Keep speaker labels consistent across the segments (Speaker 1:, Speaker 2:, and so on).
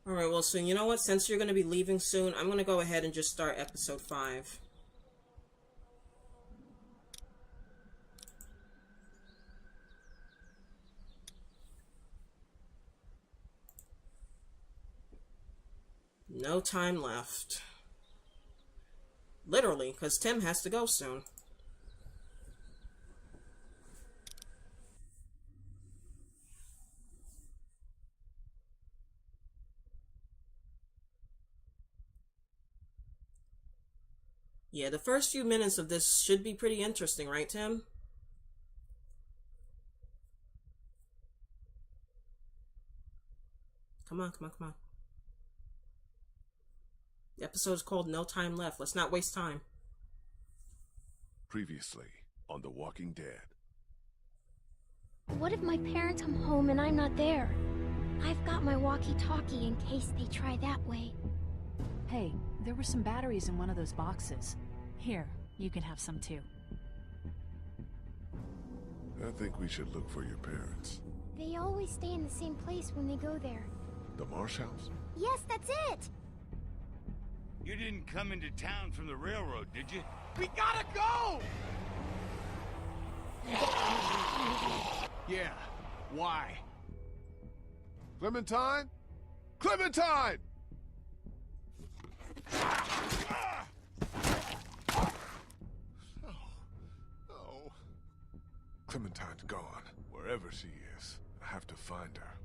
Speaker 1: Alright, well, so you know what? Since you're going to be leaving soon, I'm going to go ahead and just start episode 5. No time left. Literally, because Tim has to go soon. Yeah, the first few minutes of this should be pretty interesting, right, Tim? Come on, come on, come on. The episode's called No Time Left. Let's not waste time.
Speaker 2: Previously on The Walking Dead.
Speaker 3: What if my parents come home and I'm not there? I've got my walkie-talkie in case they try that way.
Speaker 4: Hey, there were some batteries in one of those boxes. Here, you can have some too.
Speaker 2: I think we should look for your parents.
Speaker 3: They always stay in the same place when they go there.
Speaker 2: The Marsh House?
Speaker 3: Yes, that's it!
Speaker 5: You didn't come into town from the railroad, did you? We gotta go!
Speaker 6: Yeah, why?
Speaker 2: Clementine? Clementine! Oh. Clementine's gone. Wherever she is, I have to find her.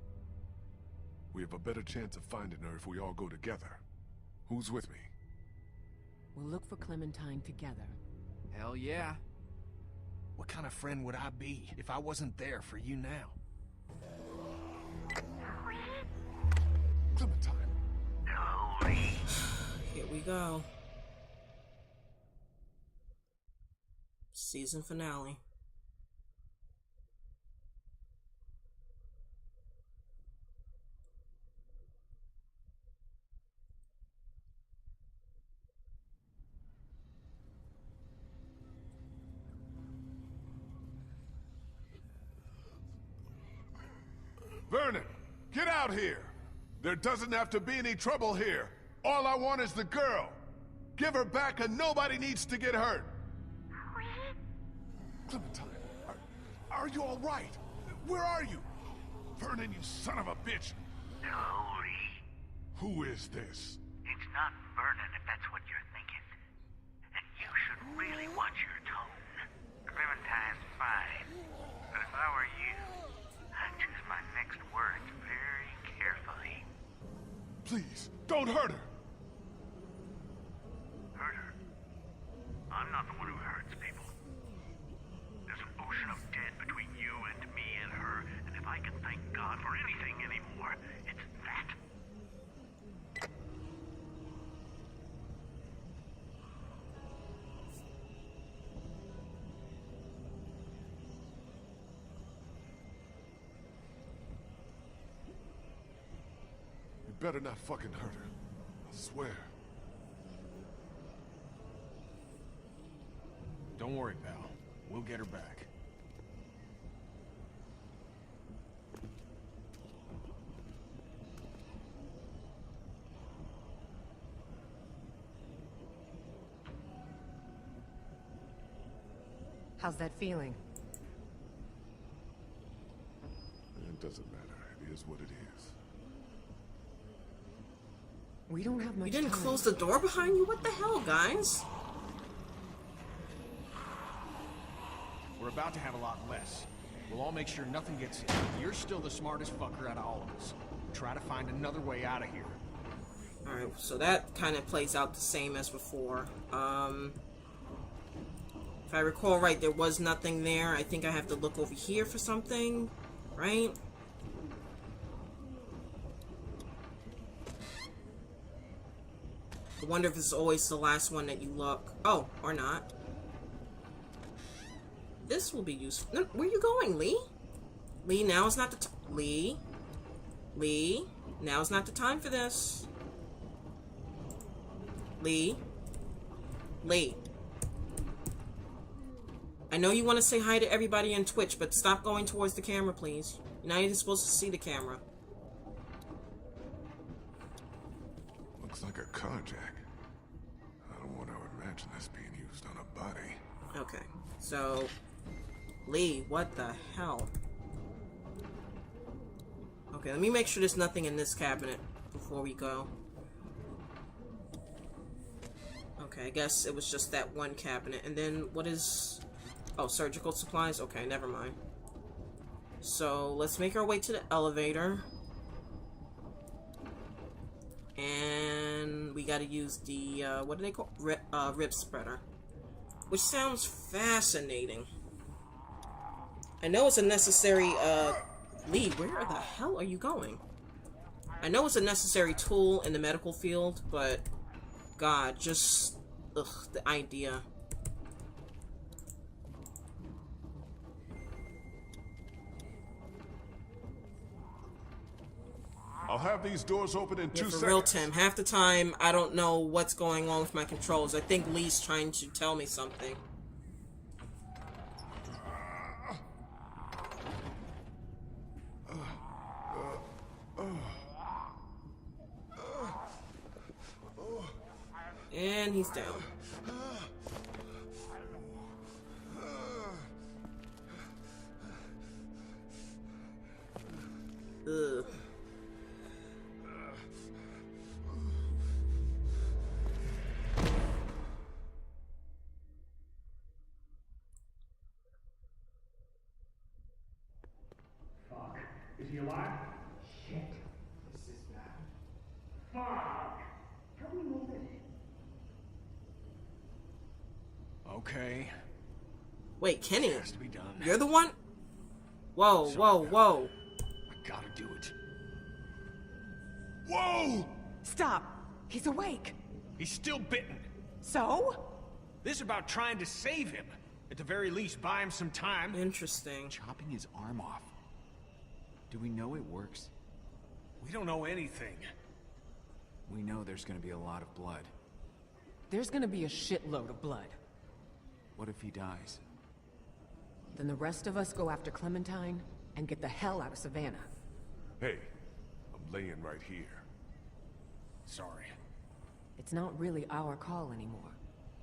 Speaker 2: We have a better chance of finding her if we all go together. Who's with me?
Speaker 7: We'll look for Clementine together.
Speaker 6: Hell yeah. What kind of friend would I be if I wasn't there for you now?
Speaker 2: Clementine.
Speaker 1: Here we go. Season finale.
Speaker 2: Vernon, get out here! There doesn't have to be any trouble here. All I want is the girl. Give her back and nobody needs to get hurt. Clementine, are you all right? Where are you? Vernon, you son of a bitch.
Speaker 8: Holy.
Speaker 2: Who is this?
Speaker 8: It's not Vernon, if that's what you're thinking. And you should really watch your tone. Clementine's fine. But if I were you, I'd choose my next words very carefully.
Speaker 2: Please, don't hurt her.
Speaker 8: Hurt her? I'm not the one who hurts people. There's an ocean of dead between you and me and her, and if I can thank God for anything anymore, it's that.
Speaker 2: You better not fucking hurt her. I swear.
Speaker 6: Don't worry, pal. We'll get her back.
Speaker 7: How's that feeling?
Speaker 2: It doesn't matter. It is what it is.
Speaker 7: We don't have much
Speaker 1: You didn't
Speaker 7: time.
Speaker 1: close the door behind you? What the hell, guys?
Speaker 6: We're about to have a lot less. We'll all make sure nothing gets hit. You're still the smartest fucker out of all of us. Try to find another way out of here.
Speaker 1: Alright, so that kind of plays out the same as before. If I recall right, there was nothing there. I think I have to look over here for something, right? I wonder if it's always the last one that you look. Oh, or not. this will be useful. No, where are you going, Lee? Lee, now is not the time. Lee, now is not the time for this. Lee. I know you want to say hi to everybody on Twitch, but stop going towards the camera, please. You're not even supposed to see the camera.
Speaker 2: Looks like a carjack. I don't want to imagine this being used on a body.
Speaker 1: Okay, so... Lee, what the hell? Okay, let me make sure there's nothing in this cabinet before we go. Okay, I guess it was just that one cabinet. And then, what is... Oh, surgical supplies? Okay, never mind. So, let's make our way to the elevator. And we gotta use the, what do they call? Rib spreader. Which sounds fascinating. I know it's a necessary, Lee, where the hell are you going? I know it's a necessary tool in the medical field, but... God, just... Ugh, the idea.
Speaker 2: I'll have these doors open in 2 seconds.
Speaker 1: For real, Tim. Half the time, I don't know what's going on with my controls. I think Lee's trying to tell me something. And he's down. Ugh.
Speaker 9: Fuck. Is he alive? Shit. This is bad. Fuck. Help me move it.
Speaker 6: Okay.
Speaker 1: Wait, Kenny,
Speaker 6: It has to be done.
Speaker 1: you're the one? Whoa, whoa, whoa.
Speaker 6: I gotta do it.
Speaker 2: Whoa!
Speaker 7: Stop! He's awake!
Speaker 6: He's still bitten.
Speaker 7: So?
Speaker 6: This is about trying to save him. At the very least, buy him some time.
Speaker 1: Interesting.
Speaker 10: Chopping his arm off. Do we know it works?
Speaker 6: We don't know anything.
Speaker 10: We know there's gonna be a lot of blood.
Speaker 7: There's gonna be a shitload of blood.
Speaker 10: What if he dies?
Speaker 7: Then the rest of us go after Clementine and get the hell out of Savannah.
Speaker 2: Hey, I'm laying right here.
Speaker 6: Sorry.
Speaker 7: It's not really our call anymore.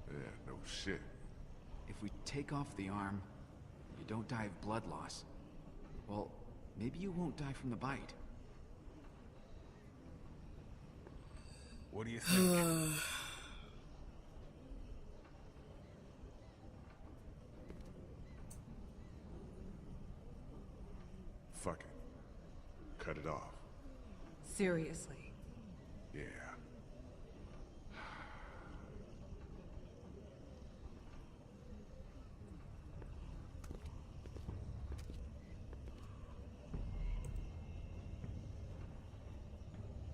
Speaker 2: Yeah, no shit.
Speaker 10: If we take off the arm, you don't die of blood loss. Well, maybe you won't die from the bite.
Speaker 6: What do you think?
Speaker 2: Fuck it. Cut it off.
Speaker 7: Seriously.
Speaker 2: Yeah.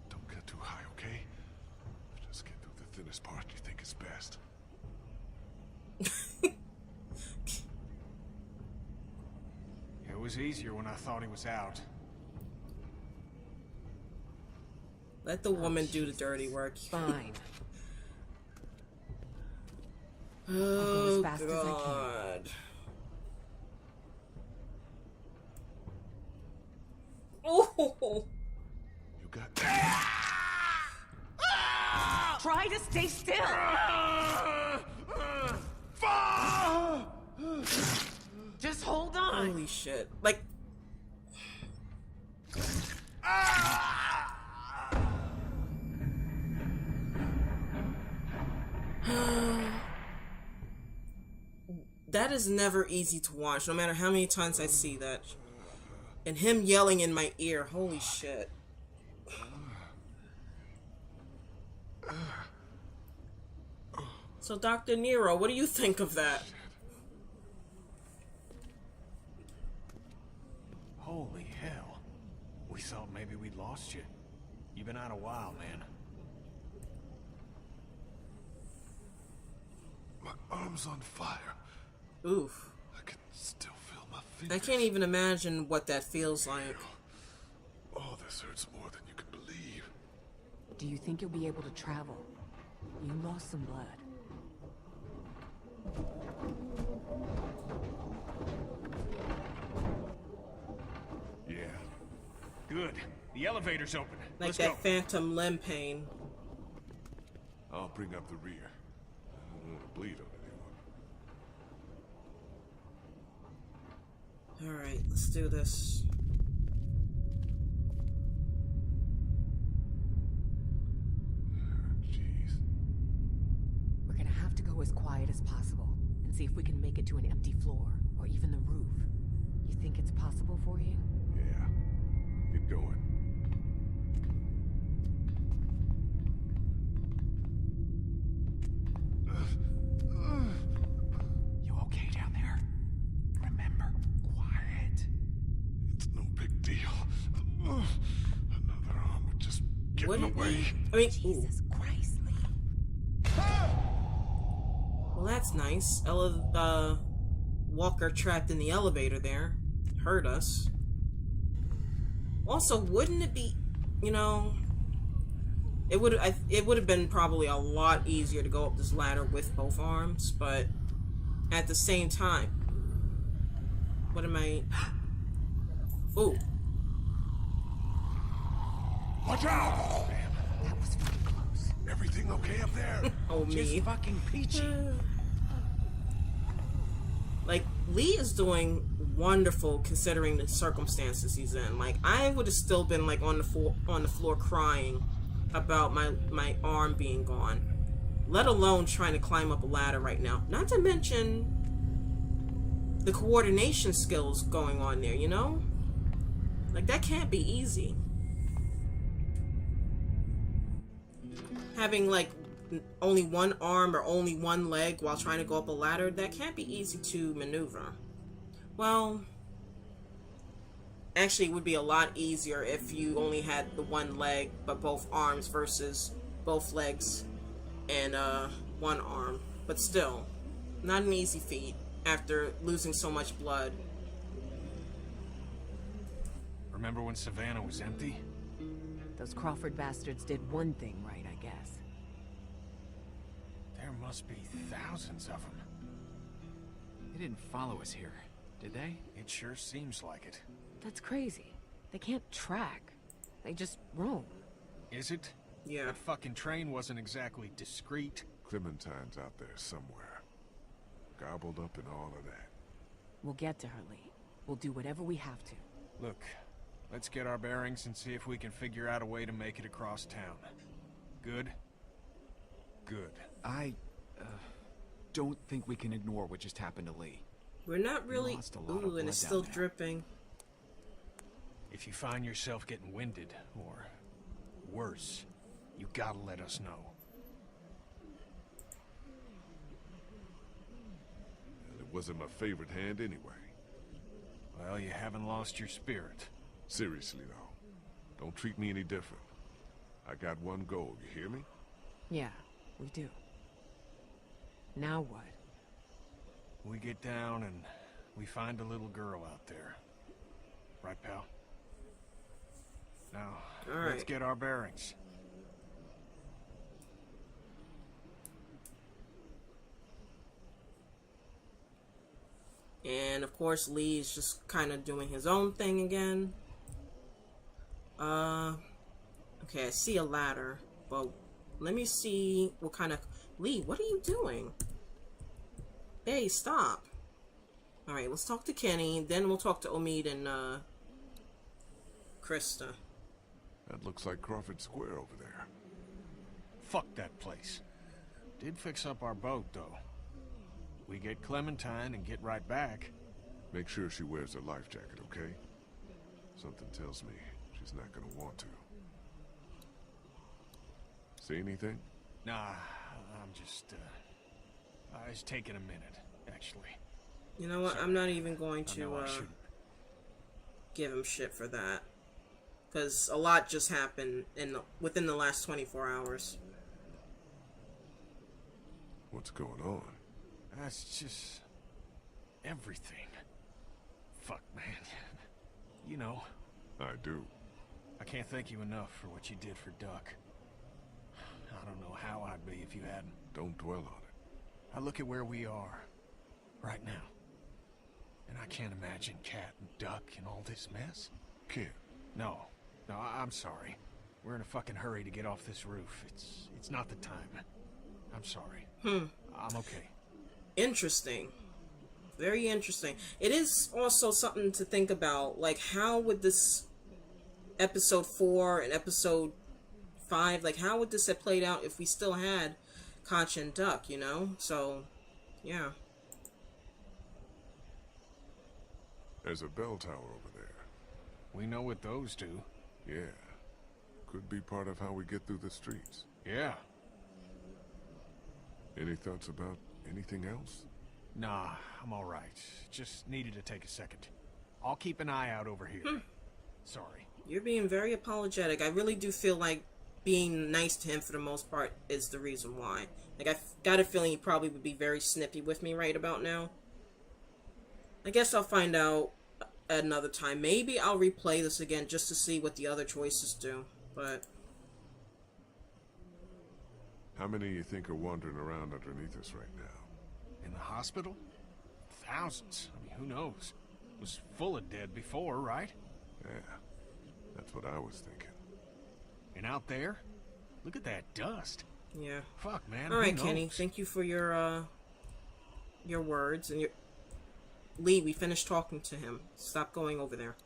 Speaker 2: Don't get too high, okay? Just get through the thinnest part you think is best.
Speaker 6: It was easier when I thought he was out.
Speaker 1: Let the woman do the dirty work.
Speaker 7: Fine.
Speaker 1: Oh,
Speaker 7: as fast as I can.
Speaker 1: God. Oh!
Speaker 2: You got
Speaker 7: Try to stay still! Just hold on!
Speaker 1: Holy shit. Like... That is never easy to watch, no matter how many times I see that. And him yelling in my ear, holy shit. So, Dr. Nero, what do you think of that?
Speaker 6: Holy hell. We thought maybe we'd lost you. You've been out a while, man.
Speaker 2: my arm's on fire.
Speaker 1: Oof.
Speaker 2: I can
Speaker 1: I can't even imagine what that feels like.
Speaker 2: Oh, this hurts more than you can believe.
Speaker 7: Do you think you'll be able to travel? You lost some blood.
Speaker 6: Yeah. Good. The elevator's open.
Speaker 1: Like
Speaker 6: Let's
Speaker 1: that
Speaker 6: go.
Speaker 1: phantom limb pain.
Speaker 2: I'll bring up the rear. I don't want to bleed on anyone.
Speaker 1: Alright, let's do this.
Speaker 2: Jeez.
Speaker 7: We're gonna have to go as quiet as possible and see if we can make it to an empty floor or even the roof. You think it's possible for you?
Speaker 2: Yeah. Get going.
Speaker 10: You okay down there? Remember, quiet.
Speaker 2: It's no big deal. Another arm would just get in the way.
Speaker 1: I mean,
Speaker 7: Jesus Christ, Lee.
Speaker 1: well, that's nice. Walker trapped in the elevator there. Hurt us. Also, wouldn't it be, you know, it would have been probably a lot easier to go up this ladder with both arms, but at the same time, what am I? Ooh.
Speaker 2: Watch out!
Speaker 7: That was fucking close.
Speaker 2: Everything okay up there?
Speaker 1: Oh,
Speaker 10: Just
Speaker 1: me.
Speaker 10: fucking peachy.
Speaker 1: Like, Lee is doing wonderful considering the circumstances he's in. Like, I would have still been like on the floor crying about my arm being gone, let alone trying to climb up a ladder right now. Not to mention the coordination skills going on there, you know? Like, that can't be easy. Having like only one arm or only one leg while trying to go up a ladder, that can't be easy to maneuver. Well, actually, it would be a lot easier if you only had the one leg but both arms versus both legs and one arm. But still, not an easy feat after losing so much blood.
Speaker 6: Remember when Savannah was empty?
Speaker 7: Those Crawford bastards did one thing right, I guess.
Speaker 6: There must be thousands of them.
Speaker 10: They didn't follow us here, did they?
Speaker 6: It sure seems like it.
Speaker 7: That's crazy. They can't track. They just roam.
Speaker 6: Is it?
Speaker 1: Yeah.
Speaker 6: That fucking train wasn't exactly discreet.
Speaker 2: Clementine's out there somewhere. Gobbled up in all of that.
Speaker 7: We'll get to her, Lee. We'll do whatever we have to.
Speaker 6: Look, let's get our bearings and see if we can figure out a way to make it across town. Good? Good.
Speaker 10: I don't think we can ignore what just happened to Lee.
Speaker 1: We're not really.
Speaker 10: Lost a lot of
Speaker 1: Ooh, and it's
Speaker 10: blood
Speaker 1: still
Speaker 10: down there.
Speaker 1: dripping.
Speaker 6: If you find yourself getting winded, or worse, you gotta let us know.
Speaker 2: And it wasn't my favorite hand anyway.
Speaker 6: Well, you haven't lost your spirit.
Speaker 2: Seriously, though. Don't treat me any different. I got one goal, you hear me?
Speaker 7: Yeah, we do. Now what?
Speaker 6: We get down and we find a little girl out there. Right, pal? Now,
Speaker 1: All
Speaker 6: let's
Speaker 1: right.
Speaker 6: get our bearings.
Speaker 1: And of course, Lee is just kind of doing his own thing again. Okay, I see a ladder, but let me see what kind of... Lee, what are you doing? Hey, stop. Alright, let's talk to Kenny, then we'll talk to Omid and, Krista.
Speaker 2: That looks like Crawford Square over there.
Speaker 6: Fuck that place. Did fix up our boat, though. We get Clementine and get right back.
Speaker 2: Make sure she wears her life jacket, okay? Something tells me she's not gonna want to. See anything?
Speaker 6: Nah, I'm just, it's taking a minute, actually.
Speaker 1: You know what,
Speaker 6: Sorry.
Speaker 1: I'm not even going
Speaker 6: I know
Speaker 1: to,
Speaker 6: I shouldn't.
Speaker 1: give him shit for that. Because a lot just happened within the last 24 hours.
Speaker 2: What's going on?
Speaker 6: That's just... everything. Fuck, man. You know,
Speaker 2: I do.
Speaker 6: I can't thank you enough for what you did for Duck. I don't know how I'd be if you hadn't.
Speaker 2: Don't dwell on it.
Speaker 6: I look at where we are right now, and I can't imagine Cat and Duck in all this mess.
Speaker 2: Can't.
Speaker 6: No, I'm sorry. We're in a fucking hurry to get off this roof. It's not the time. I'm sorry. I'm okay.
Speaker 1: Interesting. Very interesting. It is also something to think about. Like, how would this episode 4 and episode 5, like, how would this have played out if we still had Conch and Duck, you know? So, yeah.
Speaker 2: There's a bell tower over there.
Speaker 6: We know what those do.
Speaker 2: Yeah. Could be part of how we get through the streets.
Speaker 6: Yeah.
Speaker 2: Any thoughts about anything else?
Speaker 6: Nah, I'm all right. Just needed to take a second. I'll keep an eye out over here. Sorry.
Speaker 1: You're being very apologetic. I really do feel like being nice to him for the most part is the reason why. Like, I've got a feeling he probably would be very snippy with me right about now. I guess I'll find out another time. Maybe I'll replay this again just to see what the other choices do. But
Speaker 2: how many you think are wandering around underneath us right now?
Speaker 6: In the hospital? Thousands. I mean, who knows? It was full of dead before, right?
Speaker 2: Yeah, that's what I was thinking.
Speaker 6: And out there? Look at that dust.
Speaker 1: Yeah.
Speaker 6: Fuck, man.
Speaker 1: Alright, Kenny. Thank you for your words and your... Lee, we finished talking to him. Stop going over there.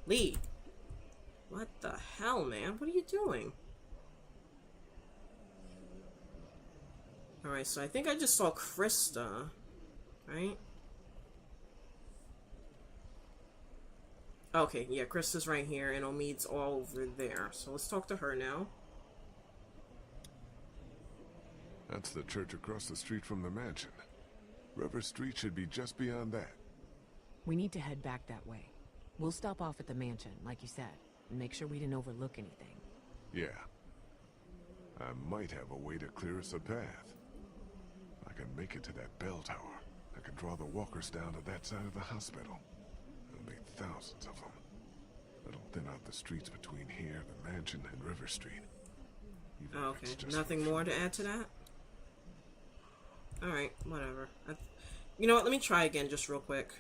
Speaker 1: Lee. What the hell, man? What are you doing? Alright, so I think I just saw Krista. Right? Okay, yeah, Krista's right here, and Omid's all over there. So let's talk to her now.
Speaker 2: That's the church across the street from the mansion. River Street should be just beyond that.
Speaker 7: We need to head back that way. We'll stop off at the mansion, like you said, and make sure we didn't overlook anything.
Speaker 2: Yeah. I might have a way to clear us a path. I can make it to that bell tower. I can draw the walkers down to that side of the hospital. There'll be thousands of them. It'll thin out the streets between here, the mansion, and River Street. Even if it's
Speaker 1: Okay,
Speaker 2: just
Speaker 1: nothing
Speaker 2: for
Speaker 1: more to add to that? Alright, whatever. You know what, let me try again just real quick.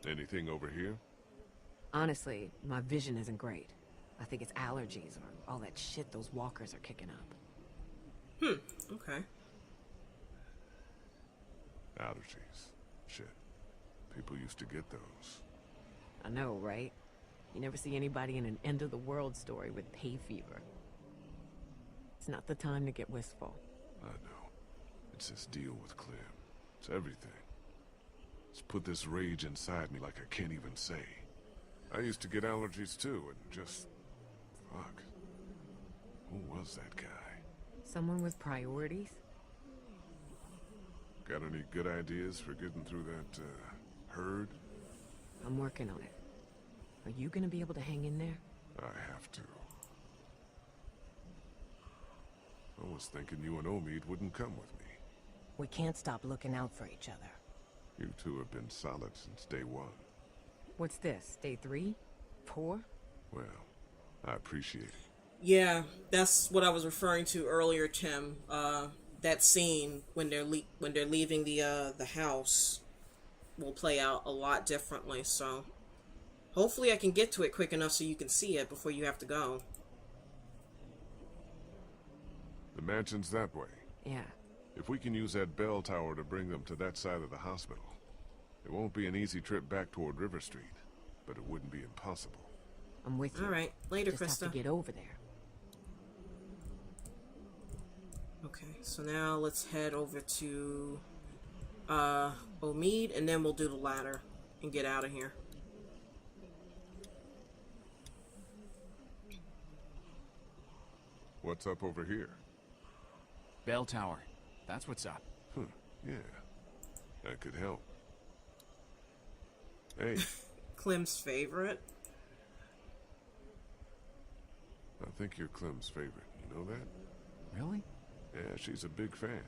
Speaker 2: Anything over here?
Speaker 7: Honestly, my vision isn't great. I think it's allergies or all that shit those walkers are kicking up.
Speaker 1: Okay.
Speaker 2: Allergies. Shit. People used to get those.
Speaker 7: I know, right? You never see anybody in an end-of-the-world story with hay fever. It's not the time to get wistful.
Speaker 2: I know. It's this deal with Clem. It's everything. It's put this rage inside me like I can't even say. I used to get allergies too, and just... fuck. Who was that guy?
Speaker 7: Someone with priorities?
Speaker 2: Got any good ideas for getting through that, herd?
Speaker 7: I'm working on it. Are you gonna be able to hang in there?
Speaker 2: I have to. I was thinking you and Omid wouldn't come with me.
Speaker 11: We can't stop looking out for each other.
Speaker 2: You two have been solid since day one.
Speaker 7: What's this, day 3? 4?
Speaker 2: Well, I appreciate it.
Speaker 1: Yeah, that's what I was referring to earlier, Tim. That scene when they're leaving the house will play out a lot differently, so hopefully I can get to it quick enough so you can see it before you have to go.
Speaker 2: The mansion's that way.
Speaker 7: Yeah.
Speaker 2: If we can use that bell tower to bring them to that side of the hospital, it won't be an easy trip back toward River Street, but it wouldn't be impossible.
Speaker 7: I'm with you.
Speaker 1: Alright, later,
Speaker 7: Just
Speaker 1: Krista.
Speaker 7: have to get over there.
Speaker 1: Okay, so now let's head over to Omid, and then we'll do the ladder and get out of here.
Speaker 2: What's up over here?
Speaker 10: Bell tower. That's what's up.
Speaker 2: Huh, yeah. That could help. Hey,
Speaker 1: Clem's favorite.
Speaker 2: I think you're Clem's favorite. You know that?
Speaker 10: Really?
Speaker 2: Yeah, she's a big fan.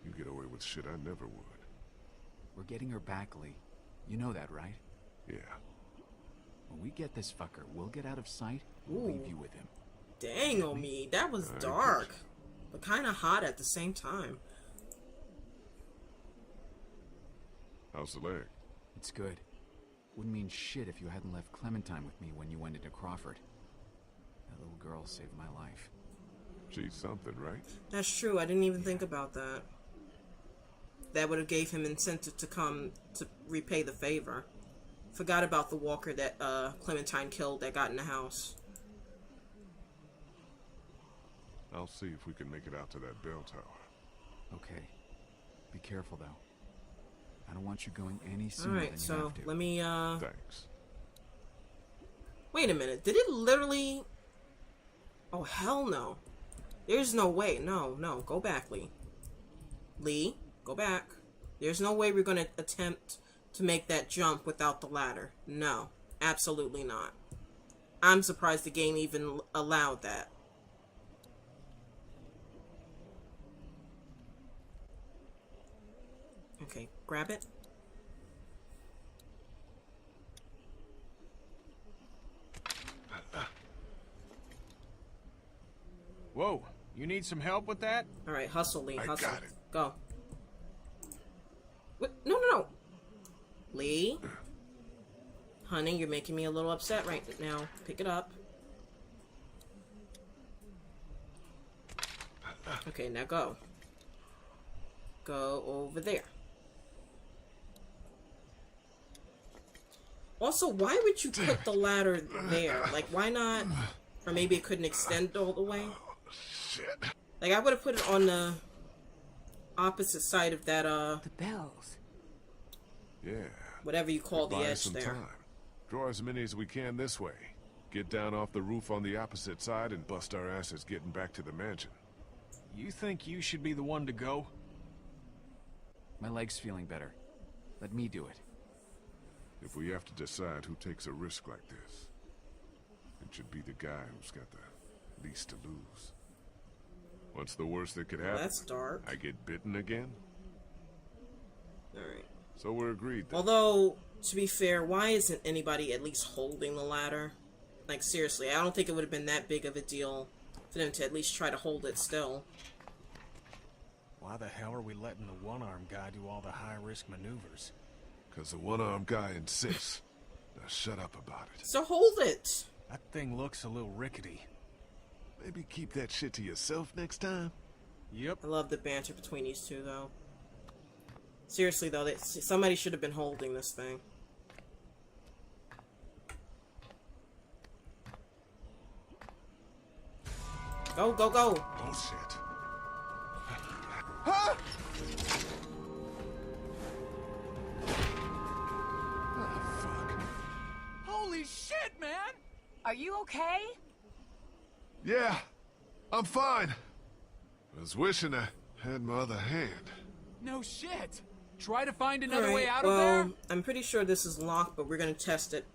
Speaker 2: You get away with shit I never would.
Speaker 10: We're getting her back, Lee. You know that, right?
Speaker 2: Yeah.
Speaker 10: When we get this fucker, we'll get out of sight. We'll leave you with him.
Speaker 1: Dang on me, that was dark, but kind of hot at the same time.
Speaker 2: How's the leg?
Speaker 10: It's good. Wouldn't mean shit if you hadn't left Clementine with me when you went into Crawford. That little girl saved my life.
Speaker 2: She's something, right?
Speaker 1: That's true. I didn't even think about that. That would have gave him incentive to come to repay the favor. Forgot about the walker that Clementine killed that got in the house.
Speaker 2: I'll see if we can make it out to that bell tower.
Speaker 10: Okay. Be careful, though. I don't want you going any sooner than you
Speaker 1: Alright, so
Speaker 10: have to.
Speaker 1: let me,
Speaker 2: Thanks.
Speaker 1: Wait a minute. Did it literally... Oh, hell no. There's no way. No, no. Go back, Lee. Lee, go back. There's no way we're going to attempt to make that jump without the ladder. No. Absolutely not. I'm surprised the game even allowed that. Okay, grab it.
Speaker 6: Whoa, you need some help with that?
Speaker 1: Alright, hustle, Lee. Hustle.
Speaker 2: I got it.
Speaker 1: Go. What? No, no, no. Lee? Honey, you're making me a little upset right now. Pick it up. Okay, now go. Go over there. Also, why would you put the ladder there? Like, why not? Or maybe it couldn't extend all the way?
Speaker 2: Shit.
Speaker 1: Like, I would have put it on the opposite side of that,
Speaker 7: The bells.
Speaker 2: Yeah.
Speaker 1: whatever you call the
Speaker 2: Buy us
Speaker 1: edge
Speaker 2: some
Speaker 1: there.
Speaker 2: time. Draw as many as we can this way. Get down off the roof on the opposite side and bust our asses getting back to the mansion.
Speaker 6: You think you should be the one to go?
Speaker 10: My leg's feeling better. Let me do it.
Speaker 2: If we have to decide who takes a risk like this, it should be the guy who's got the least to lose. What's the worst that could happen?
Speaker 1: That's dark.
Speaker 2: I get bitten again?
Speaker 1: Alright.
Speaker 2: So we're agreed then.
Speaker 1: Although, to be fair, why isn't anybody at least holding the ladder? Like, seriously, I don't think it would have been that big of a deal for them to at least try to hold it still.
Speaker 6: Why the hell are we letting the one-armed guy do all the high-risk maneuvers?
Speaker 2: Because the one-armed guy insists. Now shut up about it.
Speaker 1: So hold it!
Speaker 6: That thing looks a little rickety.
Speaker 2: Maybe keep that shit to yourself next time?
Speaker 6: Yep.
Speaker 1: I love the banter between these two, though. Seriously, though, somebody should have been holding this thing. Go, go, go!
Speaker 2: Oh, shit.
Speaker 6: Huh?
Speaker 2: Oh, fuck.
Speaker 10: Holy shit, man!
Speaker 7: Are you okay?
Speaker 2: Yeah, I'm fine. I was wishing I had my other hand.
Speaker 10: No shit! Try to find another
Speaker 1: Alright,
Speaker 10: way out
Speaker 1: well,
Speaker 10: of there?
Speaker 1: I'm pretty sure this is locked, but we're gonna test it.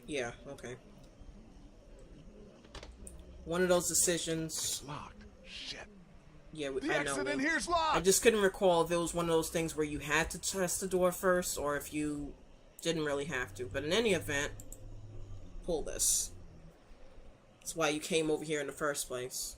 Speaker 1: Yeah, okay. One of those decisions.
Speaker 2: It's locked. Shit.
Speaker 1: Yeah,
Speaker 2: The
Speaker 1: I know.
Speaker 2: exit in
Speaker 1: Lee.
Speaker 2: here's locked!
Speaker 1: I just couldn't recall if it was one of those things where you had to test the door first, or if you didn't really have to. But in any event, pull this. That's why you came over here in the first place.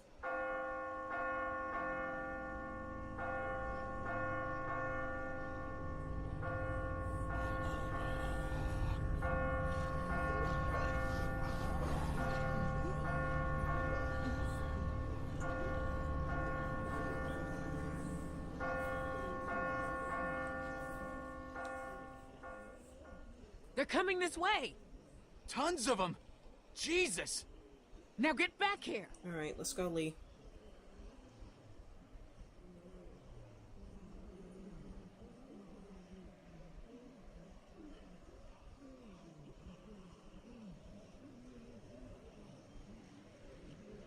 Speaker 7: They're coming this way.
Speaker 10: Tons of them! Jesus!
Speaker 7: Now get back here.
Speaker 1: Alright, let's go, Lee.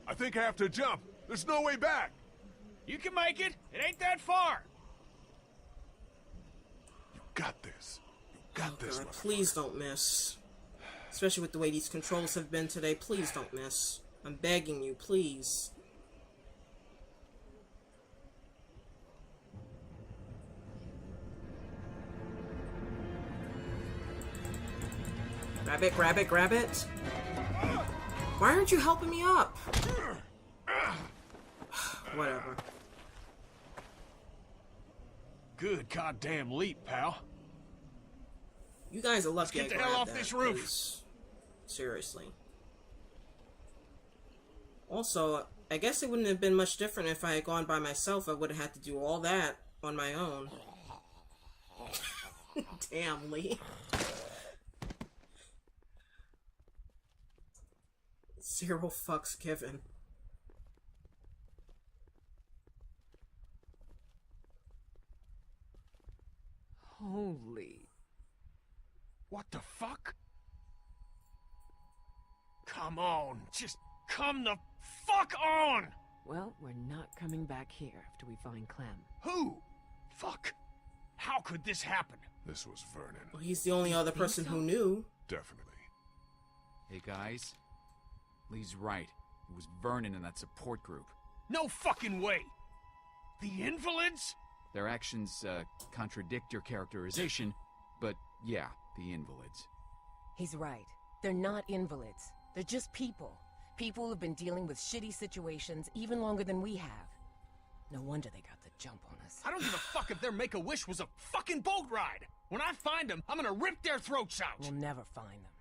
Speaker 2: I think I have to jump. There's no way back.
Speaker 5: You can make it. It ain't that far.
Speaker 2: You got this. You got this,
Speaker 1: God,
Speaker 2: motherfucker.
Speaker 1: please don't miss. Especially with the way these controls have been today. Please don't miss. I'm begging you, please. Grab it, grab it, grab it. Why aren't you helping me up? Whatever.
Speaker 6: Good goddamn leap, pal.
Speaker 1: You guys are lucky.
Speaker 6: Let's get
Speaker 1: I
Speaker 6: the hell
Speaker 1: grabbed
Speaker 6: off
Speaker 1: that,
Speaker 6: this roof.
Speaker 1: 'cause seriously. Also, I guess it wouldn't have been much different if I had gone by myself. I would have had to do all that on my own. Damn, Lee. Zero fucks given.
Speaker 7: Holy.
Speaker 6: What the fuck? Come on, just come the fuck on!
Speaker 7: Well, we're not coming back here after we find Clem.
Speaker 6: Who? Fuck. How could this happen?
Speaker 2: This was Vernon.
Speaker 1: Well, he's the only other person who knew.
Speaker 2: Definitely.
Speaker 10: Hey guys, Lee's right. It was Vernon in that support group.
Speaker 6: No fucking way! The invalids?
Speaker 10: Their actions contradict your characterization, but yeah, the invalids.
Speaker 11: He's right. They're not invalids. They're just people. People who've been dealing with shitty situations even longer than we have. No wonder they got the jump on us.
Speaker 6: I don't give a fuck if their Make-A-Wish was a fucking boat ride! When I find them, I'm gonna rip their throats out!
Speaker 11: We'll never find them.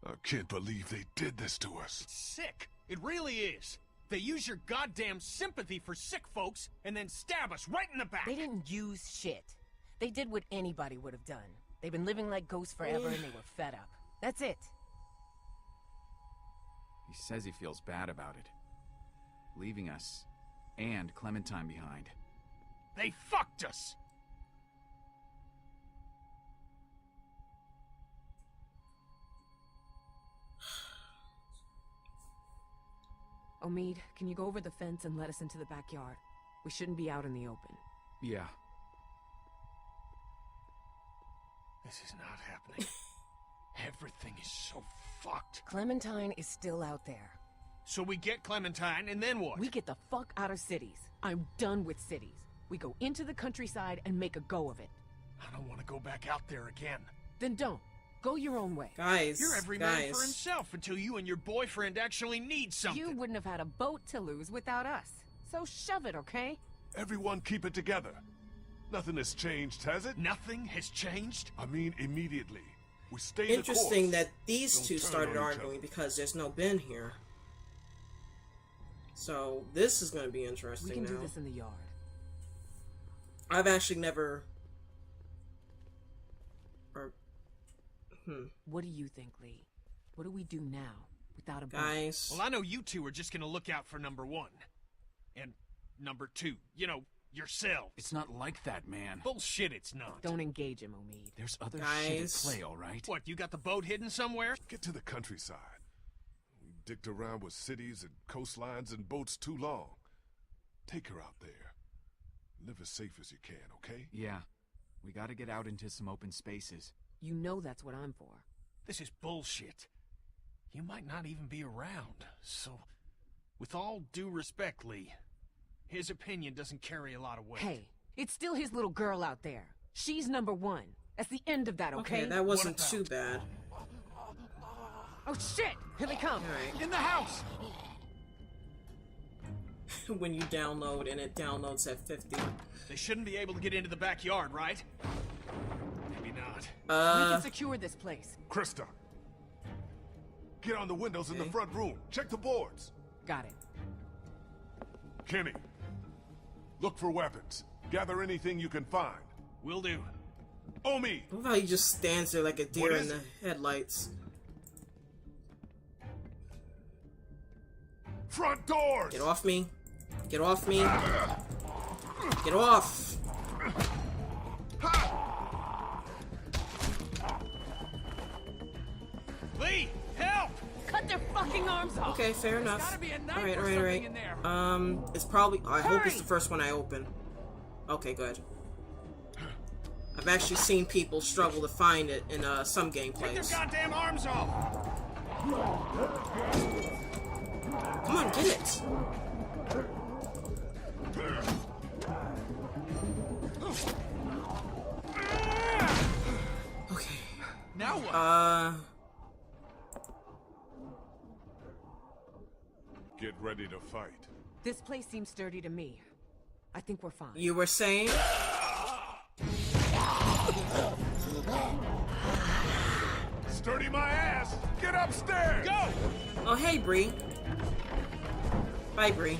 Speaker 2: I can't believe they did this to us.
Speaker 6: It's sick. It really is. They use your goddamn sympathy for sick folks and then stab us right in the back.
Speaker 11: They didn't use shit. They did what anybody would have done. They've been living like ghosts forever and they were fed up. That's it.
Speaker 10: He says he feels bad about it. Leaving us and Clementine behind.
Speaker 6: They fucked us!
Speaker 7: Omid, can you go over the fence and let us into the backyard? We shouldn't be out in the open.
Speaker 10: Yeah.
Speaker 6: This is not happening. Everything is so fucked.
Speaker 11: Clementine is still out there.
Speaker 6: So we get Clementine, and then what?
Speaker 7: We get the fuck out of cities. I'm done with cities. We go into the countryside and make a go of it.
Speaker 6: I don't want to go back out there again.
Speaker 7: Then don't. Go your own way.
Speaker 1: Guys,
Speaker 6: You're every man for himself until you and your boyfriend actually need something.
Speaker 7: You wouldn't have had a boat to lose without us. So shove it, okay?
Speaker 2: Everyone keep it together. Nothing has changed, has it?
Speaker 6: Nothing has changed?
Speaker 2: I mean, immediately. We stay the
Speaker 1: Interesting
Speaker 2: course.
Speaker 1: that these
Speaker 2: Don't
Speaker 1: two
Speaker 2: turn
Speaker 1: started
Speaker 2: on each
Speaker 1: arguing
Speaker 2: other.
Speaker 1: because there's no Ben here. So this is going to be interesting
Speaker 7: We can
Speaker 1: now.
Speaker 7: do this in the yard.
Speaker 1: I've actually never...
Speaker 7: What do you think, Lee? What do we do now, without a boat?
Speaker 1: Guys...
Speaker 6: Well, I know you two are just gonna look out for number one. And number two. You know, yourselves.
Speaker 10: It's not like that, man.
Speaker 6: Bullshit, it's not.
Speaker 7: Don't engage him, Omid.
Speaker 10: There's other
Speaker 1: Guys.
Speaker 10: shit at play, all right?
Speaker 6: What, you got the boat hidden somewhere?
Speaker 2: Get to the countryside. We dicked around with cities and coastlines and boats too long. Take her out there. Live as safe as you can, okay?
Speaker 10: Yeah. We gotta get out into some open spaces.
Speaker 7: You know that's what I'm for.
Speaker 6: This is bullshit. You might not even be around, so... With all due respect, Lee, his opinion doesn't carry a lot of weight.
Speaker 7: Hey, it's still his little girl out there. She's number one. That's the end of that, okay?
Speaker 1: Okay, that wasn't too bad.
Speaker 7: Oh shit! Here they come!
Speaker 1: Alright.
Speaker 6: In the house!
Speaker 1: When you download and it downloads at 50.
Speaker 6: They shouldn't be able to get into the backyard, right? Maybe not.
Speaker 7: We can secure this place.
Speaker 2: Krista! Get on the windows in the
Speaker 1: Okay.
Speaker 2: front room. Check the boards.
Speaker 7: Got it.
Speaker 2: Kenny, look for weapons. Gather anything you can find.
Speaker 6: Will do.
Speaker 2: Omi!
Speaker 1: I love how he just stands there like a deer
Speaker 2: What
Speaker 1: in
Speaker 2: is
Speaker 1: the
Speaker 2: it?
Speaker 1: headlights.
Speaker 2: Front doors!
Speaker 1: Get off me. Get off me. Get off.
Speaker 6: Lee, help!
Speaker 7: Cut their fucking arms off!
Speaker 1: Okay, fair enough.
Speaker 6: gotta be a knife
Speaker 1: Alright,
Speaker 6: or
Speaker 1: alright,
Speaker 6: something in there.
Speaker 1: alright. It's probably... I hope it's
Speaker 7: Hurry!
Speaker 1: the first one I open. Okay, good. I've actually seen people struggle to find it in some
Speaker 6: Take their
Speaker 1: gameplays.
Speaker 6: goddamn arms off!
Speaker 1: Come on, get it! Okay.
Speaker 6: Now what?
Speaker 2: Get ready to fight.
Speaker 11: This place seems sturdy to me. I think we're fine.
Speaker 1: You were saying?
Speaker 2: Sturdy my ass! Get upstairs!
Speaker 5: Go!
Speaker 1: Oh, hey, Bree. Bye, Bree.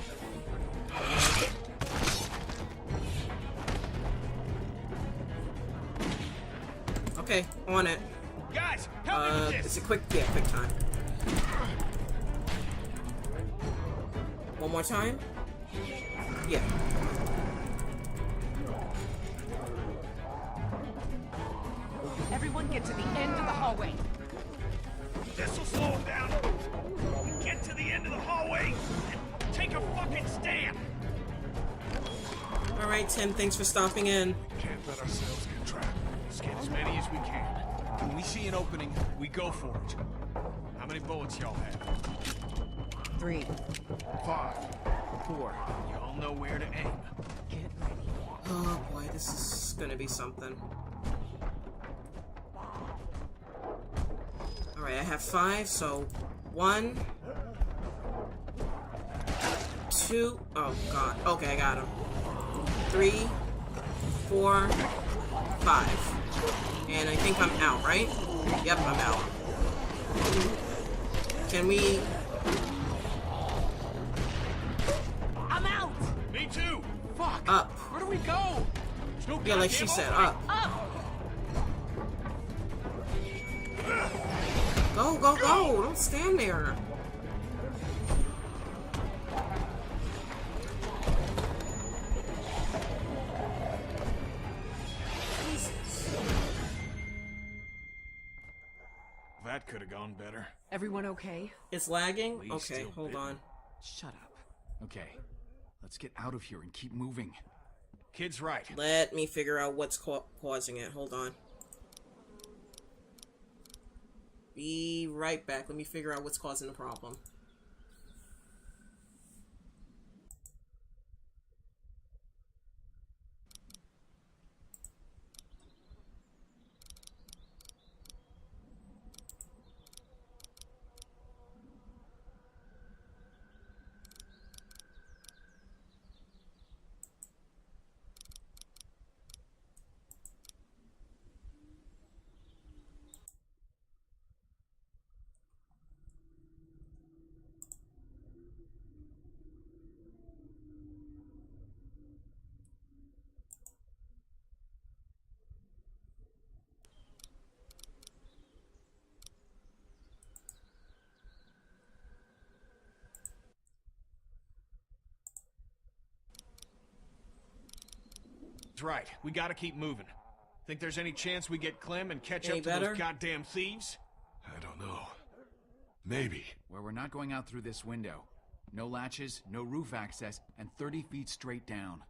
Speaker 1: Okay, on it.
Speaker 5: Guys, help me with
Speaker 1: It's
Speaker 5: this!
Speaker 1: a quick time. One more time? Yeah.
Speaker 11: Everyone get to the end of the hallway.
Speaker 5: This'll slow him down. Get to the end of the hallway and take a fucking stand.
Speaker 1: Alright, Tim, thanks for stopping in.
Speaker 2: Can't let ourselves get trapped.
Speaker 6: Let's get as many as we can. When we see an opening, we go for it. How many bullets y'all have?
Speaker 11: 3,
Speaker 2: 5.
Speaker 11: 4.
Speaker 6: Y'all know where to aim.
Speaker 11: Get ready.
Speaker 1: Oh boy, this is gonna be something. Alright, I have 5, so 1, 2, oh god, okay, I got him. 3, 4, 5. And I think I'm out, right? Yep, I'm out. Can we...
Speaker 11: I'm out!
Speaker 6: Me too! Fuck!
Speaker 1: Up.
Speaker 6: Where do we go? There's no
Speaker 1: Yeah, like she
Speaker 6: goddamn
Speaker 1: said,
Speaker 6: opening.
Speaker 1: up.
Speaker 11: Up!
Speaker 1: Go, go, go! Don't stand there.
Speaker 6: That could have gone better.
Speaker 11: Everyone okay?
Speaker 1: It's lagging?
Speaker 6: Lee's
Speaker 1: Okay,
Speaker 6: still
Speaker 1: hold
Speaker 6: bitten.
Speaker 1: on.
Speaker 10: Shut up. Okay, let's get out of here and keep moving.
Speaker 6: Kid's right.
Speaker 1: Let me figure out what's causing it. Hold on. Be right back. Let me figure out what's causing the problem.
Speaker 6: That's right. We gotta keep moving. Think there's any chance we get Clem and catch
Speaker 1: Any
Speaker 6: up to
Speaker 1: better?
Speaker 6: those goddamn thieves?
Speaker 2: I don't know. Maybe.
Speaker 10: Where we're not going out through this window. No latches, no roof access, and 30 feet straight down.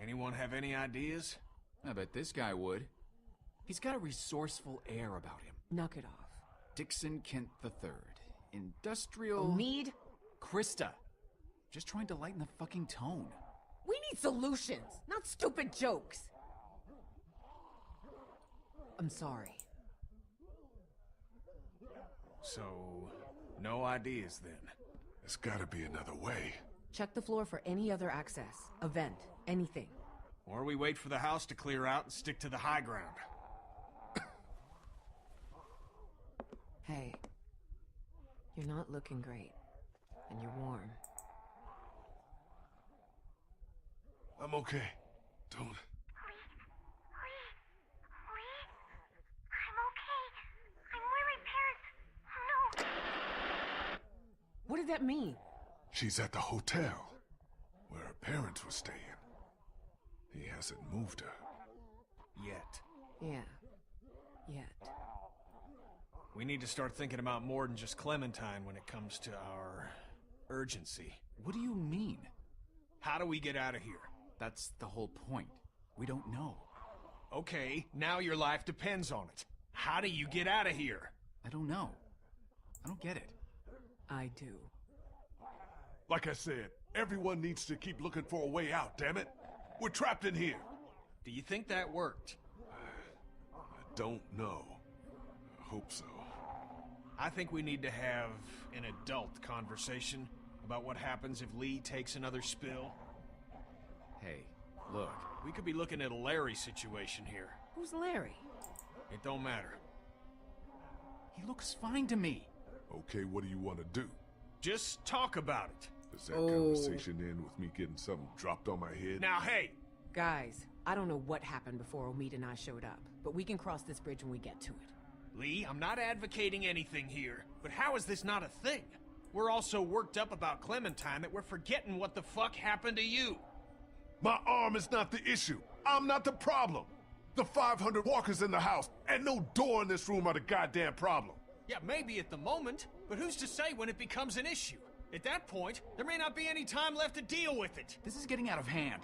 Speaker 6: Anyone have any ideas?
Speaker 10: I bet this guy would. He's got a resourceful air about him.
Speaker 11: Knock it off.
Speaker 10: Dixon Kent III. Industrial...
Speaker 11: Mead?
Speaker 10: Krista. Just trying to lighten the fucking tone.
Speaker 11: We need solutions, not stupid jokes. I'm sorry.
Speaker 6: So, no ideas then.
Speaker 2: There's gotta be another way.
Speaker 11: Check the floor for any other access. A vent. Anything.
Speaker 6: Or we wait for the house to clear out and stick to the high ground.
Speaker 11: Hey. You're not looking great. And you're warm.
Speaker 2: I'm okay. Don't...
Speaker 3: I'm okay. I'm where my parents... No.
Speaker 11: What did that mean?
Speaker 2: She's at the hotel, where her parents were staying. He hasn't moved her.
Speaker 6: Yet.
Speaker 11: Yeah. Yet.
Speaker 6: We need to start thinking about more than just Clementine when it comes to our urgency.
Speaker 10: What do you mean?
Speaker 6: How do we get out of here?
Speaker 10: That's the whole point. We don't know.
Speaker 6: Okay, now your life depends on it. How do you get out of here?
Speaker 10: I don't know. I don't get it.
Speaker 11: I do.
Speaker 2: Like I said, everyone needs to keep looking for a way out, damn it. We're trapped in here.
Speaker 6: Do you think that worked?
Speaker 2: I don't know. I hope so.
Speaker 6: I think we need to have an adult conversation About what happens if Lee takes another spill?
Speaker 10: Hey, look.
Speaker 6: We could be looking at a Larry situation here.
Speaker 7: Who's Larry?
Speaker 6: It don't matter.
Speaker 10: He looks fine to me.
Speaker 2: Okay, what do you want to do?
Speaker 6: Just talk about it.
Speaker 2: Does that conversation end with me getting something dropped on my head?
Speaker 6: Now, hey!
Speaker 11: Guys, I don't know what happened before Omid and I showed up, but we can cross this bridge when we get to it.
Speaker 6: Lee, I'm not advocating anything here, but how is this not a thing? We're all so worked up about Clementine that we're forgetting what the fuck happened to you.
Speaker 2: My arm is not the issue. I'm not the problem. The 500 walkers in the house and no door in this room are the goddamn problem.
Speaker 6: Yeah, maybe at the moment, but who's to say when it becomes an issue? At that point, there may not be any time left to deal with it.
Speaker 10: This is getting out of hand.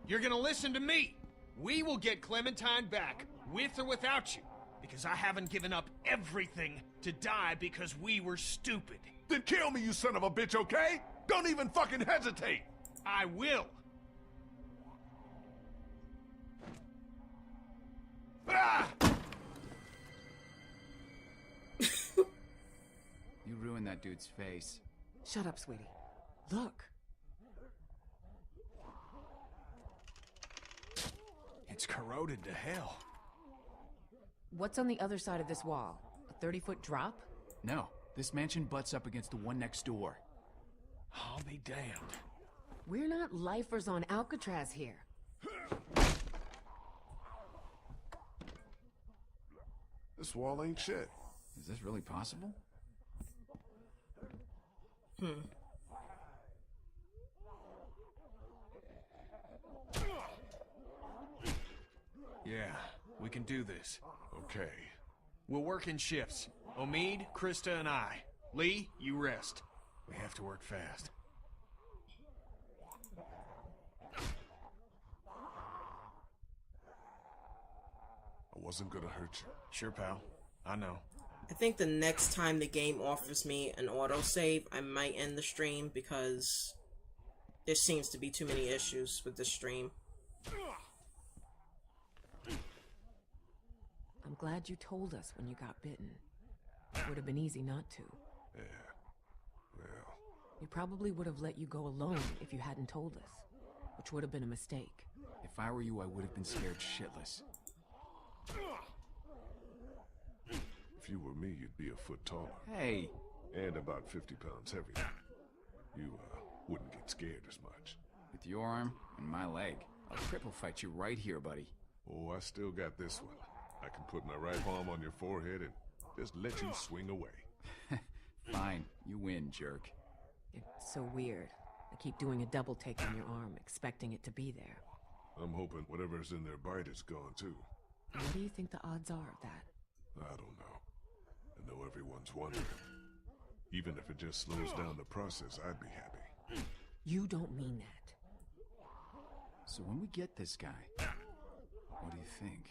Speaker 6: You're gonna listen to me. We will get Clementine back, with or without you, because I haven't given up everything to die because we were stupid.
Speaker 2: Then kill me, you son of a bitch, okay? Don't even fucking hesitate.
Speaker 6: I will.
Speaker 2: Ah!
Speaker 10: You ruined that dude's face.
Speaker 11: Shut up, sweetie. Look.
Speaker 6: It's corroded to hell.
Speaker 11: What's on the other side of this wall? A 30-foot drop?
Speaker 10: No, this mansion butts up against the one next door.
Speaker 6: I'll be damned.
Speaker 11: We're not lifers on Alcatraz here.
Speaker 2: This wall ain't shit.
Speaker 10: Is this really possible?
Speaker 6: Yeah, we can do this.
Speaker 2: Okay.
Speaker 6: We'll work in shifts. Omid, Krista, and I. Lee, you rest. We have to work fast.
Speaker 2: I wasn't gonna hurt you.
Speaker 6: Sure, pal. I know.
Speaker 1: I think the next time the game offers me an autosave, I might end the stream because there seems to be too many issues with the stream.
Speaker 11: I'm glad you told us when you got bitten. It would have been easy not to.
Speaker 2: Yeah. Well.
Speaker 11: We probably would have let you go alone if you hadn't told us, which would have been a mistake.
Speaker 10: If I were you, I would have been scared shitless.
Speaker 2: If you were me, you'd be a foot taller.
Speaker 10: Hey!
Speaker 2: And about 50 pounds heavier. You, wouldn't get scared as much.
Speaker 10: With your arm and my leg, I'll cripple fight you right here, buddy.
Speaker 2: Oh, I still got this one. I can put my right palm on your forehead and just let you swing away.
Speaker 10: Fine, you win, jerk.
Speaker 11: It's so weird. I keep doing a double take on your arm, expecting it to be there.
Speaker 2: I'm hoping whatever's in their bite is gone, too.
Speaker 11: What do you think the odds are of that?
Speaker 2: I don't know. I know everyone's wondering. Even if it just slows down the process, I'd be happy.
Speaker 11: You don't mean that.
Speaker 10: So when we get this guy, what do you think?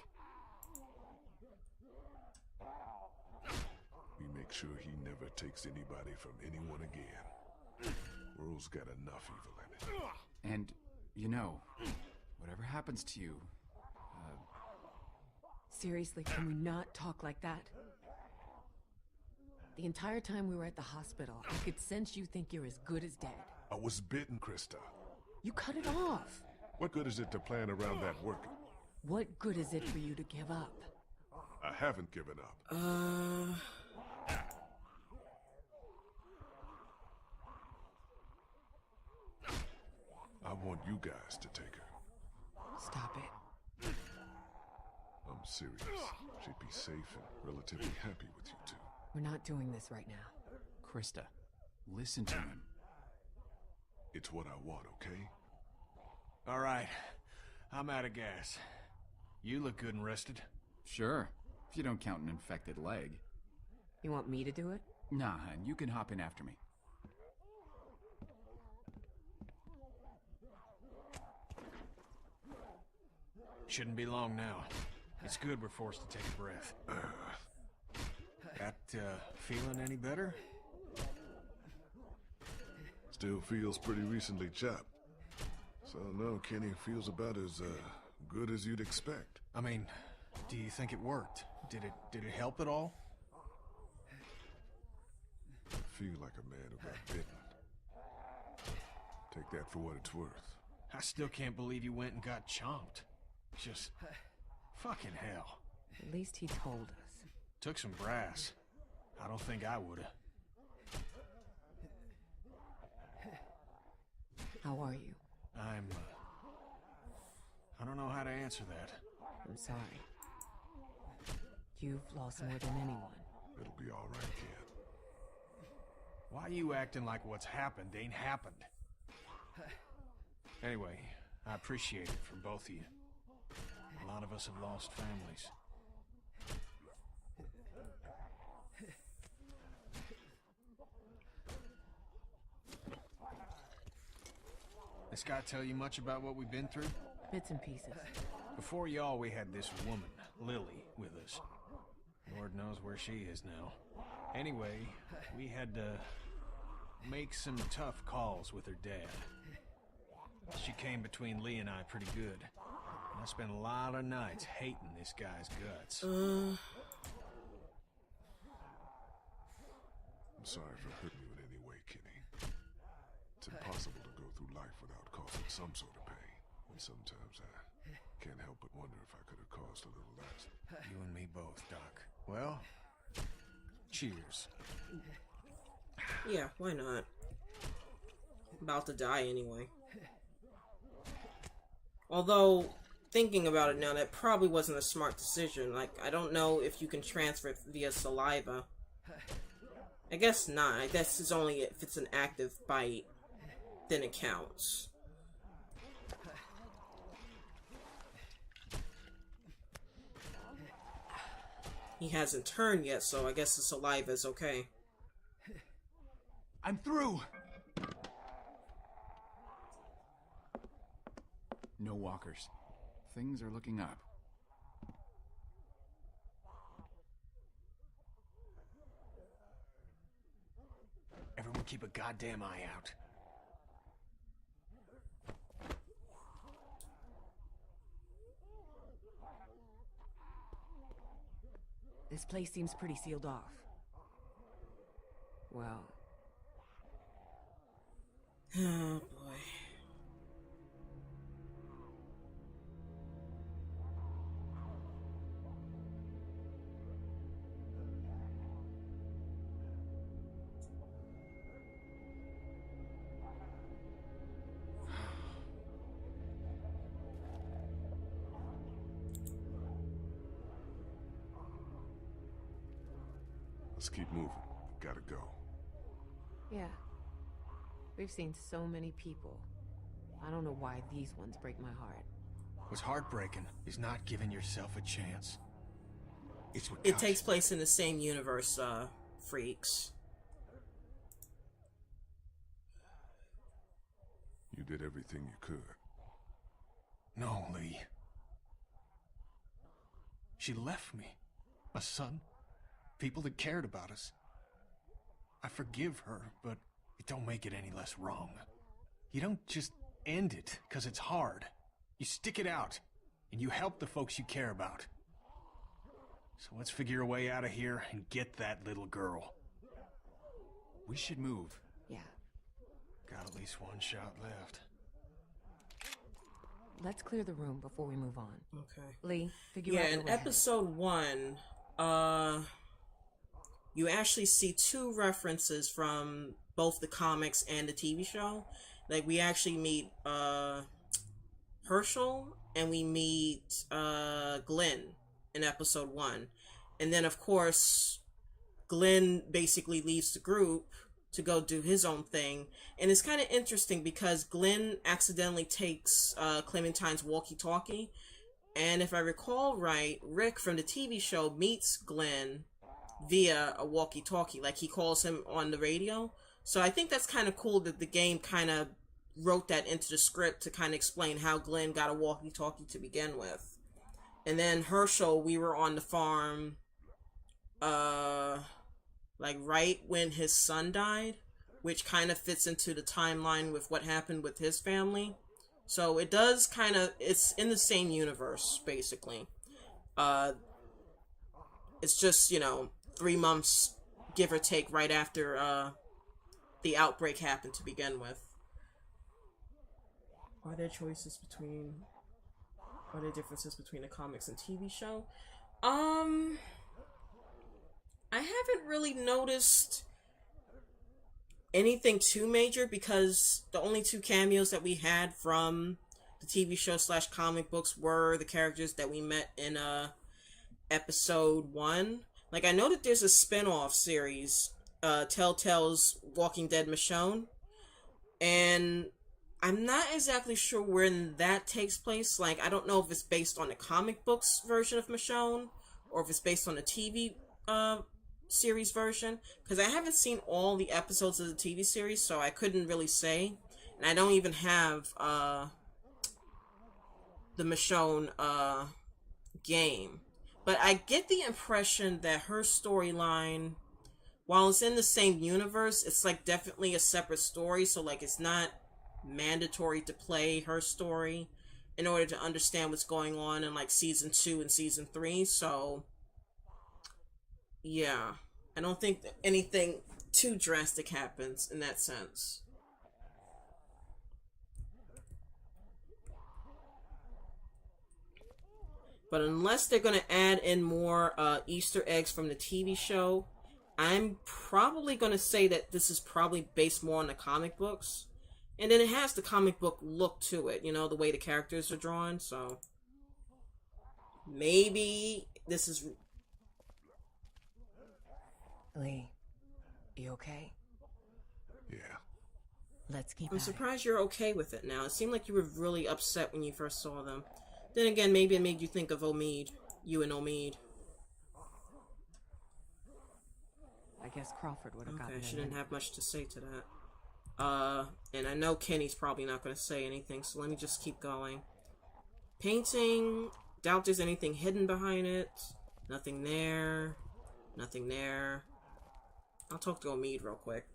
Speaker 2: We make sure he never takes anybody from anyone again. World's got enough evil in it.
Speaker 10: And, you know, whatever happens to you,
Speaker 11: Seriously, can we not talk like that? The entire time we were at the hospital, I could sense you think you're as good as dead.
Speaker 2: I was bitten, Krista.
Speaker 11: You cut it off.
Speaker 2: What good is it to plan around that working?
Speaker 11: What good is it for you to give up?
Speaker 2: I haven't given up. I want you guys to take her.
Speaker 11: Stop it.
Speaker 2: I'm serious. She'd be safe and relatively happy with you two.
Speaker 11: We're not doing this right now.
Speaker 10: Krista, listen to him.
Speaker 2: It's what I want, okay?
Speaker 6: All right. I'm out of gas. You look good and rested.
Speaker 10: Sure, if you don't count an infected leg.
Speaker 11: You want me to do it?
Speaker 10: Nah, hun, you can hop in after me.
Speaker 6: Shouldn't be long now. It's good we're forced to take a breath. That, feeling any better?
Speaker 2: Still feels pretty recently chopped. So no, Kenny feels about as, good as you'd expect.
Speaker 6: I mean, do you think it worked? Did it help at all?
Speaker 2: I feel like a man who got bitten. Take that for what it's worth.
Speaker 6: I still can't believe you went and got chomped. Just... fucking hell.
Speaker 7: At least he told us.
Speaker 6: Took some brass. I don't think I would've.
Speaker 7: How are you?
Speaker 6: I don't know how to answer that.
Speaker 7: I'm sorry. You've lost more than anyone.
Speaker 2: It'll be all right, kid.
Speaker 6: Why you acting like what's happened ain't happened? Anyway, I appreciate it from both of you. A lot of us have lost families. This guy tell you much about what we've been through?
Speaker 7: Bits and pieces.
Speaker 6: Before y'all, we had this woman, Lily, with us. Lord knows where she is now. Anyway, we had to make some tough calls with her dad. She came between Lee and I pretty good. And I spent a lot of nights hating this guy's guts.
Speaker 2: I'm sorry for hurting you in any way, Kenny. It's impossible to go through life without causing some sort of pain. And sometimes I can't help but wonder if I could have caused a little less.
Speaker 6: You and me both, Doc. Well, cheers.
Speaker 1: Yeah, why not? About to die anyway. Although, thinking about it now, that probably wasn't a smart decision. Like, I don't know if you can transfer it via saliva. I guess not. I guess it's only if it's an active bite, then it counts. He hasn't turned yet, so I guess the saliva is okay.
Speaker 10: I'm through! No walkers. Things are looking up.
Speaker 6: Everyone keep a goddamn eye out.
Speaker 7: This place seems pretty sealed off. Well...
Speaker 1: Oh, boy.
Speaker 2: Let's keep moving. Gotta go.
Speaker 7: Yeah. We've seen so many people. I don't know why these ones break my heart.
Speaker 6: What's heartbreaking is not giving yourself a chance. It's what
Speaker 1: It takes place in the same universe, freaks.
Speaker 2: You did everything you could.
Speaker 6: No, Lee. She left me. A son. People that cared about us. I forgive her, but it don't make it any less wrong. You don't just end it because it's hard. You stick it out, and you help the folks you care about. So let's figure a way out of here and get that little girl.
Speaker 10: We should move.
Speaker 7: Yeah.
Speaker 6: Got at least one shot left.
Speaker 7: Let's clear the room before we move on.
Speaker 1: Okay.
Speaker 7: Lee, figure out
Speaker 1: Yeah,
Speaker 7: your
Speaker 1: in
Speaker 7: way ahead.
Speaker 1: episode 1, you actually see 2 references from both the comics and the TV show. Like, we actually meet, Herschel, and we meet, Glenn in episode 1. And then, of course, Glenn basically leaves the group to go do his own thing. And it's kind of interesting because Glenn accidentally takes, Clementine's walkie-talkie. And if I recall right, Rick from the TV show meets Glenn via a walkie-talkie. Like, he calls him on the radio. So I think that's kind of cool that the game kind of wrote that into the script to kind of explain how Glenn got a walkie-talkie to begin with. And then Herschel, we were on the farm, like right when his son died, which kind of fits into the timeline with what happened with his family. So it does kind of, it's in the same universe, basically. It's just, you know, 3 months, give or take, right after, the outbreak happened to begin with. Are there differences between the comics and TV show? I haven't really noticed anything too major, because the only two cameos that we had from the TV show / comic books were the characters that we met in episode 1. Like, I know that there's a spin-off series, Telltale's Walking Dead Michonne, and I'm not exactly sure when that takes place. Like, I don't know if it's based on the comic books version of Michonne, or if it's based on the TV series version, because I haven't seen all the episodes of the TV series, so I couldn't really say. And I don't even have the Michonne game. But I get the impression that her storyline, while it's in the same universe, it's like definitely a separate story, so like it's not mandatory to play her story in order to understand what's going on in like season 2 and season 3. So yeah, I don't think that anything too drastic happens in that sense. But unless they're going to add in more Easter eggs from the TV show, I'm probably going to say that this is probably based more on the comic books. And then it has the comic book look to it, you know, the way the characters are drawn, so maybe this is...
Speaker 11: Lee, you okay?
Speaker 2: Yeah.
Speaker 11: Let's keep
Speaker 1: I'm
Speaker 11: at it.
Speaker 1: surprised you're okay with it now. It seemed like you were really upset when you first saw them. Then again, maybe it made you think of Omid. You and Omid.
Speaker 7: I guess Crawford would have gotten
Speaker 1: Okay,
Speaker 7: it.
Speaker 1: she didn't have much to say to that. And I know Kenny's probably not going to say anything, so let me just keep going. Painting. Doubt there's anything hidden behind it. Nothing there. Nothing there. I'll talk to Omid real quick.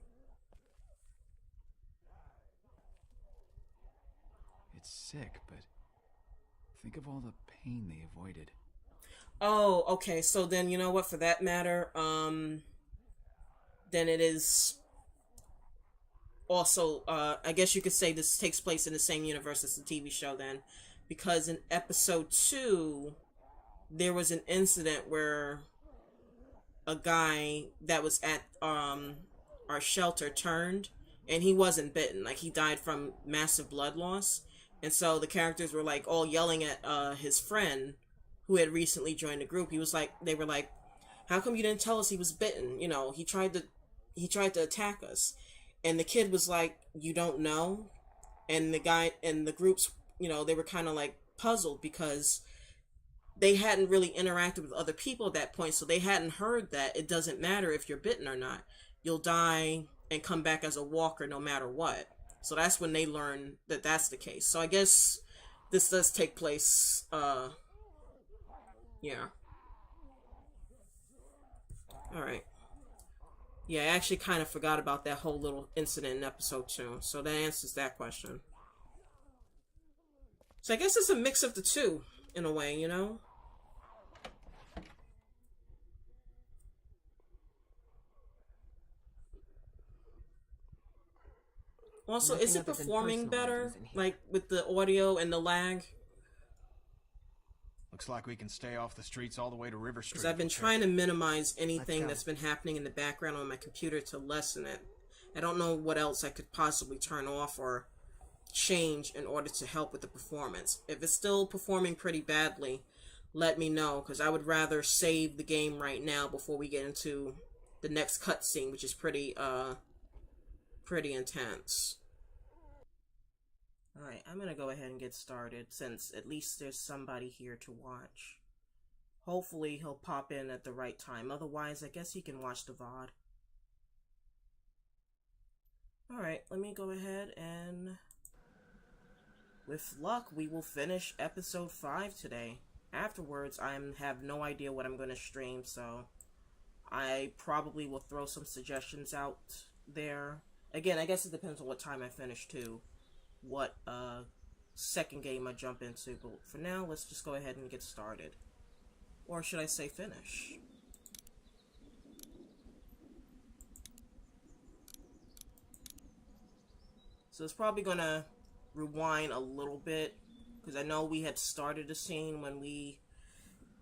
Speaker 10: It's sick, but think of all the pain they avoided.
Speaker 1: Oh, okay, so then, you know what, for that matter, then it is also, I guess you could say this takes place in the same universe as the TV show then, because in episode 2, there was an incident where a guy that was at our shelter turned, and he wasn't bitten. Like, he died from massive blood loss, and so the characters were like all yelling at his friend who had recently joined the group. He was like, they were like, how come you didn't tell us he was bitten? You know, he tried to attack us. And the kid was like, you don't know? And the guy and the groups, you know, they were kind of like puzzled because they hadn't really interacted with other people at that point, so they hadn't heard that it doesn't matter if you're bitten or not. You'll die and come back as a walker no matter what. So that's when they learned that that's the case. So I guess this does take place, yeah. Alright. Yeah, I actually kind of forgot about that whole little incident in episode 2, so that answers that question. So I guess it's a mix of the two, in a way, you know? Also, is it performing better? Like, with the audio and the lag?
Speaker 6: Looks like we can stay off the streets all the way to River Street.
Speaker 1: Because I've been trying to minimize anything that's been happening in the background on my computer to lessen it. I don't know what else I could possibly turn off or change in order to help with the performance. If it's still performing pretty badly, let me know, because I would rather save the game right now before we get into the next cutscene, which is pretty intense. Alright, I'm gonna go ahead and get started, since at least there's somebody here to watch. Hopefully he'll pop in at the right time, otherwise I guess he can watch the VOD. Alright, let me go ahead and... with luck, we will finish episode 5 today. Afterwards, I have no idea what I'm going to stream, so I probably will throw some suggestions out there. Again, I guess it depends on what time I finish, too. What second game I jump into, but for now, let's just go ahead and get started. Or should I say finish? So it's probably gonna rewind a little bit, because I know we had started the scene when we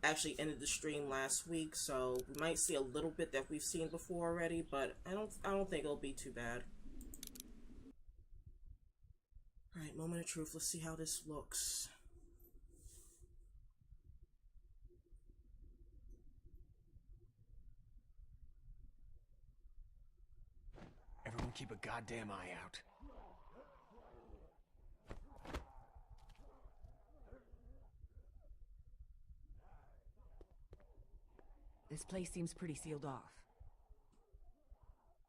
Speaker 1: actually ended the stream last week, so we might see a little bit that we've seen before already, but I don't think it'll be too bad. Alright, moment of truth. Let's see how this looks.
Speaker 6: Everyone keep a goddamn eye out.
Speaker 7: This place seems pretty sealed off.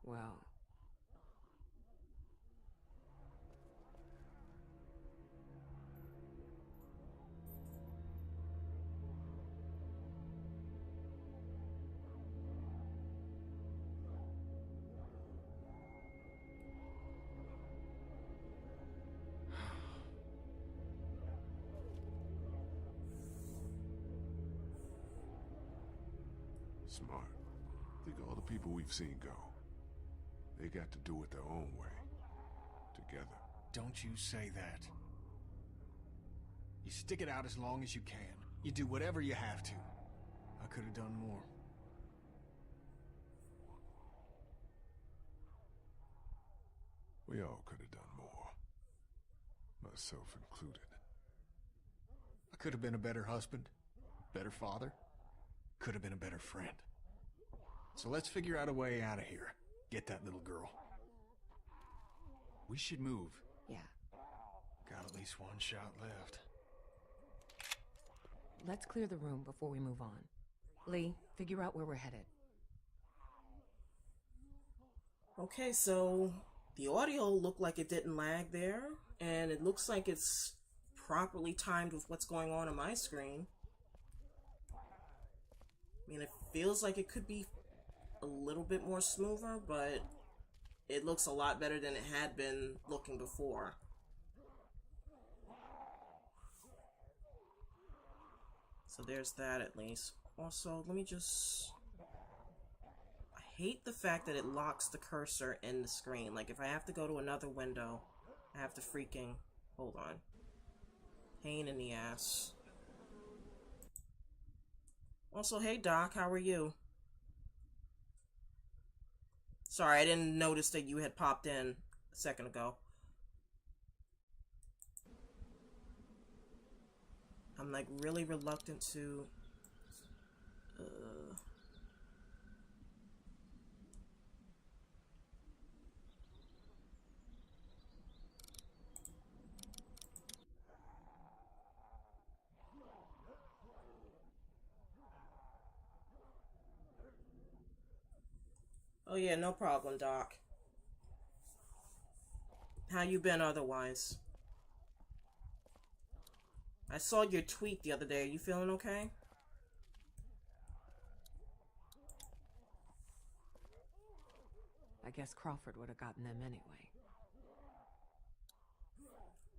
Speaker 7: Well...
Speaker 2: Smart. Think of all the people we've seen go. They got to do it their own way. Together.
Speaker 6: Don't you say that. You stick it out as long as you can. You do whatever you have to. I could have done more.
Speaker 2: We all could have done more. Myself included.
Speaker 6: I could have been a better husband, better father, could have been a better friend. So let's figure out a way out of here. Get that little girl.
Speaker 10: We should move.
Speaker 7: Yeah.
Speaker 6: Got at least one shot left.
Speaker 7: Let's clear the room before we move on. Lee, figure out where we're headed.
Speaker 1: Okay, so the audio looked like it didn't lag there, and it looks like it's properly timed with what's going on my screen. I mean, it feels like it could be a little bit more smoother, but it looks a lot better than it had been looking before. So there's that at least. Also, let me just... I hate the fact that it locks the cursor in the screen. Like, if I have to go to another window, I have to freaking... Hold on. Pain in the ass. Also, hey Doc, how are you? Sorry, I didn't notice that you had popped in a second ago. I'm like really reluctant to... Oh yeah, no problem, Doc. How you been otherwise? I saw your tweet the other day. Are you feeling okay?
Speaker 7: I guess Crawford would have gotten them anyway.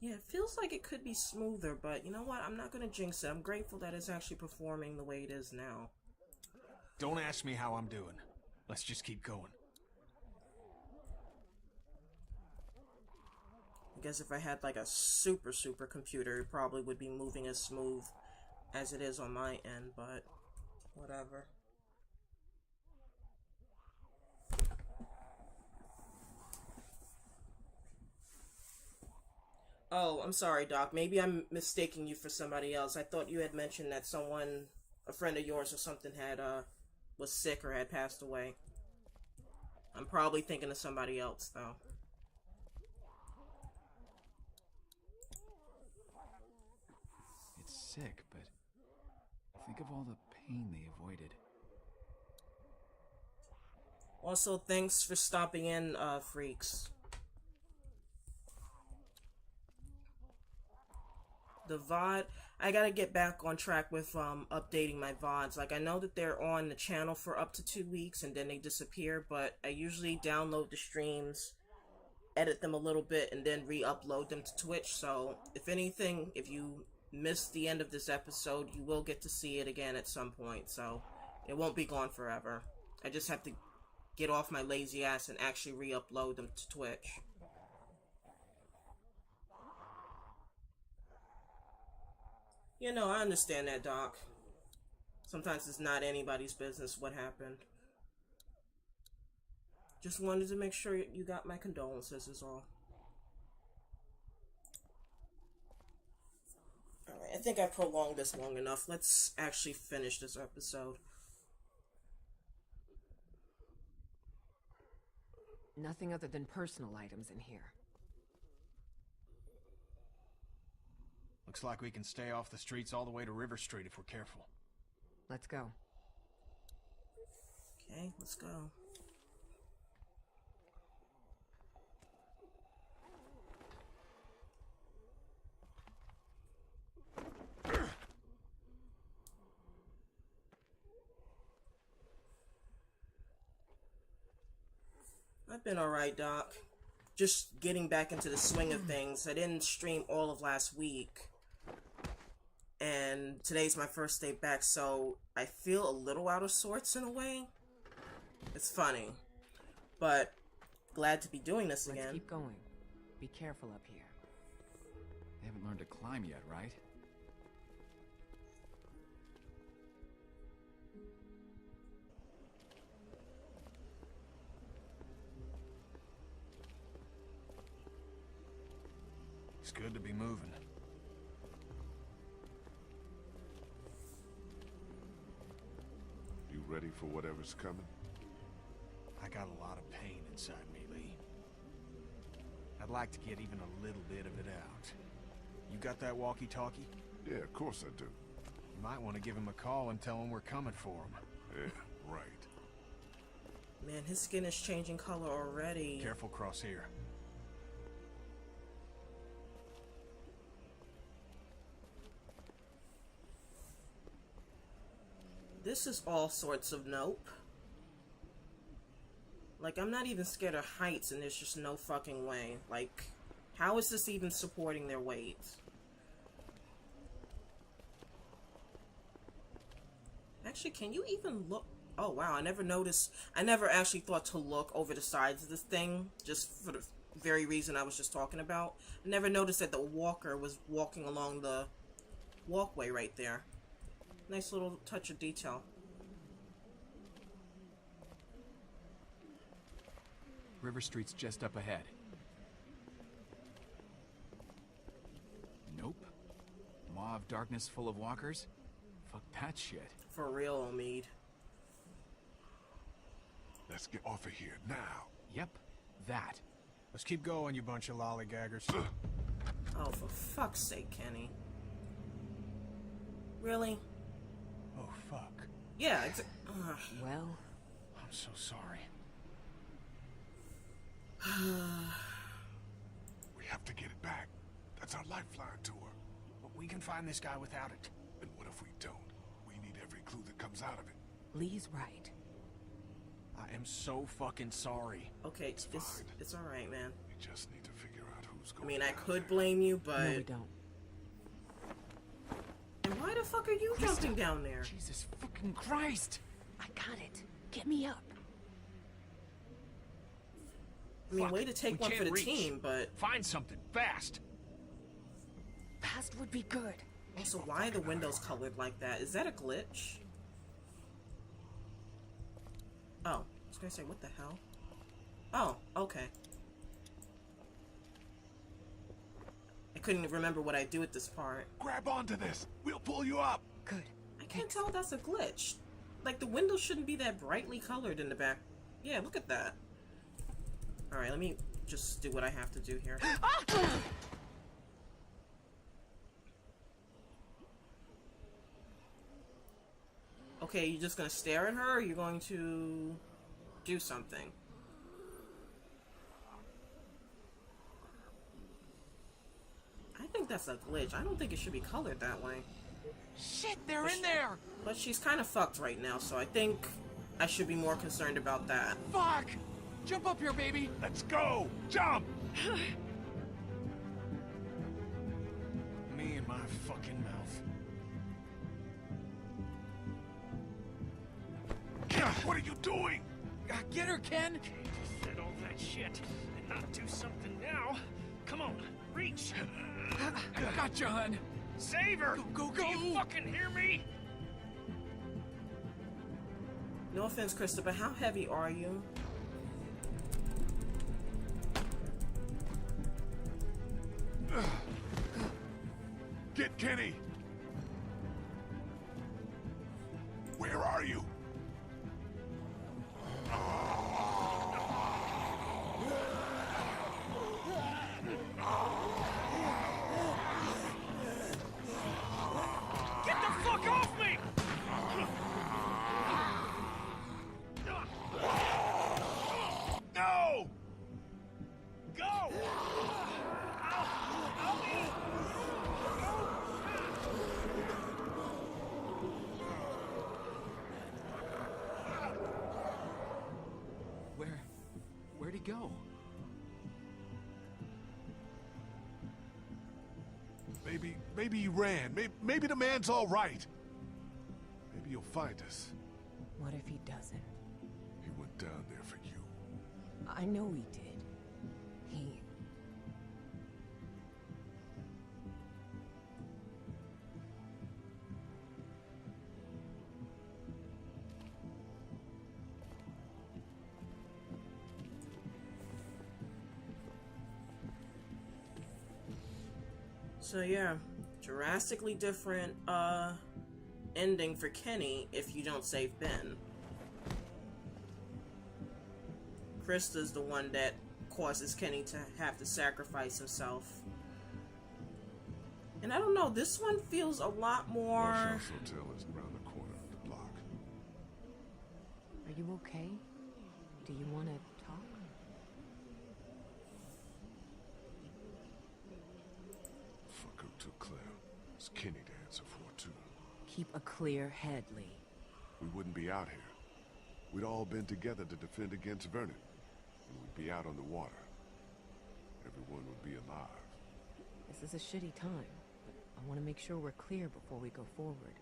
Speaker 1: Yeah, it feels like it could be smoother, but you know what? I'm not gonna jinx it. I'm grateful that it's actually performing the way it is now.
Speaker 6: Don't ask me how I'm doing. Let's just keep going.
Speaker 1: I guess if I had like a super computer, it probably would be moving as smooth as it is on my end, but whatever. Oh, I'm sorry, Doc. Maybe I'm mistaking you for somebody else. I thought you had mentioned that someone, a friend of yours or something, had was sick or had passed away. I'm probably thinking of somebody else, though.
Speaker 10: It's sick, but think of all the pain they avoided.
Speaker 1: Also, thanks for stopping in, freaks. The VOD, I gotta get back on track with updating my VODs. Like, I know that they're on the channel for up to 2 weeks and then they disappear, but I usually download the streams, edit them a little bit, and then re-upload them to Twitch. So, if anything, if you missed the end of this episode, you will get to see it again at some point. So, it won't be gone forever. I just have to get off my lazy ass and actually re-upload them to Twitch. You know, I understand that, Doc. Sometimes it's not anybody's business what happened. Just wanted to make sure you got my condolences is all. Alright, I think I prolonged this long enough. Let's actually finish this episode.
Speaker 7: Nothing other than personal items in here.
Speaker 6: Looks like we can stay off the streets all the way to River Street if we're careful.
Speaker 7: Let's go.
Speaker 1: Okay, let's go. I've been alright, Doc. Just getting back into the swing of things. I didn't stream all of last week. And today's my first day back, so I feel a little out of sorts in a way. It's funny. But glad to be doing this again.
Speaker 7: Let's keep going. Be careful up here.
Speaker 10: They haven't learned to climb yet, right?
Speaker 6: It's good to be moving.
Speaker 2: You ready for whatever's coming?
Speaker 6: I got a lot of pain inside me, Lee. I'd like to get even a little bit of it out. You got that walkie-talkie?
Speaker 2: Yeah, of course I do.
Speaker 6: You might want to give him a call and tell him we're coming for him.
Speaker 2: Yeah, right.
Speaker 1: Man, his skin is changing color already.
Speaker 6: Careful cross here.
Speaker 1: This is all sorts of nope. Like, I'm not even scared of heights and there's just no fucking way. Like, how is this even supporting their weight? Actually, can you even look? Oh, wow, I never noticed. I never actually thought to look over the sides of this thing, just for the very reason I was just talking about. I never noticed that the walker was walking along the walkway right there. Nice little touch of detail.
Speaker 10: River Street's just up ahead. Nope. Maw of darkness full of walkers? Fuck that shit.
Speaker 1: For real, Omid.
Speaker 2: Let's get off of here now.
Speaker 10: Yep, that.
Speaker 6: Let's keep going, you bunch of lollygaggers.
Speaker 1: Oh, for fuck's sake, Kenny. Really?
Speaker 6: Oh, fuck.
Speaker 1: Yeah,
Speaker 7: well...
Speaker 6: I'm so sorry.
Speaker 2: We have to get it back. That's our lifeline to her.
Speaker 6: But we can find this guy without it.
Speaker 2: And what if we don't? We need every clue that comes out of it.
Speaker 7: Lee's right.
Speaker 6: I am so fucking sorry.
Speaker 1: Okay, it's alright, man.
Speaker 2: We just need to figure out who's going.
Speaker 1: I mean, I could blame you, but...
Speaker 7: No, we don't.
Speaker 1: And why the fuck are you jumping down there?
Speaker 10: Jesus fucking Christ!
Speaker 7: I got it. Get me up.
Speaker 1: I mean,
Speaker 6: Fuck,
Speaker 1: way to take
Speaker 6: we
Speaker 1: one for the
Speaker 6: can't reach.
Speaker 1: team, but...
Speaker 6: Find something, fast!
Speaker 7: Fast would be good.
Speaker 1: Also, why are the windows colored like that? Is that a glitch? Oh, I was gonna say, what the hell? Oh, okay. I couldn't remember what I do at this part.
Speaker 2: Grab onto this. We'll pull you up.
Speaker 7: Good.
Speaker 1: I can't tell if that's a glitch. Like, the windows shouldn't be that brightly colored in the back. Yeah, look at that. Alright, let me just do what I have to do here. Okay, you just gonna stare at her, or you going to do something? I think that's a glitch. I don't think it should be colored that way.
Speaker 10: Shit, they're in there!
Speaker 1: But she's kind of fucked right now, so I think I should be more concerned about that.
Speaker 10: Fuck! Jump up here, baby!
Speaker 2: Let's go! Jump!
Speaker 6: Me and my fucking mouth.
Speaker 2: What are you doing?
Speaker 10: Get her, Ken!
Speaker 5: Just said all that shit and not do something now. Come on, reach.
Speaker 10: Gotcha, hun.
Speaker 5: Save her!
Speaker 6: Go!
Speaker 5: Do you fucking hear me?
Speaker 1: No offense, Krista, but how heavy are you?
Speaker 2: Get Kenny! Where are you?
Speaker 5: Get the fuck off me! No! Go!
Speaker 10: Where'd he go?
Speaker 2: Maybe he ran. Maybe the man's all right. Maybe he'll find us.
Speaker 11: What if he doesn't?
Speaker 2: He went down there for you.
Speaker 11: I know he did. He...
Speaker 1: So yeah, drastically different ending for Kenny if you don't save Ben. Krista's the one that causes Kenny to have to sacrifice himself. And I don't know, this one feels a lot more...
Speaker 2: Marshall's hotel is around the corner of the block.
Speaker 7: Are you okay? Do you want to talk?
Speaker 2: Fuck who took Clem. It's Kenny to answer for, too.
Speaker 7: Keep a clear head, Lee.
Speaker 2: We wouldn't be out here. We'd all been together to defend against Vernon. And we'd be out on the water. Everyone would be alive.
Speaker 7: This is a shitty time, but I want to make sure we're clear before we go forward.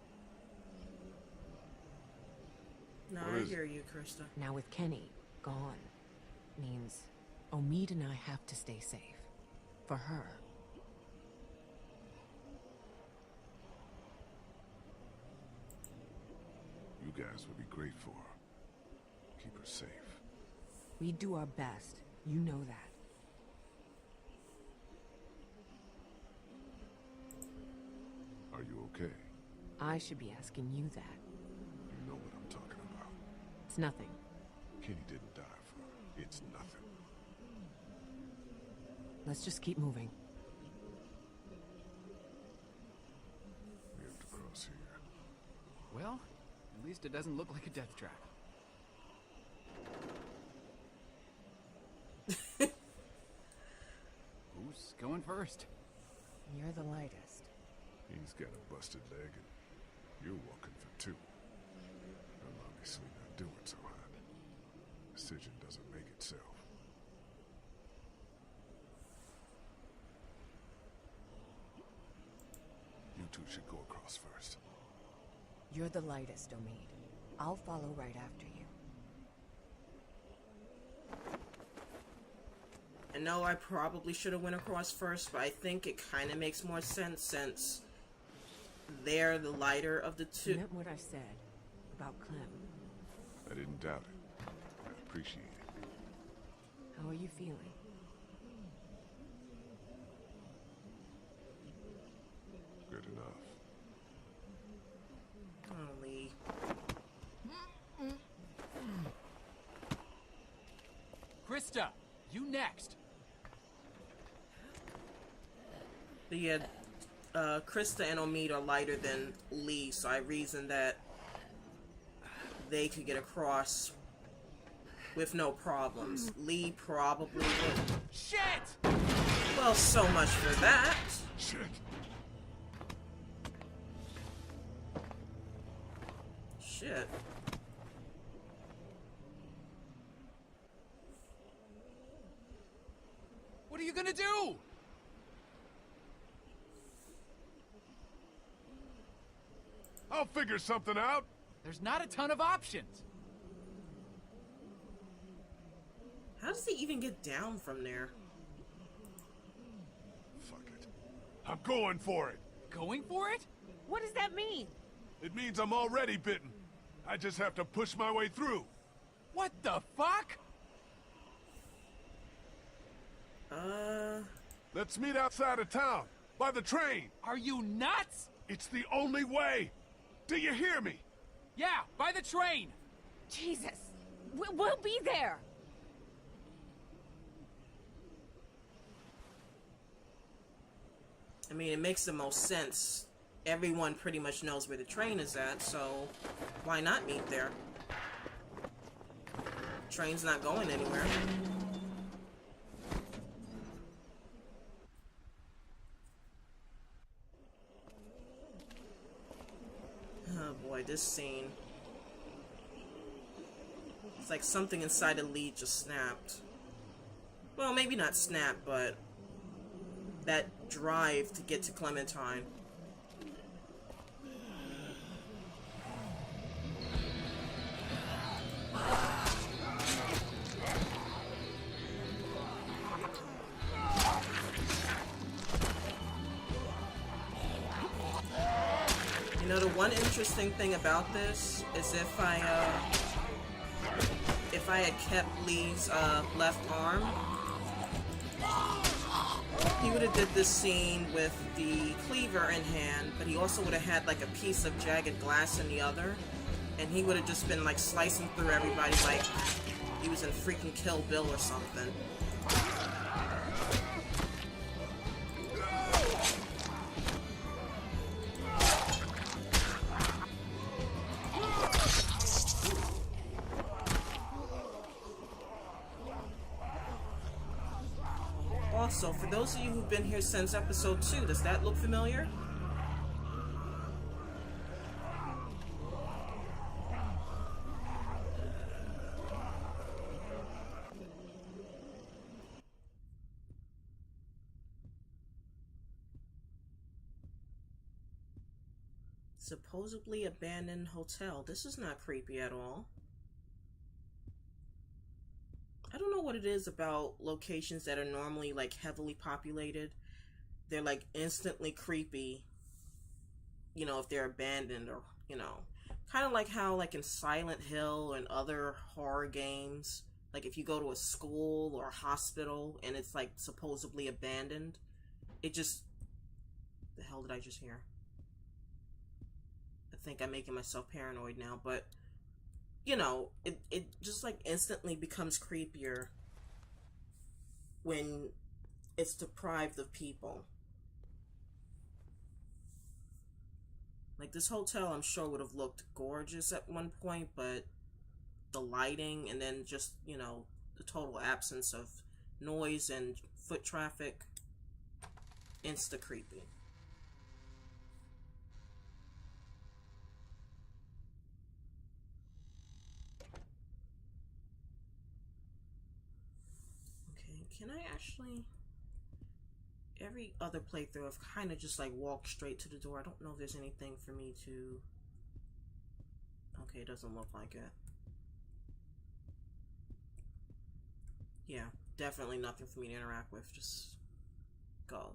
Speaker 1: No,
Speaker 2: What
Speaker 1: I
Speaker 2: is
Speaker 1: hear you, Krista.
Speaker 7: Now with Kenny gone, means Omid and I have to stay safe. For her.
Speaker 2: You guys would be great for her. Keep her safe.
Speaker 7: We do our best. You know that.
Speaker 2: Are you okay?
Speaker 7: I should be asking you that.
Speaker 2: You know what I'm talking about.
Speaker 7: It's nothing.
Speaker 2: Kenny didn't die for her. It's nothing.
Speaker 7: Let's just keep moving.
Speaker 2: We have to cross here.
Speaker 10: Well, at least it doesn't look like a death trap. Who's going first?
Speaker 11: You're the lightest.
Speaker 2: He's got a busted leg, and you're walking for two. I'm obviously not doing so hot. Decision doesn't make itself. You two should go across first.
Speaker 11: You're the lightest, Omid. I'll follow right after you.
Speaker 1: I know I probably should have went across first, but I think it kind of makes more sense since they're the lighter of the two.
Speaker 7: You meant what I said about Clem.
Speaker 2: I didn't doubt it. I appreciate it.
Speaker 7: How are you feeling?
Speaker 2: Good enough.
Speaker 1: Oh, Lee.
Speaker 10: Krista, you next.
Speaker 1: But yeah, Krista and Omid are lighter than Lee, so I reasoned that they could get across with no problems. Lee probably would.
Speaker 10: Shit!
Speaker 1: Well, so much for that.
Speaker 2: Shit!
Speaker 1: Shit.
Speaker 10: What are you gonna do?
Speaker 2: I'll figure something out!
Speaker 10: There's not a ton of options.
Speaker 1: How does he even get down from there?
Speaker 2: Fuck it. I'm going for it!
Speaker 5: going for it?
Speaker 11: What does that mean?
Speaker 2: It means I'm already bitten. I just have to push my way through.
Speaker 5: What the fuck?
Speaker 2: Let's meet outside of town, by the train.
Speaker 5: Are you nuts?
Speaker 2: It's the only way. Do you hear me?
Speaker 5: Yeah, by the train.
Speaker 11: Jesus. We'll be there.
Speaker 1: I mean, it makes the most sense. Everyone pretty much knows where the train is at, so why not meet there? Train's not going anywhere. Oh boy, this scene. It's like something inside the lead just snapped. Well, maybe not snapped, but that drive to get to Clementine. You know, the one interesting thing about this is if I had kept Lee's left arm, he would have did this scene with the cleaver in hand, but he also would have had like a piece of jagged glass in the other, and he would have just been like slicing through everybody like he was in freaking Kill Bill or something. Also, for those of you who've been here since episode 2, does that look familiar? Supposedly abandoned hotel. This is not creepy at all. I don't know what it is about locations that are normally like heavily populated. They're like instantly creepy, you know, if they're abandoned, or, you know, kind of like how like in Silent Hill and other horror games, like if you go to a school or a hospital and it's like supposedly abandoned, it just, the hell did I just hear? I think I'm making myself paranoid now, but you know, it just like instantly becomes creepier when it's deprived of people. Like this hotel, I'm sure would have looked gorgeous at one point, but the lighting and then just, you know, the total absence of noise and foot traffic, insta creepy. Can I actually... Every other playthrough, I've kind of just like walked straight to the door. I don't know if there's anything for me to... Okay, it doesn't look like it. Yeah, definitely nothing for me to interact with. Just go.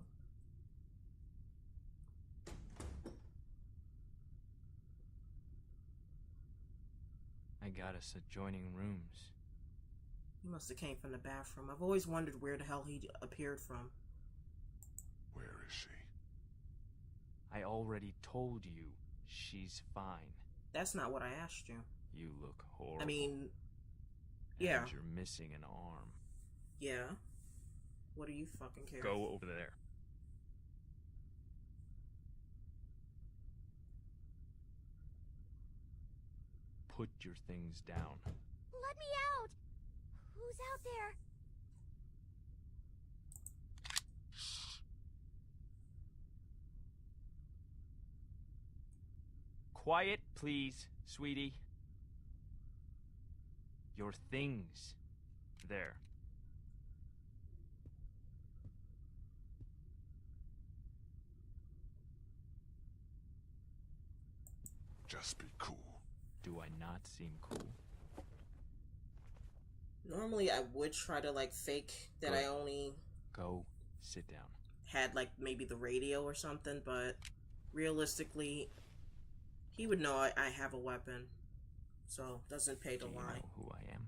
Speaker 12: I got us adjoining rooms.
Speaker 1: He must have came from the bathroom. I've always wondered where the hell he appeared from.
Speaker 2: Where is she?
Speaker 12: I already told you she's fine.
Speaker 1: That's not what I asked you.
Speaker 12: You look horrible.
Speaker 1: I mean, yeah.
Speaker 12: And you're missing an arm.
Speaker 1: Yeah. What do you fucking care?
Speaker 12: Go over there. Put your things down.
Speaker 3: Let me out! Who's out there?
Speaker 12: Quiet, please, sweetie. Your things. There.
Speaker 2: Just be cool.
Speaker 12: Do I not seem cool?
Speaker 1: Normally I would try to like fake that I only
Speaker 12: go sit down.
Speaker 1: Had like maybe the radio or something, but realistically, he would know I have a weapon. So, doesn't pay to
Speaker 12: Do you
Speaker 1: lie.
Speaker 12: know who I am?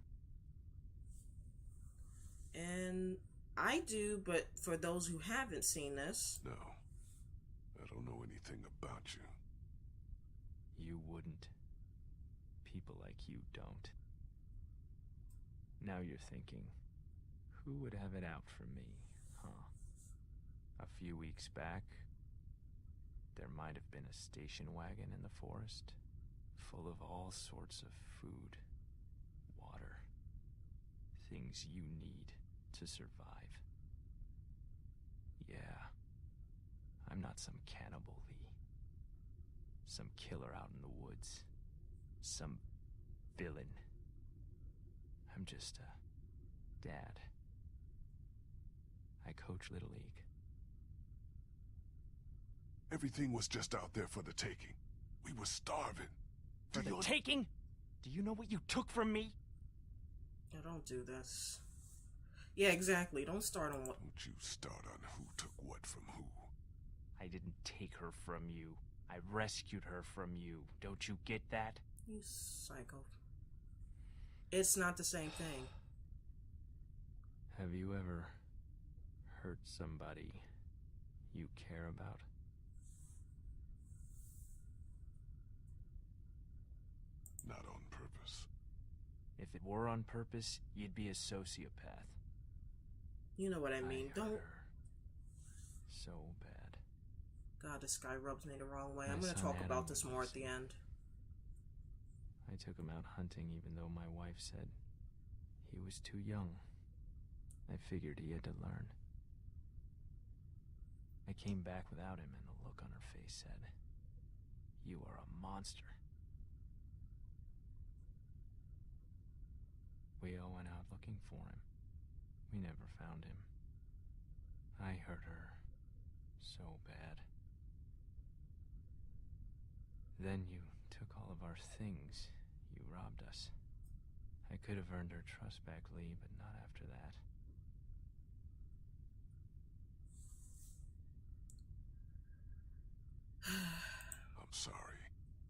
Speaker 1: And I do, but for those who haven't seen this...
Speaker 2: No. I don't know anything about you.
Speaker 12: You wouldn't. People like you don't. Now you're thinking, who would have it out for me, huh? A few weeks back, there might have been a station wagon in the forest, full of all sorts of food, water, things you need to survive. Yeah, I'm not some cannibal, Lee. Some killer out in the woods. Some villain. I'm just a dad. I coach Little League.
Speaker 2: Everything was just out there for the taking. We were starving.
Speaker 5: For the taking? Do you know what you took from me?
Speaker 1: Yeah, don't do this. Yeah, exactly. Don't start on what...
Speaker 2: Don't you start on who took what from who.
Speaker 5: I didn't take her from you. I rescued her from you. Don't you get that?
Speaker 1: You psycho. It's not the same thing.
Speaker 12: Have you ever hurt somebody you care about?
Speaker 2: Not on purpose.
Speaker 12: If it were on purpose, you'd be a sociopath.
Speaker 1: You know what I mean. Don't...
Speaker 12: So bad.
Speaker 1: God, this guy rubs me the wrong way.
Speaker 12: My
Speaker 1: I'm gonna
Speaker 12: son
Speaker 1: talk
Speaker 12: Adam
Speaker 1: about this
Speaker 12: was
Speaker 1: more at the end.
Speaker 12: I took him out hunting even though my wife said he was too young. I figured he had to learn. I came back without him and the look on her face said, "You are a monster." We all went out looking for him. We never found him. I hurt her so bad. Then you took all of our things. You robbed us. I could have earned her trust back, Lee, but not after that.
Speaker 2: I'm sorry.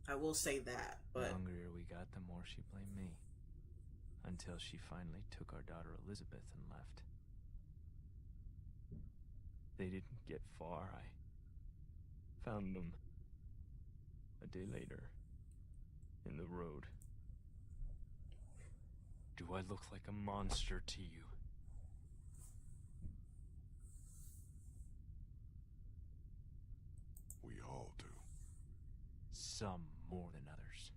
Speaker 1: I will say that, but...
Speaker 12: The hungrier we got, the more she blamed me. Until she finally took our daughter Elizabeth and left. They didn't get far. I found them a day later in the road. Do I look like a monster to you?
Speaker 2: We all do.
Speaker 5: Some more than others.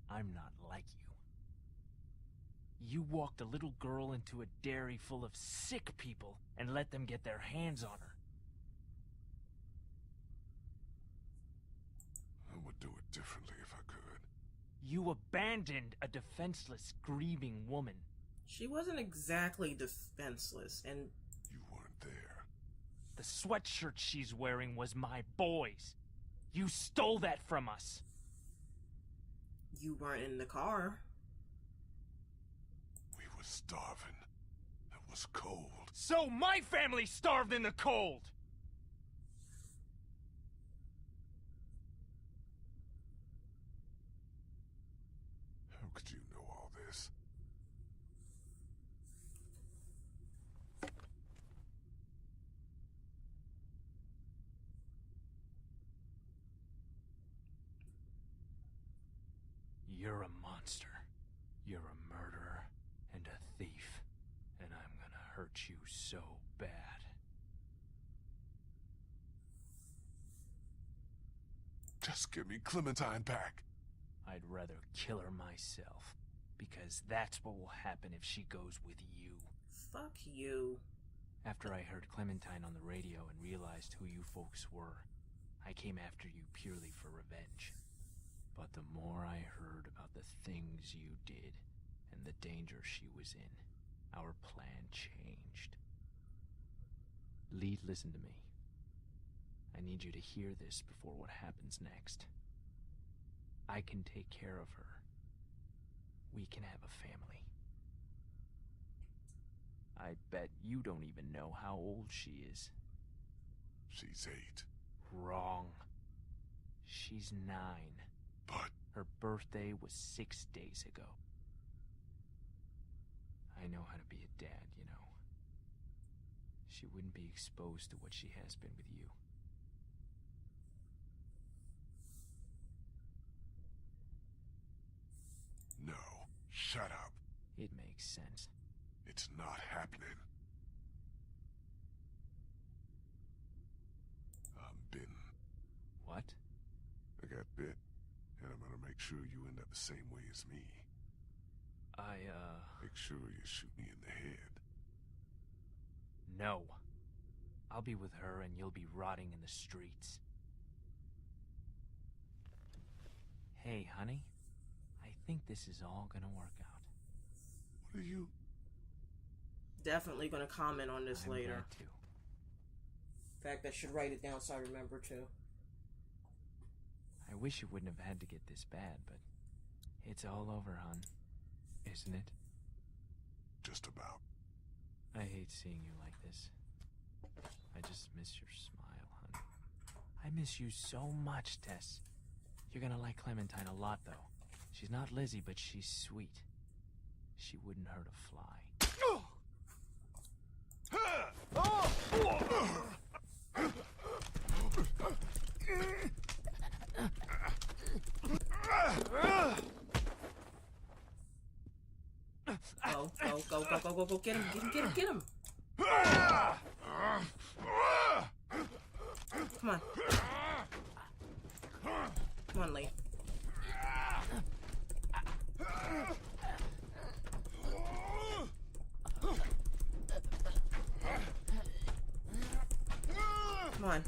Speaker 5: I'm not like you. You walked a little girl into a dairy full of sick people and let them get their hands on her.
Speaker 2: I would do it differently if I could.
Speaker 5: You abandoned a defenseless, grieving woman.
Speaker 1: She wasn't exactly defenseless, and...
Speaker 2: You weren't there.
Speaker 5: The sweatshirt she's wearing was my boy's. You stole that from us.
Speaker 1: You weren't in the car.
Speaker 2: We were starving. It was cold.
Speaker 5: So my family starved in the cold!
Speaker 2: How could you know all this?
Speaker 5: You're a monster. You're a murderer and a thief. And I'm gonna hurt you so bad.
Speaker 2: Just give me Clementine back.
Speaker 5: I'd rather kill her myself. Because that's what will happen if she goes with you.
Speaker 1: Fuck you.
Speaker 12: After I heard Clementine on the radio and realized who you folks were, I came after you purely for revenge. But the more I heard about the things you did and the danger she was in, our plan changed. Lee, listen to me. I need you to hear this before what happens next. I can take care of her. We can have a family. I bet you don't even know how old she is.
Speaker 2: She's 8.
Speaker 12: wrong. She's 9.
Speaker 2: But...
Speaker 12: Her birthday was 6 days ago. I know how to be a dad, you know. She wouldn't be exposed to what she has been with you.
Speaker 2: No. Shut up.
Speaker 12: It makes sense.
Speaker 2: It's not happening. I'm bitten.
Speaker 12: What?
Speaker 2: I got bit, and I'm gonna make sure you end up the same way as me. Make sure you shoot me in the head.
Speaker 12: No. I'll be with her and you'll be rotting in the streets. Hey, honey. I think this is all gonna work out.
Speaker 2: What are you...
Speaker 1: Definitely gonna comment on this later.
Speaker 12: Glad to.
Speaker 1: In fact, I should write it down so I remember to.
Speaker 12: I wish it wouldn't have had to get this bad, but it's all over, hon. Isn't it?
Speaker 2: Just about.
Speaker 12: I hate seeing you like this. I just miss your smile, honey. I miss you so much, Tess. You're gonna like Clementine a lot, though. She's not Lizzie, but she's sweet. She wouldn't hurt a fly.
Speaker 1: Go, get him, get him. Come on. Come on, Lee. Come on.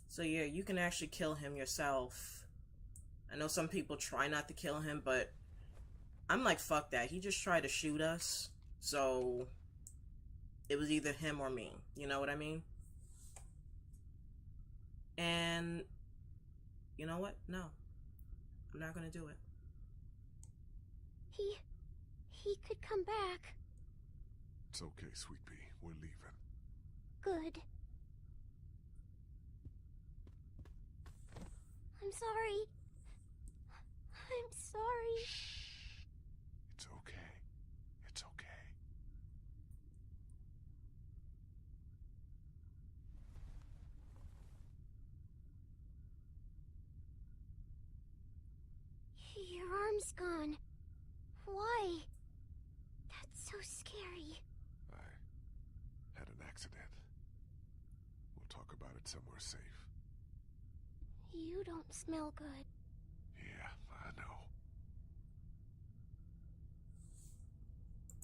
Speaker 1: So yeah, you can actually kill him yourself. I know some people try not to kill him, but I'm like, fuck that. He just tried to shoot us. So it was either him or me. You know what I mean? And you know what? No. I'm not gonna do it.
Speaker 3: He could come back.
Speaker 2: It's okay, Sweet Pea. We're leaving.
Speaker 3: Good. I'm sorry. I'm sorry.
Speaker 2: Shh. It's okay. It's okay.
Speaker 3: Your arm's gone. Why? That's so scary.
Speaker 2: I had an accident. We'll talk about it somewhere safe.
Speaker 3: You don't smell good.
Speaker 2: Yeah, I know.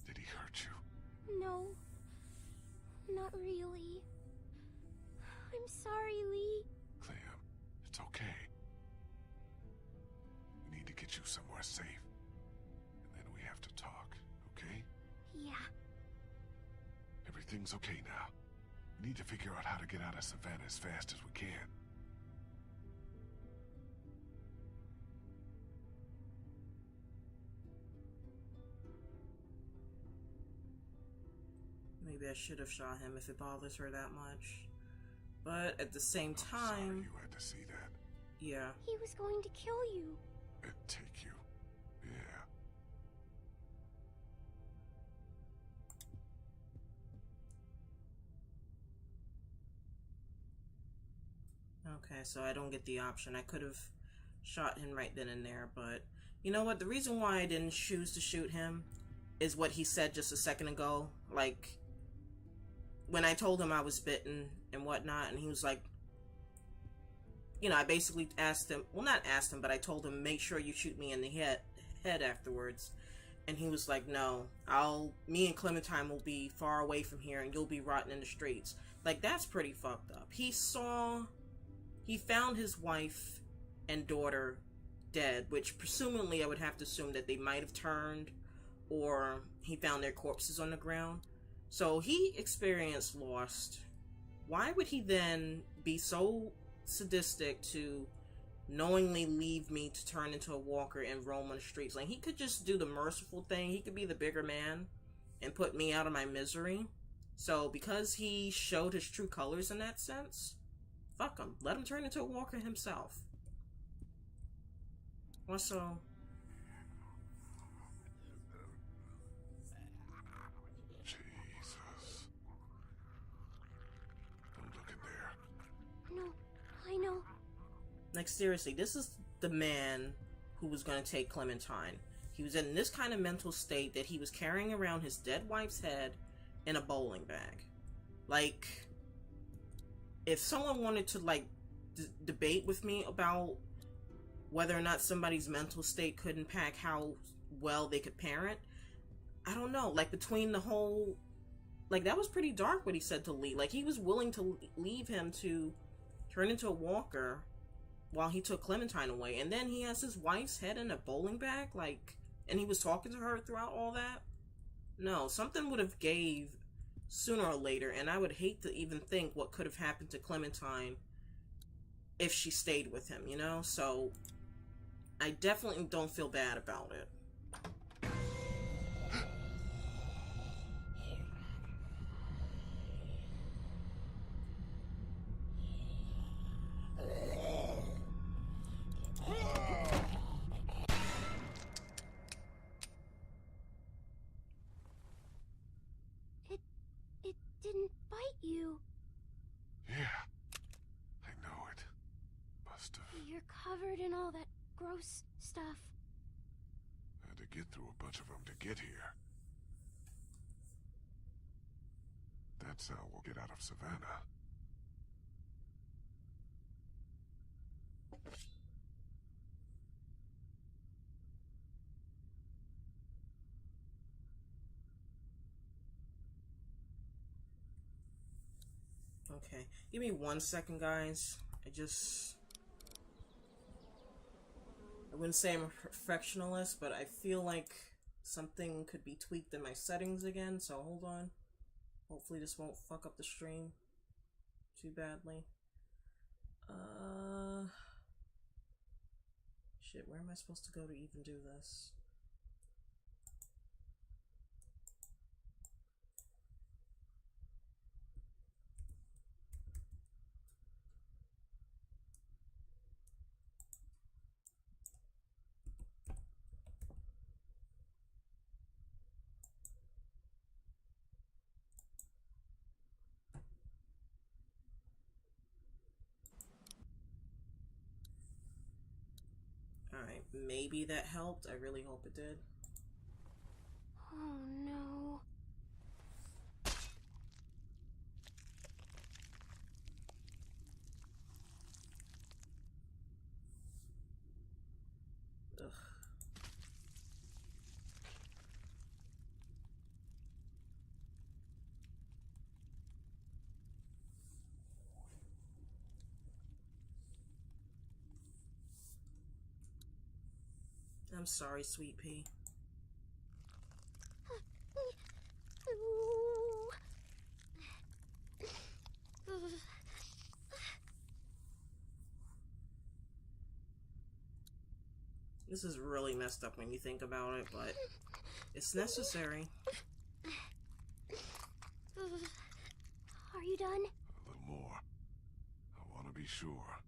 Speaker 2: Did he hurt you?
Speaker 3: No. Not really. I'm sorry, Lee.
Speaker 2: Clem, it's okay. We need to get you somewhere safe. And then we have to talk, okay?
Speaker 3: Yeah.
Speaker 2: Everything's okay now. We need to figure out how to get out of Savannah as fast as we can.
Speaker 1: Maybe I should have shot him if it bothers her that much. But at the same time...
Speaker 2: I'm sorry you had to see that.
Speaker 1: Yeah.
Speaker 3: He was going to kill you.
Speaker 2: And take you. Yeah.
Speaker 1: Okay, so I don't get the option. I could have shot him right then and there, but... You know what? The reason why I didn't choose to shoot him is what he said just a second ago. Like, when I told him I was bitten and whatnot, and he was like... You know, I basically asked him... Well, not asked him, but I told him, make sure you shoot me in the head afterwards. And he was like, no, me and Clementine will be far away from here, and you'll be rotting in the streets. Like, that's pretty fucked up. He found his wife and daughter dead, which presumably I would have to assume that they might have turned, or he found their corpses on the ground. So he experienced loss. Why would he then be so sadistic to knowingly leave me to turn into a walker and roam on the streets? Like, he could just do the merciful thing. He could be the bigger man and put me out of my misery. So because he showed his true colors in that sense, fuck him. Let him turn into a walker himself. Also,
Speaker 2: Jesus. Don't look in there.
Speaker 3: No, I know.
Speaker 1: like, seriously, this is the man who was going to take Clementine. He was in this kind of mental state that he was carrying around his dead wife's head in a bowling bag. Like, if someone wanted to, like, debate with me about whether or not somebody's mental state could impact how well they could parent, I don't know. Like, between the whole... Like, that was pretty dark what he said to Lee. Like, he was willing to leave him to turn into a walker while he took Clementine away. And then he has his wife's head in a bowling bag, like, and he was talking to her throughout all that. No, something would have gave sooner or later, and I would hate to even think what could have happened to Clementine if she stayed with him, you know? So, I definitely don't feel bad about it.
Speaker 3: It didn't bite you.
Speaker 2: Yeah, I know it. Must have.
Speaker 3: You're covered in all that gross stuff.
Speaker 2: Had to get through a bunch of them to get here. That's how we'll get out of Savannah.
Speaker 1: Okay, give me 1 second, guys. I wouldn't say I'm a perfectionist, but I feel like something could be tweaked in my settings again, so hold on. Hopefully this won't fuck up the stream too badly. Shit, where am I supposed to go to even do this? Alright, maybe that helped. I really hope it did.
Speaker 3: Oh no.
Speaker 1: Ugh. I'm sorry, Sweet Pea. This is really messed up when you think about it, but it's necessary.
Speaker 3: Are you done?
Speaker 2: A little more. I want to be sure.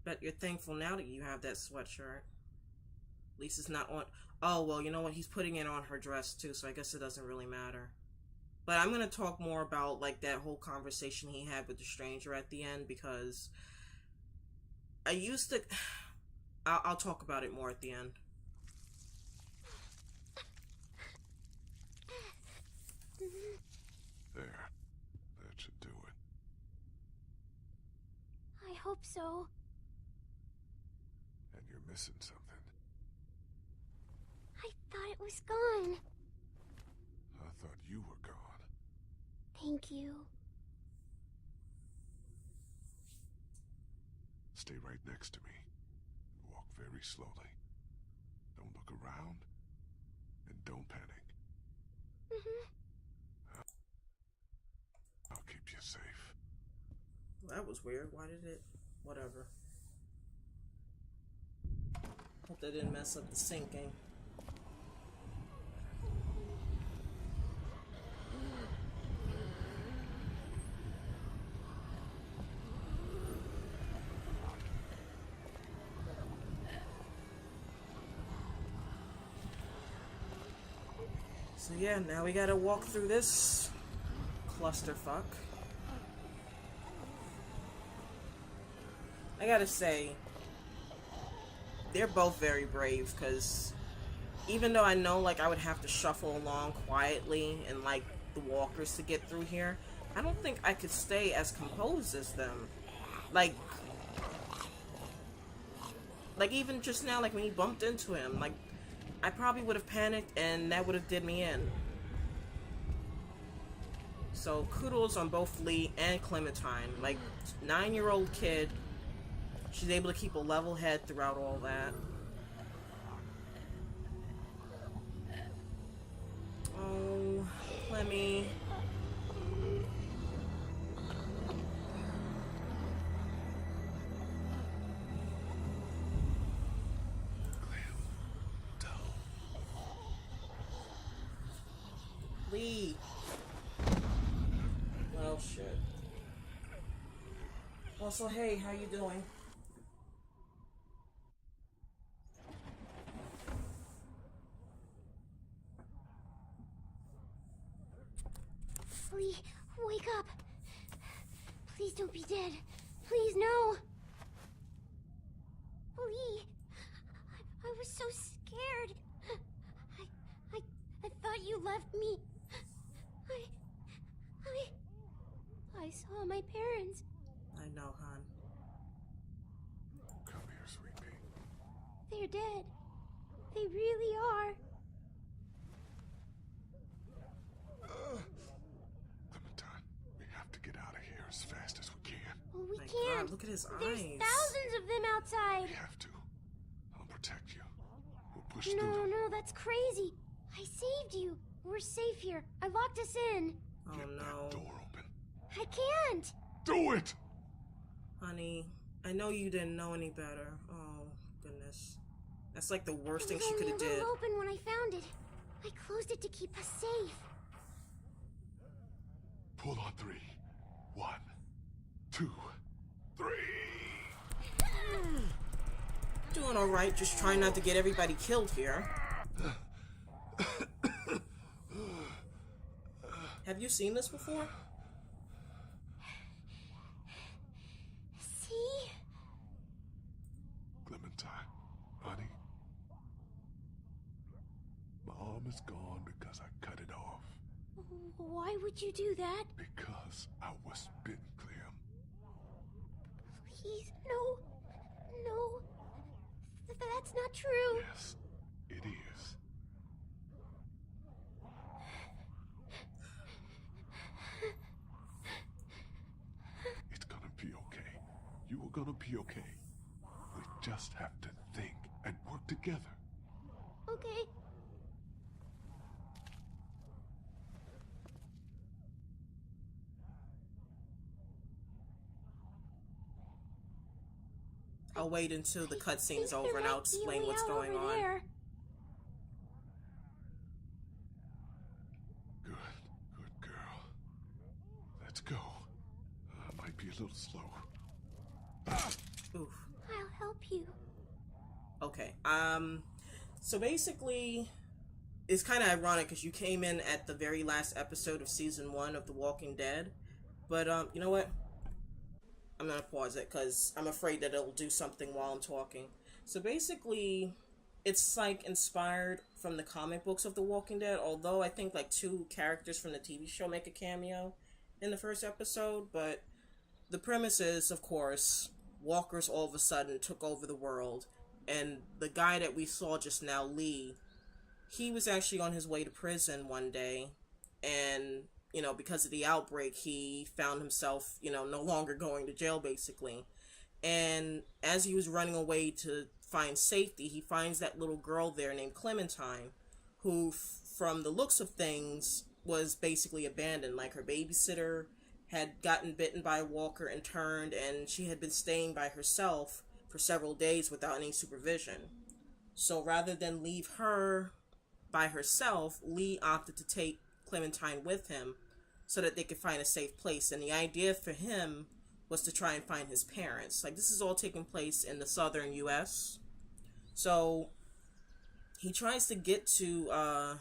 Speaker 1: Bet you're thankful now that you have that sweatshirt. At least it's not on... Oh, well, you know what? He's putting it on her dress, too, so I guess it doesn't really matter. But I'm going to talk more about, like, that whole conversation he had with the stranger at the end, because I used to... I'll talk about it more at the end.
Speaker 2: There. That should do it.
Speaker 3: I hope so.
Speaker 2: And you're missing something.
Speaker 3: I thought it was gone.
Speaker 2: I thought you were gone.
Speaker 3: Thank you.
Speaker 2: Stay right next to me. Walk very slowly. Don't look around. And don't panic. I'll keep you safe.
Speaker 1: That was weird. Why did it... Whatever. Hope that didn't mess up the syncing. So yeah, now we gotta walk through this clusterfuck. I gotta say, they're both very brave, because even though I know, like, I would have to shuffle along quietly and, like, the walkers to get through here, I don't think I could stay as composed as them. Like even just now, like, when he bumped into him, like, I probably would have panicked, and that would have did me in. So, kudos on both Lee and Clementine. Like, 9-year-old kid, she's able to keep a level head throughout all that. Oh, Clemmy. Lee. Oh, shit. Also, hey, how you doing?
Speaker 3: Lee, wake up. Please don't be dead. Please, no. Lee, I was so scared. I thought you left me. I saw my parents.
Speaker 1: I know, hon.
Speaker 2: Come here, sweet pea.
Speaker 3: They're dead. They really are.
Speaker 2: Clementine, we have to get out of here as fast as we can.
Speaker 3: Well, we
Speaker 1: My
Speaker 3: can't.
Speaker 1: God, look at his
Speaker 3: There's
Speaker 1: eyes.
Speaker 3: thousands of them outside.
Speaker 2: We have to. I'll protect you. We'll push
Speaker 3: No,
Speaker 2: through them.
Speaker 3: no, that's crazy. I saved you. We're safe here. I locked us in.
Speaker 1: Oh,
Speaker 2: Get
Speaker 1: no.
Speaker 2: that door open.
Speaker 3: I can't.
Speaker 2: Do it!
Speaker 1: Honey, I know you didn't know any better. Oh, goodness. That's like the worst thing
Speaker 3: It was
Speaker 1: she could
Speaker 3: only
Speaker 1: have
Speaker 3: a
Speaker 1: did.
Speaker 3: little open when I found it. I closed it to keep us safe.
Speaker 2: Pull on 3. 1, 2, 3.
Speaker 1: Doing alright, just trying not to get everybody killed here. Have you seen this before?
Speaker 3: See?
Speaker 2: Clementine, honey. My arm is gone because I cut it off.
Speaker 3: Why would you do that?
Speaker 2: Because I was bitten, Clem.
Speaker 3: Please, no. No. That's not true.
Speaker 2: Yes, it is. It's gonna be okay. You are gonna be okay. We just have to think and work together.
Speaker 3: Okay.
Speaker 1: I'll wait until the cutscene's
Speaker 3: Think
Speaker 1: over
Speaker 3: there
Speaker 1: and I'll
Speaker 3: might be a
Speaker 1: explain
Speaker 3: way
Speaker 1: what's
Speaker 3: out
Speaker 1: going
Speaker 3: over
Speaker 1: on.
Speaker 3: there.
Speaker 2: Good, good girl. Let's go. Might be a little slow.
Speaker 1: Oof.
Speaker 3: I'll help you.
Speaker 1: Okay, so basically, it's kind of ironic because you came in at the very last episode of Season 1 of The Walking Dead, but, you know what? I'm gonna pause it because I'm afraid that it'll do something while I'm talking. So basically, it's, like, inspired from the comic books of The Walking Dead, although I think, like, 2 characters from the TV show make a cameo in the first episode, but the premise is, of course, walkers all of a sudden took over the world, and the guy that we saw just now, Lee, he was actually on his way to prison one day, and, you know, because of the outbreak, he found himself, you know, no longer going to jail, basically. And as he was running away to find safety, he finds that little girl there named Clementine, who, from the looks of things, was basically abandoned. Like, her babysitter had gotten bitten by a walker and turned, and she had been staying by herself for several days without any supervision. So rather than leave her by herself, Lee opted to take Clementine with him so that they could find a safe place. And the idea for him was to try and find his parents. Like, this is all taking place in the southern U.S. So he tries to get to,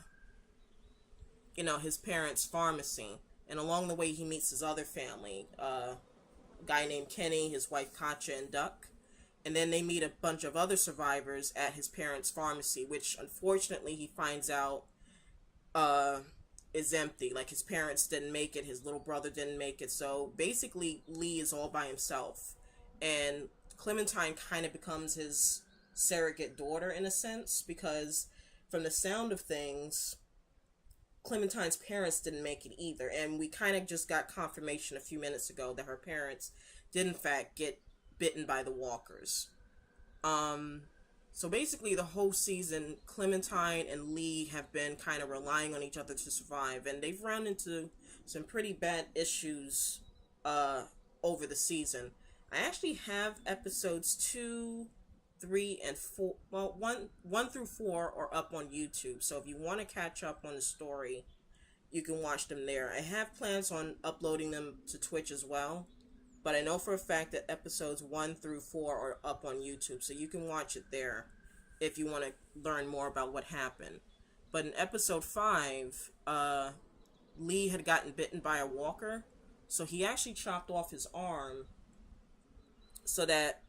Speaker 1: his parents' pharmacy. And along the way, he meets his other family, a guy named Kenny, his wife Katja, and Duck. And then they meet a bunch of other survivors at his parents' pharmacy, which unfortunately he finds out is empty. Like, his parents didn't make it, his little brother didn't make it. So basically, Lee is all by himself. And Clementine kind of becomes his surrogate daughter in a sense, because from the sound of things, Clementine's parents didn't make it either. And we kind of just got confirmation a few minutes ago that her parents did in fact get bitten by the walkers. So basically the whole season, Clementine and Lee have been kind of relying on each other to survive, and they've run into some pretty bad issues over the season. I actually have episodes 2, 3, and 4, well, 1 through 4 are up on YouTube, so if you want to catch up on the story, you can watch them there. I have plans on uploading them to Twitch as well, but I know for a fact that episodes 1 through 4 are up on YouTube, so you can watch it there if you want to learn more about what happened. But in episode 5, Lee had gotten bitten by a walker, so he actually chopped off his arm so that,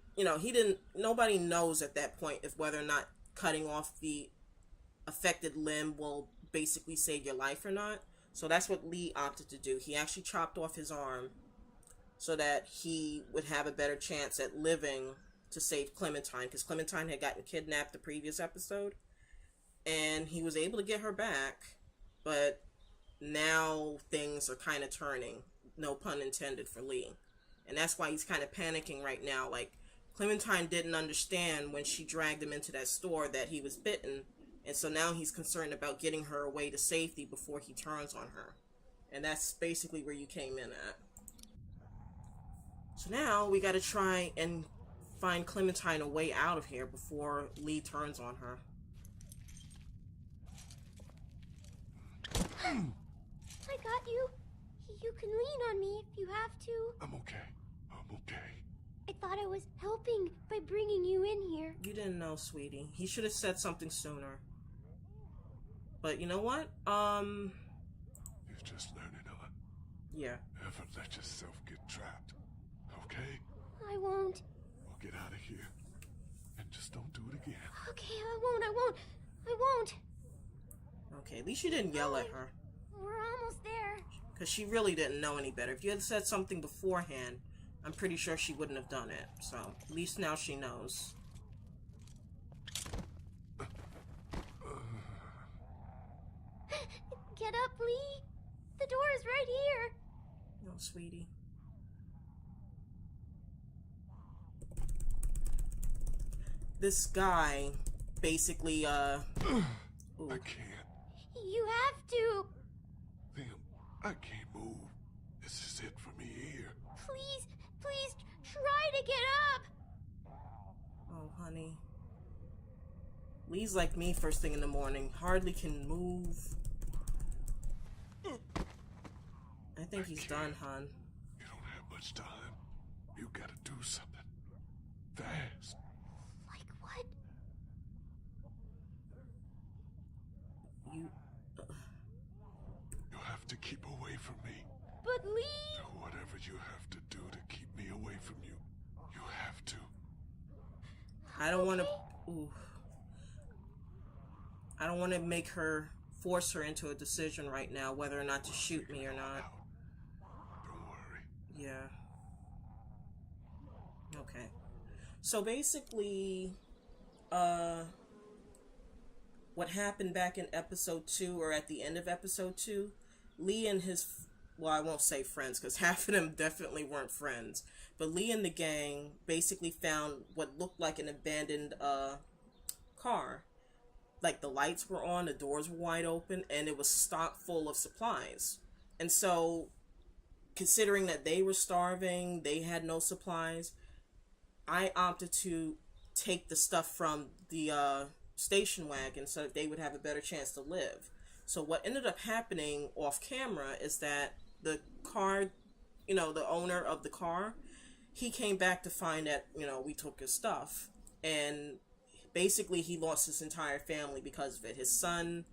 Speaker 1: nobody knows at that point if whether or not cutting off the affected limb will basically save your life or not. So that's what Lee opted to do. He actually chopped off his arm so that he would have a better chance at living to save Clementine, because Clementine had gotten kidnapped the previous episode, and he was able to get her back, but now things are kind of turning, no pun intended, for Lee. And that's why he's kind of panicking right now. Like, Clementine didn't understand when she dragged him into that store that he was bitten, and so now he's concerned about getting her away to safety before he turns on her. And that's basically where you came in at. So now we gotta try and find Clementine a way out of here before Lee turns on her.
Speaker 3: I got you. You can lean on me if you have to.
Speaker 2: I'm okay. I'm okay.
Speaker 3: I thought I was helping by bringing you in here.
Speaker 1: You didn't know, sweetie. He should have said something sooner. But you know what?
Speaker 2: You're just learning on.
Speaker 1: Yeah.
Speaker 2: Never let yourself get trapped. Okay?
Speaker 3: I won't.
Speaker 2: Well, get out of here. And just don't do it again.
Speaker 3: Okay, I won't.
Speaker 1: Okay, at least you didn't yell at her.
Speaker 3: We're almost there.
Speaker 1: Because she really didn't know any better. If you had said something beforehand, I'm pretty sure she wouldn't have done it. So, at least now she knows.
Speaker 3: Get up, Lee. The door is right here.
Speaker 1: No, sweetie. This guy basically,
Speaker 2: I can't.
Speaker 3: You have to.
Speaker 2: Liam, I can't move. This is it for me here.
Speaker 3: Please try to get up.
Speaker 1: Oh, honey. Lee's like me first thing in the morning. Hardly can move. I think he's done, hon.
Speaker 2: You don't have much time. You gotta do something. Fast.
Speaker 3: Like what?
Speaker 2: You have to keep away from me.
Speaker 3: But Lee...
Speaker 2: Do whatever you have to do to keep me away from you. You have to.
Speaker 1: I don't want to... I don't want to make her... force her into a decision right now, whether or not to shoot me or not.
Speaker 2: Don't worry.
Speaker 1: Yeah. Okay. So basically, what happened back in episode 2, or at the end of episode 2, Lee and his, well, I won't say friends, because half of them definitely weren't friends, but Lee and the gang basically found what looked like an abandoned car. Like, the lights were on, the doors were wide open, and it was stocked full of supplies. And so considering that they were starving, they had no supplies, I opted to take the stuff from the station wagon so that they would have a better chance to live. So what ended up happening off camera is that the car, the owner of the car, he came back to find that, we took his stuff. And basically he lost his entire family because of it. His son,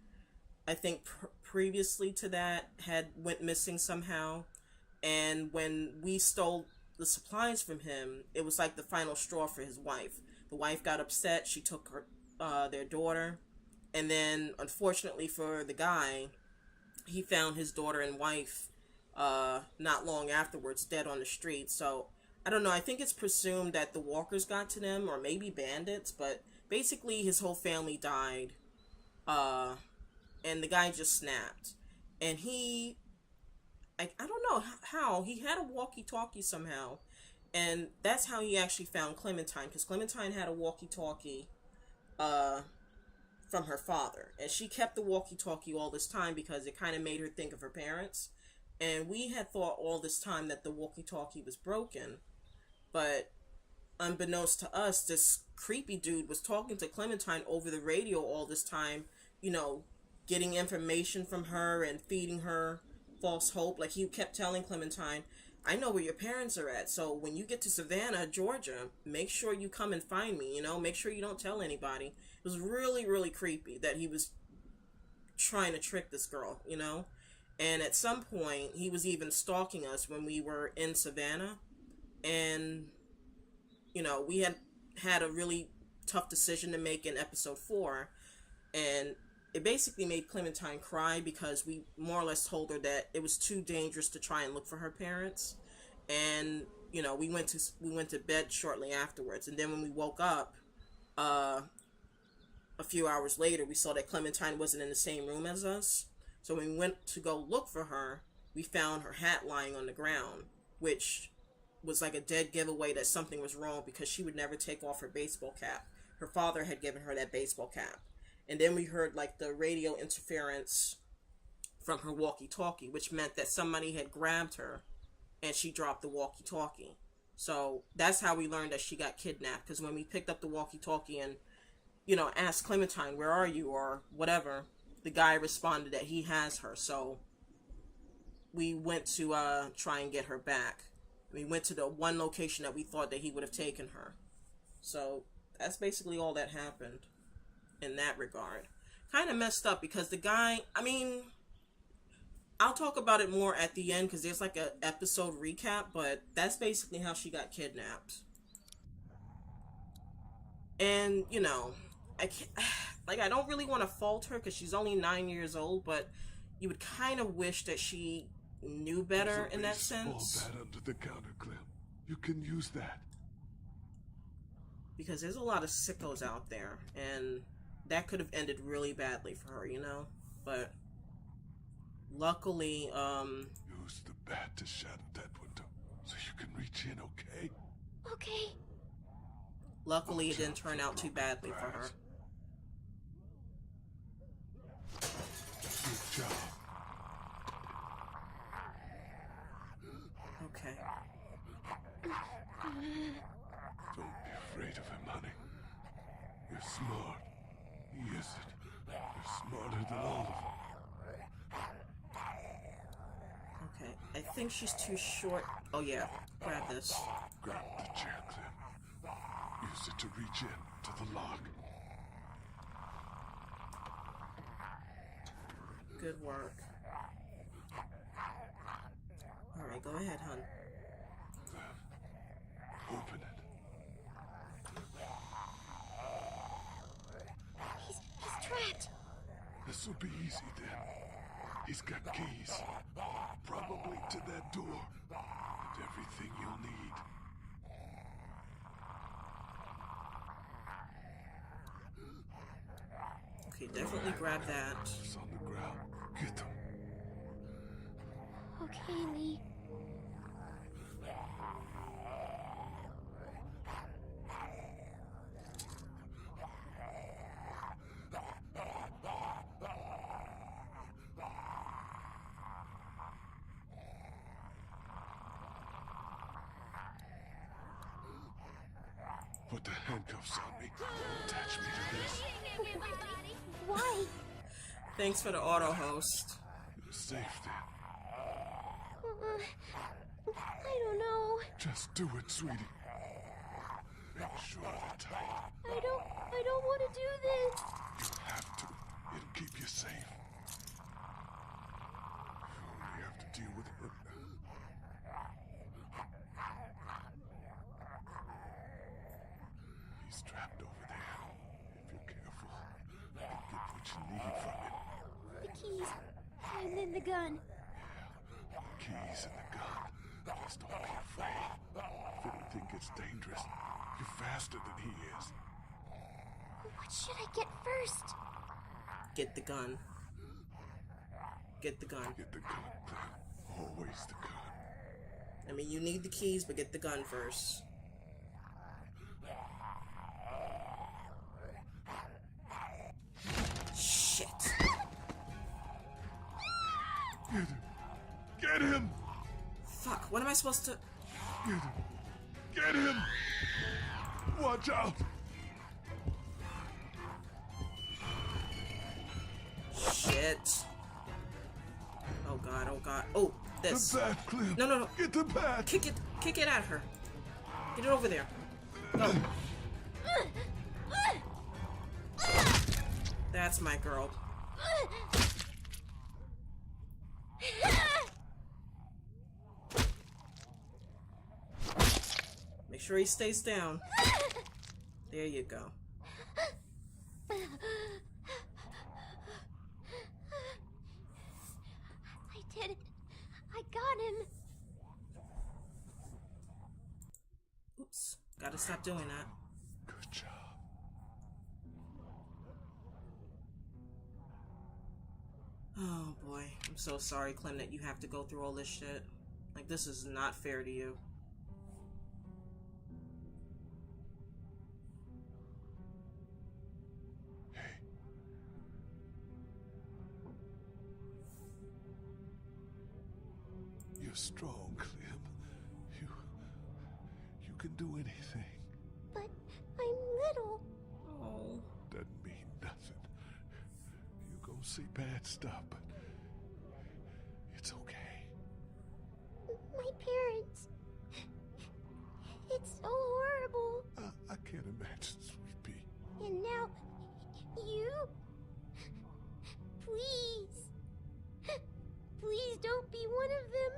Speaker 1: I think previously to that, went missing somehow. And when we stole the supplies from him, it was like the final straw for his wife. The wife got upset. She took their daughter. And then, unfortunately for the guy, he found his daughter and wife not long afterwards, dead on the street. So, I don't know. I think it's presumed that the walkers got to them, or maybe bandits. But basically, his whole family died. And the guy just snapped. And I don't know how. He had a walkie-talkie somehow. And that's how he actually found Clementine. Because Clementine had a walkie-talkie from her father. And she kept the walkie-talkie all this time because it kind of made her think of her parents. And we had thought all this time that the walkie-talkie was broken. But unbeknownst to us, this creepy dude was talking to Clementine over the radio all this time. Getting information from her and feeding her false hope. Like, he kept telling Clementine, I know where your parents are at, so when you get to Savannah, Georgia, make sure you come and find me, make sure you don't tell anybody. It was really, really creepy that he was trying to trick this girl, and at some point, he was even stalking us when we were in Savannah, and, we had a really tough decision to make in episode 4, and it basically made Clementine cry because we more or less told her that it was too dangerous to try and look for her parents. And, we went to bed shortly afterwards. And then when we woke up, a few hours later, we saw that Clementine wasn't in the same room as us. So when we went to go look for her, we found her hat lying on the ground, which was like a dead giveaway that something was wrong because she would never take off her baseball cap. Her father had given her that baseball cap. And then we heard like the radio interference from her walkie-talkie, which meant that somebody had grabbed her and she dropped the walkie-talkie. So that's how we learned that she got kidnapped. Because when we picked up the walkie-talkie and, asked Clementine, where are you, or whatever, the guy responded that he has her. So we went to try and get her back. We went to the one location that we thought that he would have taken her. So that's basically all that happened in that regard. Kind of messed up because the guy, I'll talk about it more at the end because there's like a episode recap, but that's basically how she got kidnapped. And, I don't really want to fault her because she's only 9 years old, but you would kind of wish that she knew better in that sense.
Speaker 2: Small bat under the counter, Clem. You can use that.
Speaker 1: Because there's a lot of sickos out there, and that could have ended really badly for her, But luckily,
Speaker 2: use the bat to shatter that window so you can reach in, okay?
Speaker 3: Okay.
Speaker 1: Luckily, it didn't turn out too badly for her.
Speaker 2: Good job.
Speaker 1: Okay.
Speaker 2: Don't be afraid of him, honey. You're smart. He isn't. You're smarter than all of them.
Speaker 1: Okay, I think she's too short. Oh yeah, grab this.
Speaker 2: Grab the chair, Clem. Use it to reach in to the lock.
Speaker 1: Good work. Alright, go ahead, hon.
Speaker 2: Open it.
Speaker 3: He's trapped.
Speaker 2: This will be easy then. He's got keys. Probably to that door. And everything you'll need.
Speaker 1: Okay, definitely grab that.
Speaker 2: It's on the ground. Get them.
Speaker 3: Okay, Lee.
Speaker 2: Put the handcuffs on me. Attach me to this.
Speaker 3: Why?
Speaker 1: Thanks for the auto host.
Speaker 2: You're safe then.
Speaker 3: I don't know.
Speaker 2: Just do it, sweetie. Make sure they're tight.
Speaker 3: I don't want to do this.
Speaker 2: You have to. It'll keep you safe. You only have to deal with him now. He's trapped over there. If you're careful, you can get what you need from him.
Speaker 3: The keys. And then the gun.
Speaker 2: Yeah, the keys and the gun. Just don't be afraid. If anything gets dangerous, you're faster than he is.
Speaker 3: What should I get first?
Speaker 1: Get the gun. Get the gun.
Speaker 2: Get the gun, Clem. Always the gun.
Speaker 1: I mean, you need the keys, but get the gun first. Shit.
Speaker 2: Get him. Get him.
Speaker 1: Fuck, what am I supposed to...
Speaker 2: Get him. Get him. Watch out.
Speaker 1: Shit. Oh god, oh god. Oh, this.
Speaker 2: The bat, Clem.
Speaker 1: No, no, no.
Speaker 2: Get the bat.
Speaker 1: Kick it at her. Get it over there. Go. That's my girl. Make sure he stays down. There you go.
Speaker 3: I did it. I got him.
Speaker 1: Oops. Gotta stop doing that.
Speaker 2: Good job.
Speaker 1: Oh boy. I'm so sorry, Clem, that you have to go through all this shit. Like, this is not fair to you.
Speaker 2: You're strong, Clem. You can do anything.
Speaker 3: But I'm little.
Speaker 1: Oh.
Speaker 2: Doesn't mean nothing. You gonna see bad stuff, but it's okay.
Speaker 3: My parents. It's so horrible.
Speaker 2: I can't imagine, sweet pea.
Speaker 3: And now, you? Please. Please don't be one of them.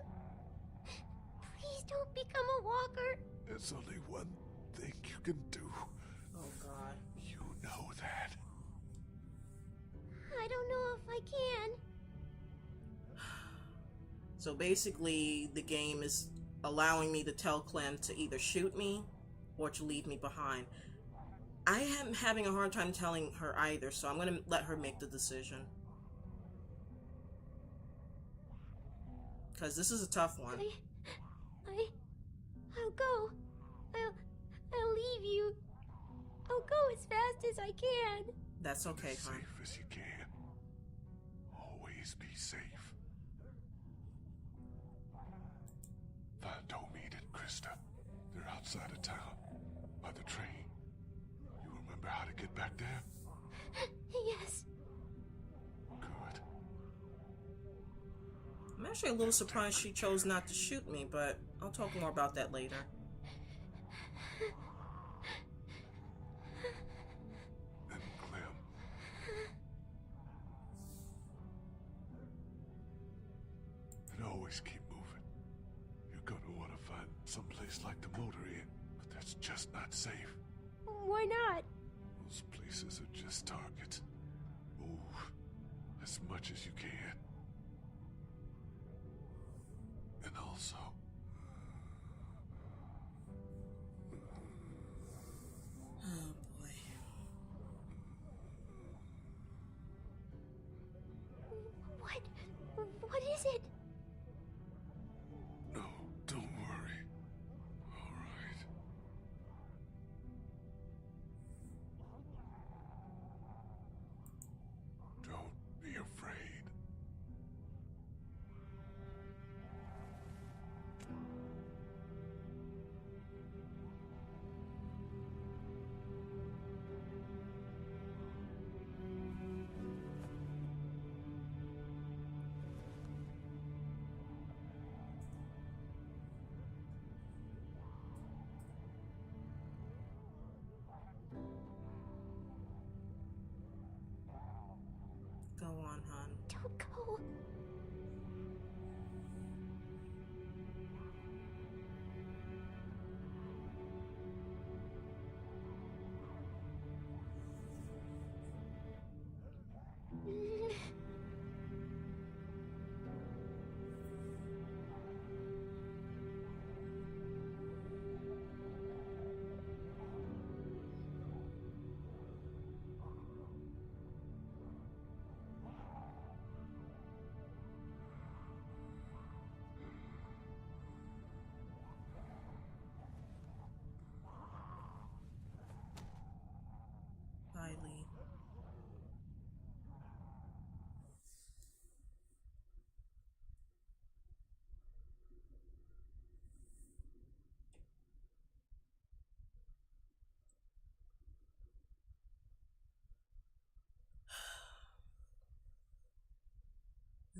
Speaker 3: Please don't become a walker.
Speaker 2: There's only one thing you can do.
Speaker 1: Oh god.
Speaker 2: You know that.
Speaker 3: I don't know if I can.
Speaker 1: So basically, the game is allowing me to tell Clem to either shoot me or to leave me behind. I am having a hard time telling her either, so I'm gonna let her make the decision. Because this is a tough one.
Speaker 3: I'll go. I'll leave you. I'll go as fast as I can.
Speaker 1: That's okay,
Speaker 2: As
Speaker 1: hon.
Speaker 2: safe as you can. Always be safe. Find Omid and Krista. They're outside of town, by the train. You remember how to get back there?
Speaker 3: Yes.
Speaker 2: Good.
Speaker 1: I'm actually a little surprised she chose not to shoot me, but I'll talk more about that later.
Speaker 2: And Clem. And always keep moving. You're gonna want to find someplace like the motor inn, but that's just not safe.
Speaker 3: Why not?
Speaker 2: Those places are just targets. Move as much as you can. And also,
Speaker 1: Oh boy.
Speaker 3: What is it?
Speaker 2: no, don't worry. All right. Don't be afraid.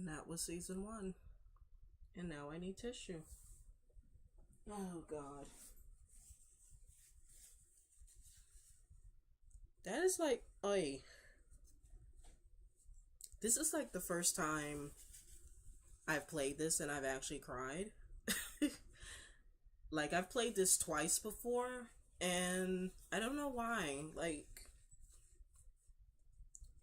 Speaker 1: And that was season 1. And now I need tissue. Oh, God. That is like, oy. This is like the first time I've played this and I've actually cried. Like, I've played this twice before, and I don't know why. Like,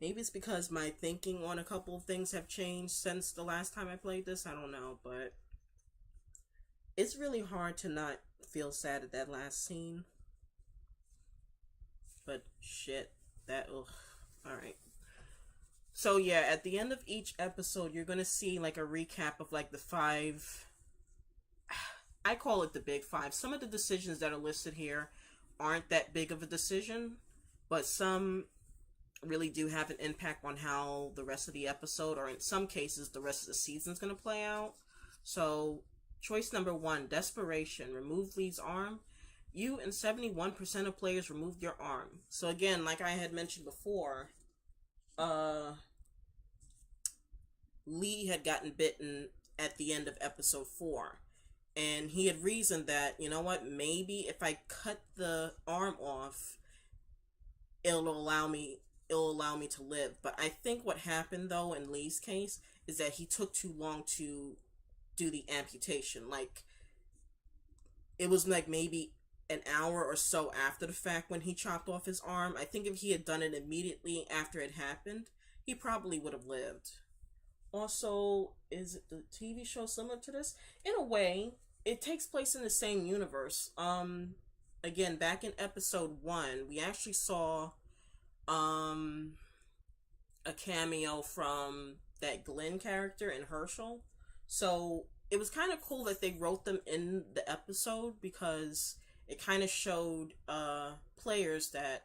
Speaker 1: maybe it's because my thinking on a couple of things have changed since the last time I played this. I don't know, but it's really hard to not feel sad at that last scene. But shit, that, ugh. Alright. So yeah, at the end of each episode, you're gonna see like a recap of like the 5... I call it the big 5. Some of the decisions that are listed here aren't that big of a decision, but some really do have an impact on how the rest of the episode, or in some cases, the rest of the season is going to play out. So, choice number 1, desperation. Remove Lee's arm. You and 71% of players removed your arm. So again, like I had mentioned before, Lee had gotten bitten at the end of episode 4. And he had reasoned that, you know what, maybe if I cut the arm off, it'll allow me to live. But I think what happened, though, in Lee's case, is that he took too long to do the amputation. Like, it was like maybe an hour or so after the fact when he chopped off his arm. I think if he had done it immediately after it happened, he probably would have lived. Also, is it the TV show similar to this? In a way, it takes place in the same universe. Again, back in episode 1, we actually saw a cameo from that Glenn character in Herschel. So it was kind of cool that they wrote them in the episode, because it kind of showed players that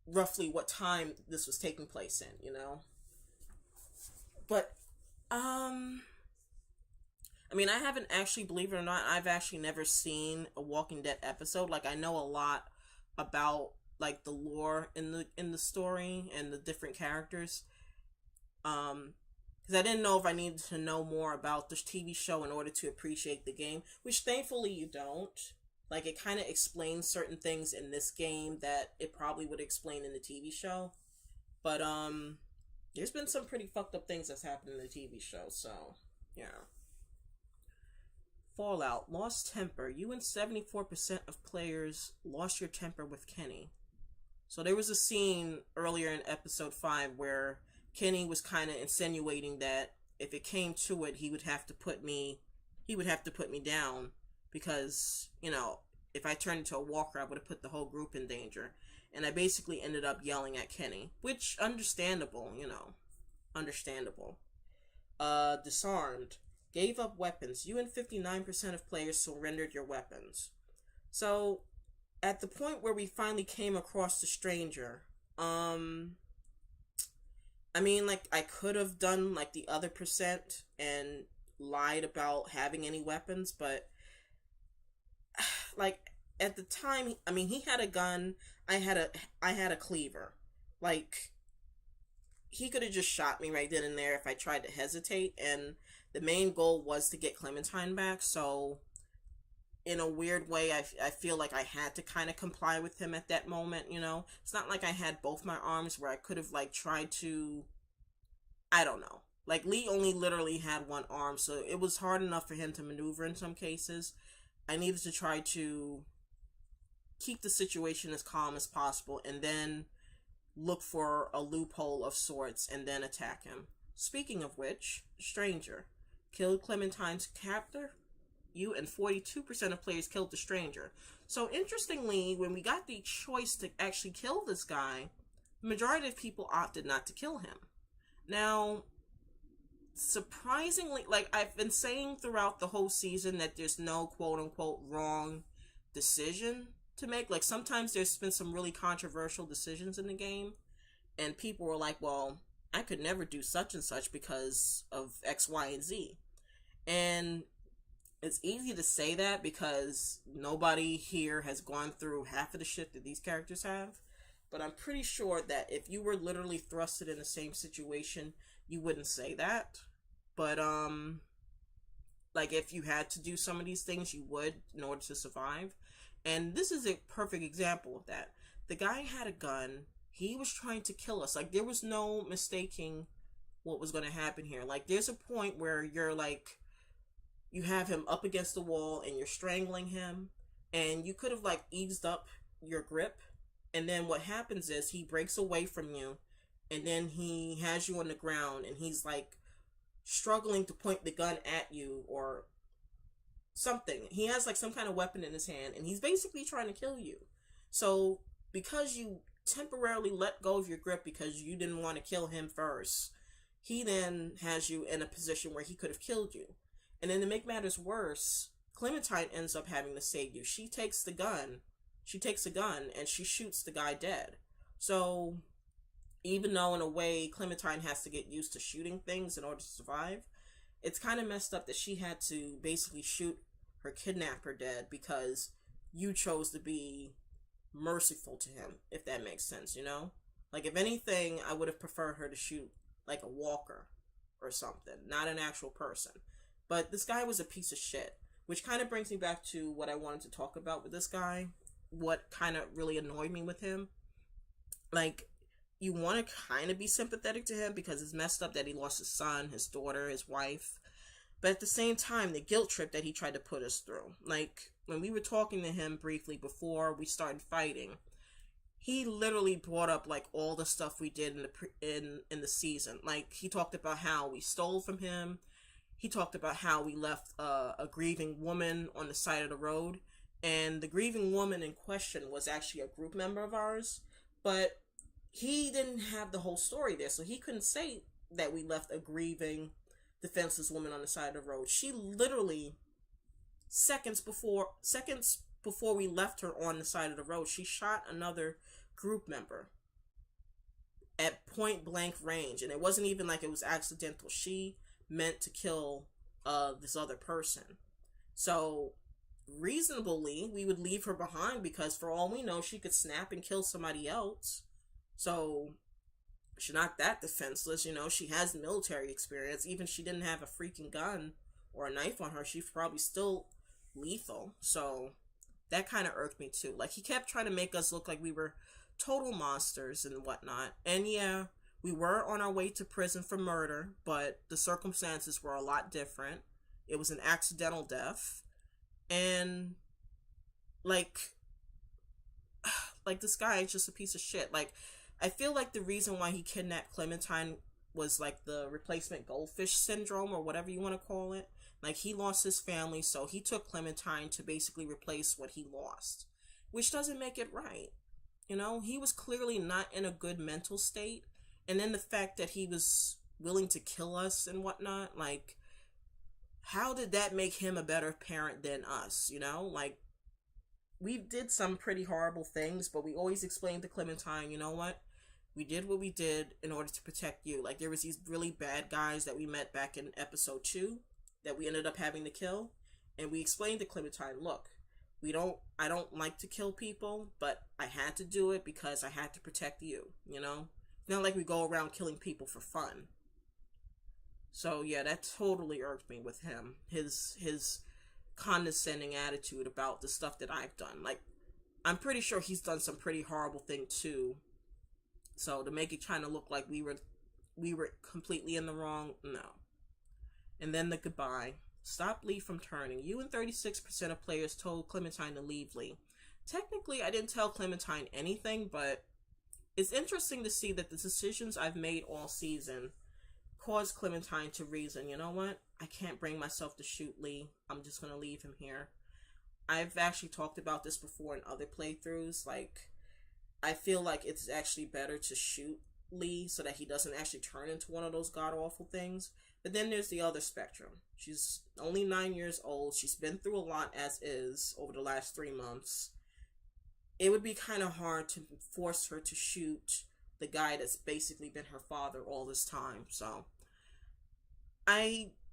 Speaker 1: roughly what time this was taking place in, you know? But, I mean, I haven't actually, believe it or not, I've actually never seen a Walking Dead episode. Like, I know a lot about, like, the lore in the story and the different characters. Because I didn't know if I needed to know more about this TV show in order to appreciate the game, which thankfully you don't. Like, it kind of explains certain things in this game that it probably would explain in the TV show. But, there's been some pretty fucked up things that's happened in the TV show, so, yeah. Fallout. Lost temper. You and 74% of players lost your temper with Kenny. So there was a scene earlier in episode 5 where Kenny was kind of insinuating that if it came to it, he would have to put me down, because, you know, if I turned into a walker, I would have put the whole group in danger. And I basically ended up yelling at Kenny, which, understandable, you know, understandable. Disarmed. Gave up weapons. You and 59% of players surrendered your weapons. So, at the point where we finally came across the stranger, I mean, like, I could have done, like, the other percent and lied about having any weapons, but, like, at the time, I mean, he had a gun, I had a cleaver. Like, he could have just shot me right then and there if I tried to hesitate, and the main goal was to get Clementine back, so in a weird way, I feel like I had to kind of comply with him at that moment, you know? It's not like I had both my arms where I could have, like, tried to, I don't know. Like, Lee only literally had one arm, so it was hard enough for him to maneuver in some cases. I needed to try to keep the situation as calm as possible, and then look for a loophole of sorts, and then attack him. Speaking of which, Stranger. Killed Clementine's captor. You and 42% of players killed the stranger. So interestingly, when we got the choice to actually kill this guy, the majority of people opted not to kill him. Now, surprisingly, like I've been saying throughout the whole season, that there's no quote-unquote wrong decision to make. Like, sometimes there's been some really controversial decisions in the game, and people were like, well, I could never do such and such because of X, Y, and Z. And it's easy to say that because nobody here has gone through half of the shit that these characters have. But I'm pretty sure that if you were literally thrusted in the same situation, you wouldn't say that. but like if you had to do some of these things, you would in order to survive. And this is a perfect example of that. The guy had a gun. He was trying to kill us. Like, there was no mistaking what was going to happen here. Like, there's a point where you're like, you have him up against the wall and you're strangling him, and you could have like eased up your grip, and then what happens is he breaks away from you, and then he has you on the ground, and he's like struggling to point the gun at you or something. He has like some kind of weapon in his hand, and he's basically trying to kill you. So because you temporarily let go of your grip because you didn't want to kill him first, he then has you in a position where he could have killed you. And then to make matters worse, Clementine ends up having to save you. She takes a gun and she shoots the guy dead. So even though in a way Clementine has to get used to shooting things in order to survive, it's kind of messed up that she had to basically shoot her kidnapper dead because you chose to be merciful to him, if that makes sense, you know? Like, if anything, I would have preferred her to shoot like a walker or something, not an actual person. But this guy was a piece of shit, which kind of brings me back to what I wanted to talk about with this guy. What kind of really annoyed me with him. Like, you want to kind of be sympathetic to him because it's messed up that he lost his son, his daughter, his wife. But at the same time, the guilt trip that he tried to put us through. Like, when we were talking to him briefly before we started fighting, he literally brought up like all the stuff we did in the season. Like, he talked about how we stole from him. He talked about how we left a grieving woman on the side of the road. And the grieving woman in question was actually a group member of ours. But he didn't have the whole story there. So he couldn't say that we left a grieving, defenseless woman on the side of the road. She literally, seconds before we left her on the side of the road, she shot another group member at point blank range. And it wasn't even like it was accidental. She meant to kill this other person. So reasonably, we would leave her behind because for all we know, she could snap and kill somebody else. So she's not that defenseless, you know. She has military experience. Even if she didn't have a freaking gun or a knife on her, she's probably still lethal. So that kind of irked me too. Like, he kept trying to make us look like we were total monsters and whatnot. And yeah, we were on our way to prison for murder, but the circumstances were a lot different. It was an accidental death. And like this guy is just a piece of shit. Like, I feel like the reason why he kidnapped Clementine was like the replacement goldfish syndrome or whatever you want to call it. Like, he lost his family, so he took Clementine to basically replace what he lost, which doesn't make it right. You know, he was clearly not in a good mental state. And then the fact that he was willing to kill us and whatnot, like, how did that make him a better parent than us, you know? Like, we did some pretty horrible things, but we always explained to Clementine, you know what? We did what we did in order to protect you. Like, there was these really bad guys that we met back in episode 2 that we ended up having to kill. And we explained to Clementine, look, I don't like to kill people, but I had to do it because I had to protect you, you know? It's not like we go around killing people for fun. So yeah, that totally irked me with him. His condescending attitude about the stuff that I've done. Like, I'm pretty sure he's done some pretty horrible thing too. So to make it kind of look like we were completely in the wrong, no. And then the goodbye. Stop Lee from turning. You and 36% of players told Clementine to leave Lee. Technically, I didn't tell Clementine anything, but it's interesting to see that the decisions I've made all season caused Clementine to reason, you know what? I can't bring myself to shoot Lee. I'm just going to leave him here. I've actually talked about this before in other playthroughs. Like, I feel like it's actually better to shoot Lee so that he doesn't actually turn into one of those god-awful things. But then there's the other spectrum. She's only 9 years old. She's been through a lot as is over the last 3 months. It would be kind of hard to force her to shoot the guy that's basically been her father all this time. So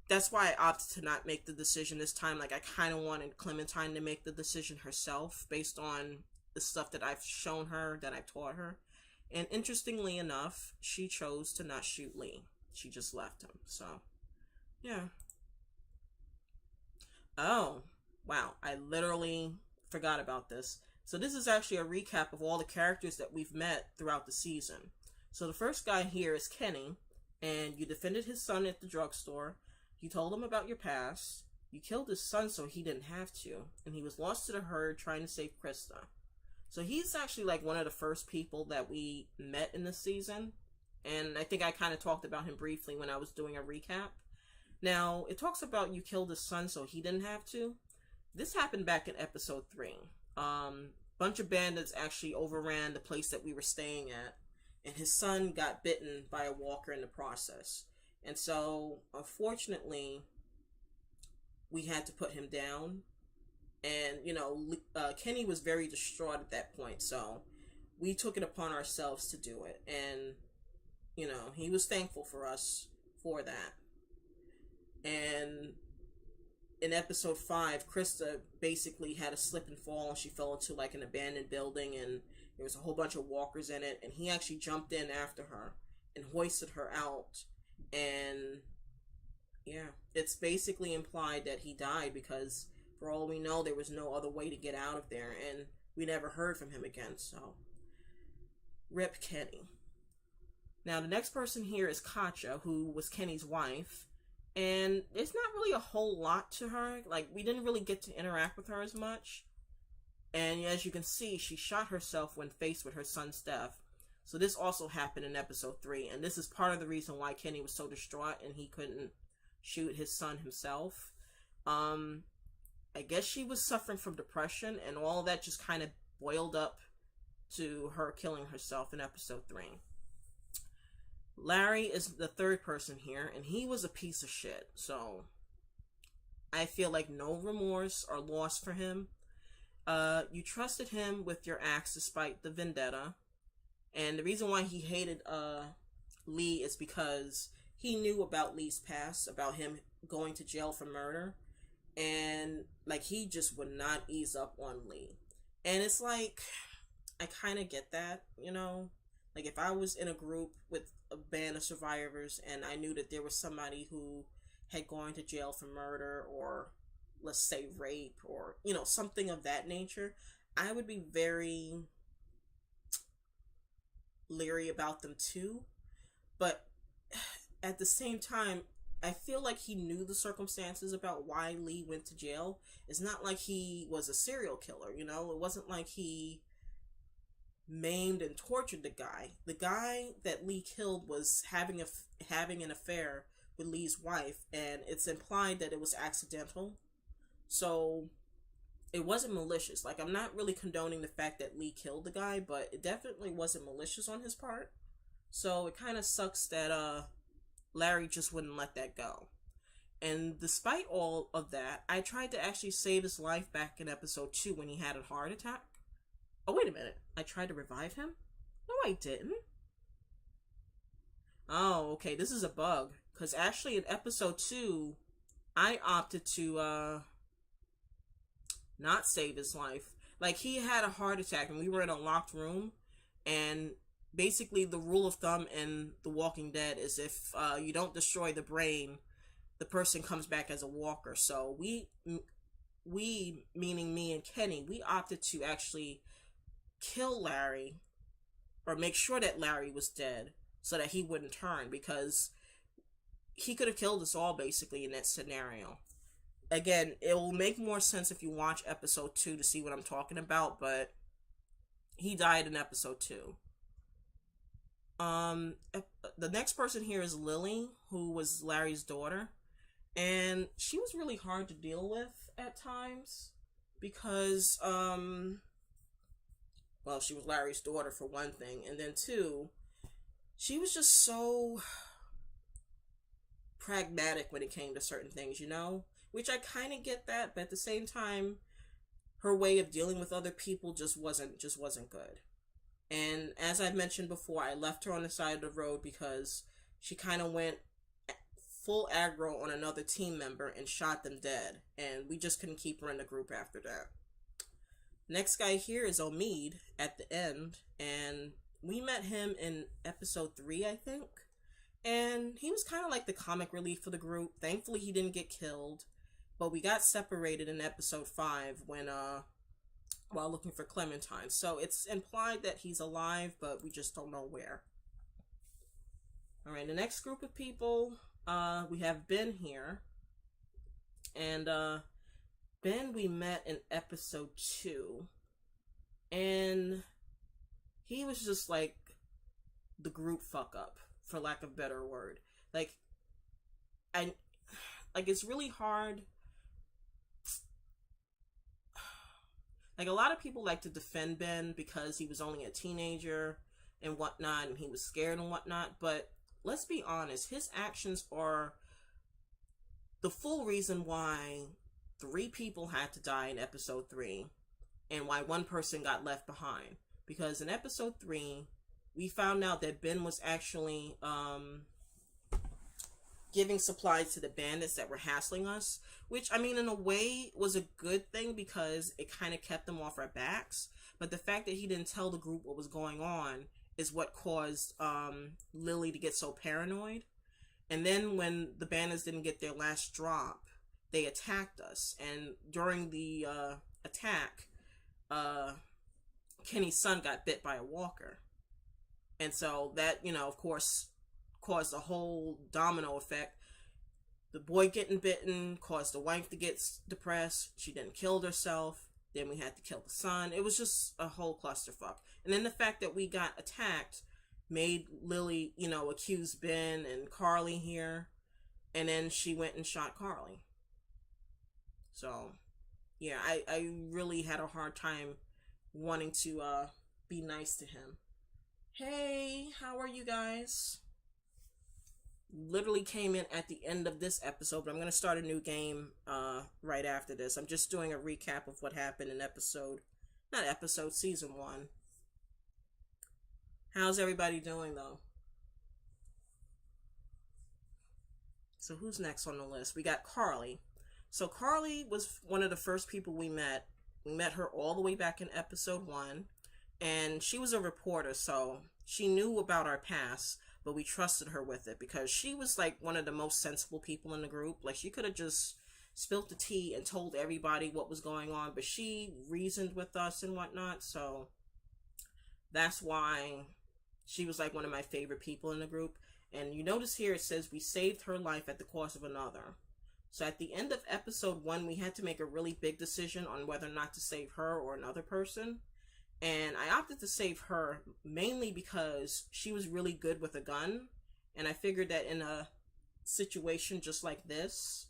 Speaker 1: that's why I opted to not make the decision this time. Like, I kind of wanted Clementine to make the decision herself based on the stuff that I've shown her, that I've taught her. And interestingly enough, she chose to not shoot Lee. She just left him. So Yeah. Oh, wow. I literally forgot about this. So this is actually a recap of all the characters that we've met throughout the season. So the first guy here is Kenny, and you defended his son at the drugstore. You told him about your past. You killed his son so he didn't have to, and he was lost to the herd trying to save Krista. So he's actually like one of the first people that we met in this season, and I think I kind of talked about him briefly when I was doing a recap. Now, it talks about you killed his son so he didn't have to. This happened back in episode 3. Bunch of bandits actually overran the place that we were staying at, and his son got bitten by a walker in the process. And so, unfortunately, we had to put him down. And, you know, Kenny was very distraught at that point, so we took it upon ourselves to do it. And, you know, he was thankful for us for that. And in episode 5, Krista basically had a slip and fall, and she fell into like an abandoned building, and there was a whole bunch of walkers in it, and he actually jumped in after her and hoisted her out. And yeah, it's basically implied that he died because for all we know there was no other way to get out of there, and we never heard from him again. So rip Kenny. Now the next person here is Katja, who was Kenny's wife. And there's not really a whole lot to her. Like, we didn't really get to interact with her as much. And as you can see, she shot herself when faced with her son's death. So this also happened in episode 3. And this is part of the reason why Kenny was so distraught and he couldn't shoot his son himself. I guess she was suffering from depression, and all that just kind of boiled up to her killing herself in episode 3. Larry is the third person here, and he was a piece of shit, so I feel like no remorse or loss for him. You trusted him with your axe despite the vendetta, and the reason why he hated Lee is because he knew about Lee's past, about him going to jail for murder, and like he just would not ease up on Lee. And it's like, I kind of get that, you know? Like, if I was in a group with a band of survivors and I knew that there was somebody who had gone to jail for murder or, let's say, rape or, you know, something of that nature, I would be very leery about them too. But at the same time, I feel like he knew the circumstances about why Lee went to jail. It's not like he was a serial killer, you know? It wasn't like he maimed and tortured the guy. The guy that Lee killed was having an affair with Lee's wife, and it's implied that it was accidental. So it wasn't malicious. Like, I'm not really condoning the fact that Lee killed the guy, but it definitely wasn't malicious on his part. So it kind of sucks that Larry just wouldn't let that go. And despite all of that, I tried to actually save his life back in episode 2 when he had a heart attack. Oh, wait a minute. I tried to revive him? No, I didn't. Oh, okay. This is a bug. Because actually in episode 2, I opted to not save his life. Like, he had a heart attack and we were in a locked room. And basically the rule of thumb in The Walking Dead is if you don't destroy the brain, the person comes back as a walker. So we, meaning me and Kenny, we opted to actually kill Larry, or make sure that Larry was dead so that he wouldn't turn, because he could have killed us all basically in that scenario. Again, it will make more sense if you watch episode 2 to see what I'm talking about, but he died in episode 2. The next person here is Lily, who was Larry's daughter, and she was really hard to deal with at times because well, she was Larry's daughter for one thing, and then 2, she was just so pragmatic when it came to certain things, you know? Which I kind of get that, but at the same time, her way of dealing with other people just wasn't good. And as I've mentioned before, I left her on the side of the road because she kind of went full aggro on another team member and shot them dead, and we just couldn't keep her in the group after that. Next guy here is Omid at the end, and we met him in episode 3, I think. And he was kind of like the comic relief for the group. Thankfully, he didn't get killed. But we got separated in episode 5 when, while looking for Clementine. So it's implied that he's alive, but we just don't know where. Alright, the next group of people, we have Ben here. And, Ben we met in episode 2. And he was just like the group fuck up, for lack of a better word. Like, it's really hard. Like, a lot of people like to defend Ben because he was only a teenager and whatnot, and he was scared and whatnot, but let's be honest, his actions are the full reason why 3 people had to die in episode 3, and why 1 person got left behind. Because in episode 3, we found out that Ben was actually, giving supplies to the bandits that were hassling us, which, I mean, in a way was a good thing because it kind of kept them off our backs. But the fact that he didn't tell the group what was going on is what caused Lily to get so paranoid. And then when the bandits didn't get their last drop, they attacked us. And during the attack, Kenny's son got bit by a walker. And so that, you know, of course, caused a whole domino effect. The boy getting bitten caused the wife to get depressed. She then killed herself. Then we had to kill the son. It was just a whole clusterfuck. And then the fact that we got attacked made Lily, you know, accuse Ben and Carly here. And then she went and shot Carly. So, yeah, I really had a hard time wanting to be nice to him. Hey, how are you guys? Literally came in at the end of this episode, but I'm going to start a new game right after this. I'm just doing a recap of what happened in season 1. How's everybody doing, though? So who's next on the list? We got Carly. So Carly was one of the first people we met. We met her all the way back in episode 1. And she was a reporter, so she knew about our past, but we trusted her with it because she was like one of the most sensible people in the group. Like, she could have just spilt the tea and told everybody what was going on, but she reasoned with us and whatnot, so that's why she was like one of my favorite people in the group. And you notice here it says we saved her life at the cost of another. So at the end of episode 1, we had to make a really big decision on whether or not to save her or another person. And I opted to save her mainly because she was really good with a gun. And I figured that in a situation just like this,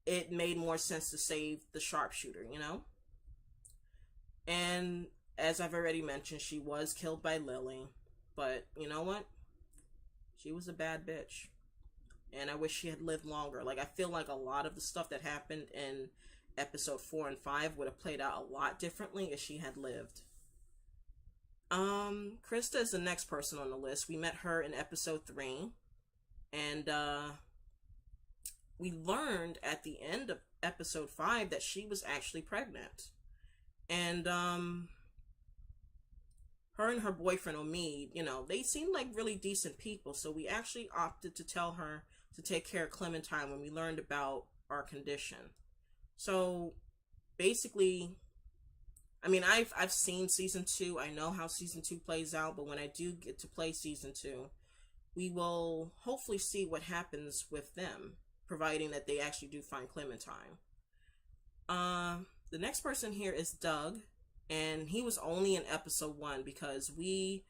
Speaker 1: it made more sense to save the sharpshooter, you know? And as I've already mentioned, she was killed by Lily. But you know what? She was a bad bitch. And I wish she had lived longer. Like, I feel like a lot of the stuff that happened in episode 4 and 5 would have played out a lot differently if she had lived. Krista is the next person on the list. We met her in episode 3. And, we learned at the end of episode 5 that she was actually pregnant. And, her and her boyfriend, Omid, you know, they seemed like really decent people. So we actually opted to tell her to take care of Clementine when we learned about our condition. So, basically, I mean, I've seen season 2. I know how season 2 plays out, but when I do get to play season 2, we will hopefully see what happens with them, providing that they actually do find Clementine. The next person here is Doug, and he was only in episode 1 because we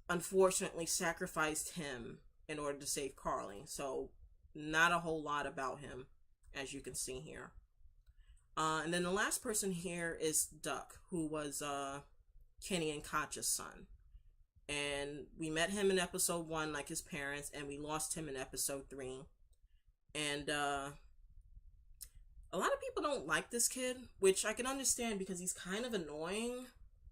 Speaker 1: unfortunately sacrificed him in order to save Carly. So, not a whole lot about him, as you can see here. And then the last person here is Duck, who was Kenny and Katja's son. And we met him in episode 1 like his parents, and we lost him in episode 3. And a lot of people don't like this kid, which I can understand because he's kind of annoying,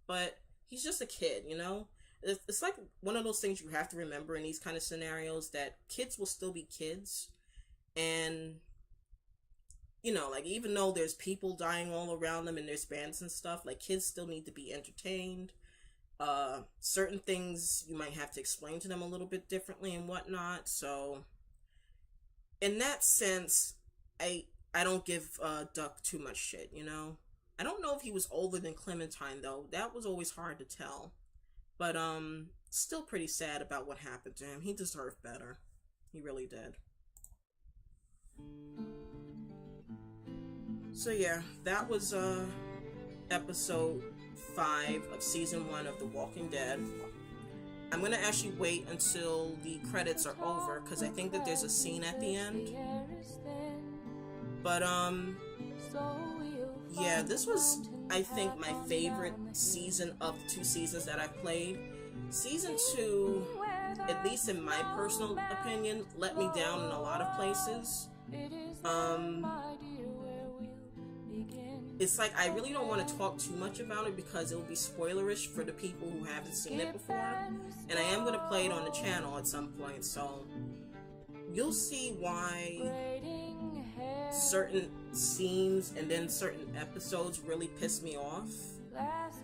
Speaker 1: but he's just a kid, you know? It's like one of those things you have to remember in these kind of scenarios, that kids will still be kids. And you know, like, even though there's people dying all around them and there's bands and stuff, like, kids still need to be entertained. Certain things you might have to explain to them a little bit differently and whatnot. So in that sense, I don't give Duck too much shit, you know? I don't know if he was older than Clementine though. That was always hard to tell. But still pretty sad about what happened to him. He deserved better. He really did. So yeah, that was episode 5 of season 1 of The Walking Dead. I'm gonna actually wait until the credits are over because I think that there's a scene at the end. But yeah, this was, I think, my favorite season of the 2 seasons that I've played. Season 2, at least in my personal opinion, let me down in a lot of places. It's like I really don't want to talk too much about it because it will be spoilerish for the people who haven't seen it before. And I am going to play it on the channel at some point, so you'll see why certain scenes and then certain episodes really piss me off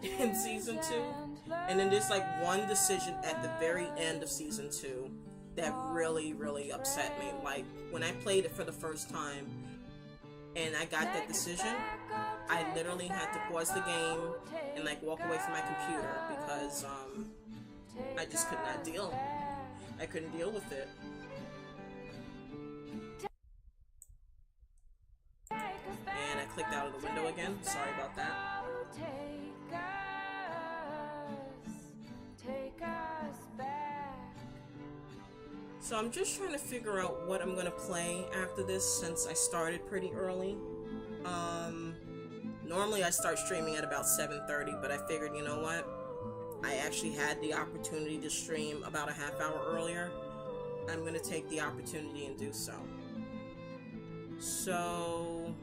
Speaker 1: in season 2. And then there's like one decision at the very end of season 2 that really, really upset me. Like when I played it for the first time and I got that decision, I literally had to pause the game and like walk away from my computer because I just could not deal. I couldn't deal with it. And I clicked out of the window again. Sorry about that. So I'm just trying to figure out what I'm gonna play after this since I started pretty early. Normally I start streaming at about 7:30, but I figured, you know what? I actually had the opportunity to stream about a half hour earlier. I'm gonna take the opportunity and do so. So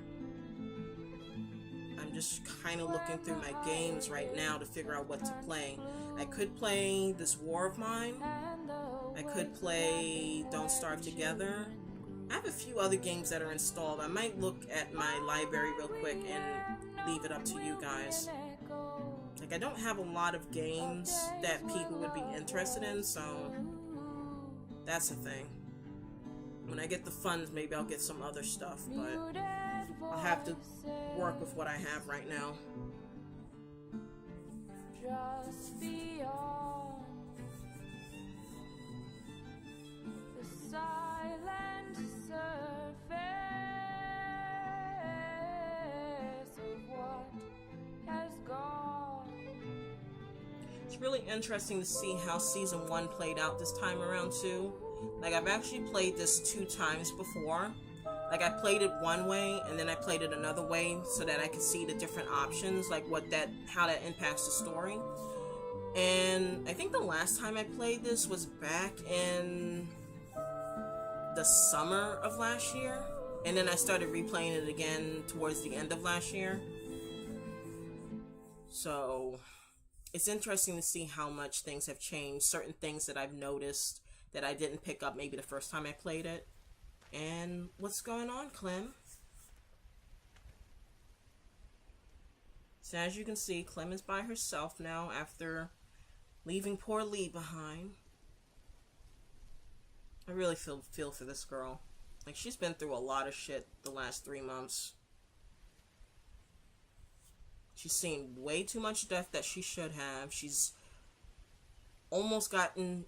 Speaker 1: I'm just kind of looking through my games right now to figure out what to play. I could play this War of Mine. I could play Don't Starve Together. I have a few other games that are installed. I might look at my library real quick and leave it up to you guys. Like, I don't have a lot of games that people would be interested in, so that's the thing. When I get the funds, maybe I'll get some other stuff, but I'll have to work with what I have right now. Just beyond the silent surface of what has gone. It's really interesting to see how season 1 played out this time around too. Like, I've actually played this 2 times before. Like, I played it one way and then I played it another way so that I could see the different options, like how that impacts the story. And I think the last time I played this was back in the summer of last year, and then I started replaying it again towards the end of last year. So it's interesting to see how much things have changed, certain things that I've noticed that I didn't pick up maybe the first time I played it. And what's going on, Clem? So as you can see, Clem is by herself now after leaving poor Lee behind. I really feel for this girl. Like, she's been through a lot of shit the last 3 months. She's seen way too much death that she should have. She's almost gotten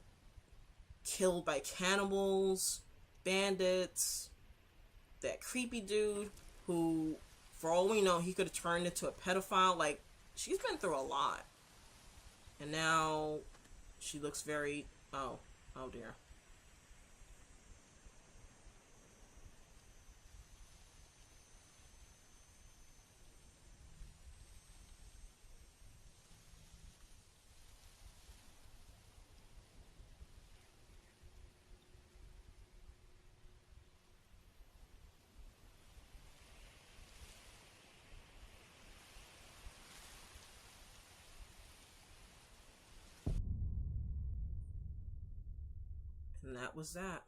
Speaker 1: killed by cannibals, bandits, that creepy dude who, for all we know, he could have turned into a pedophile. Like, she's been through a lot. And now she looks very, oh dear. And that was that.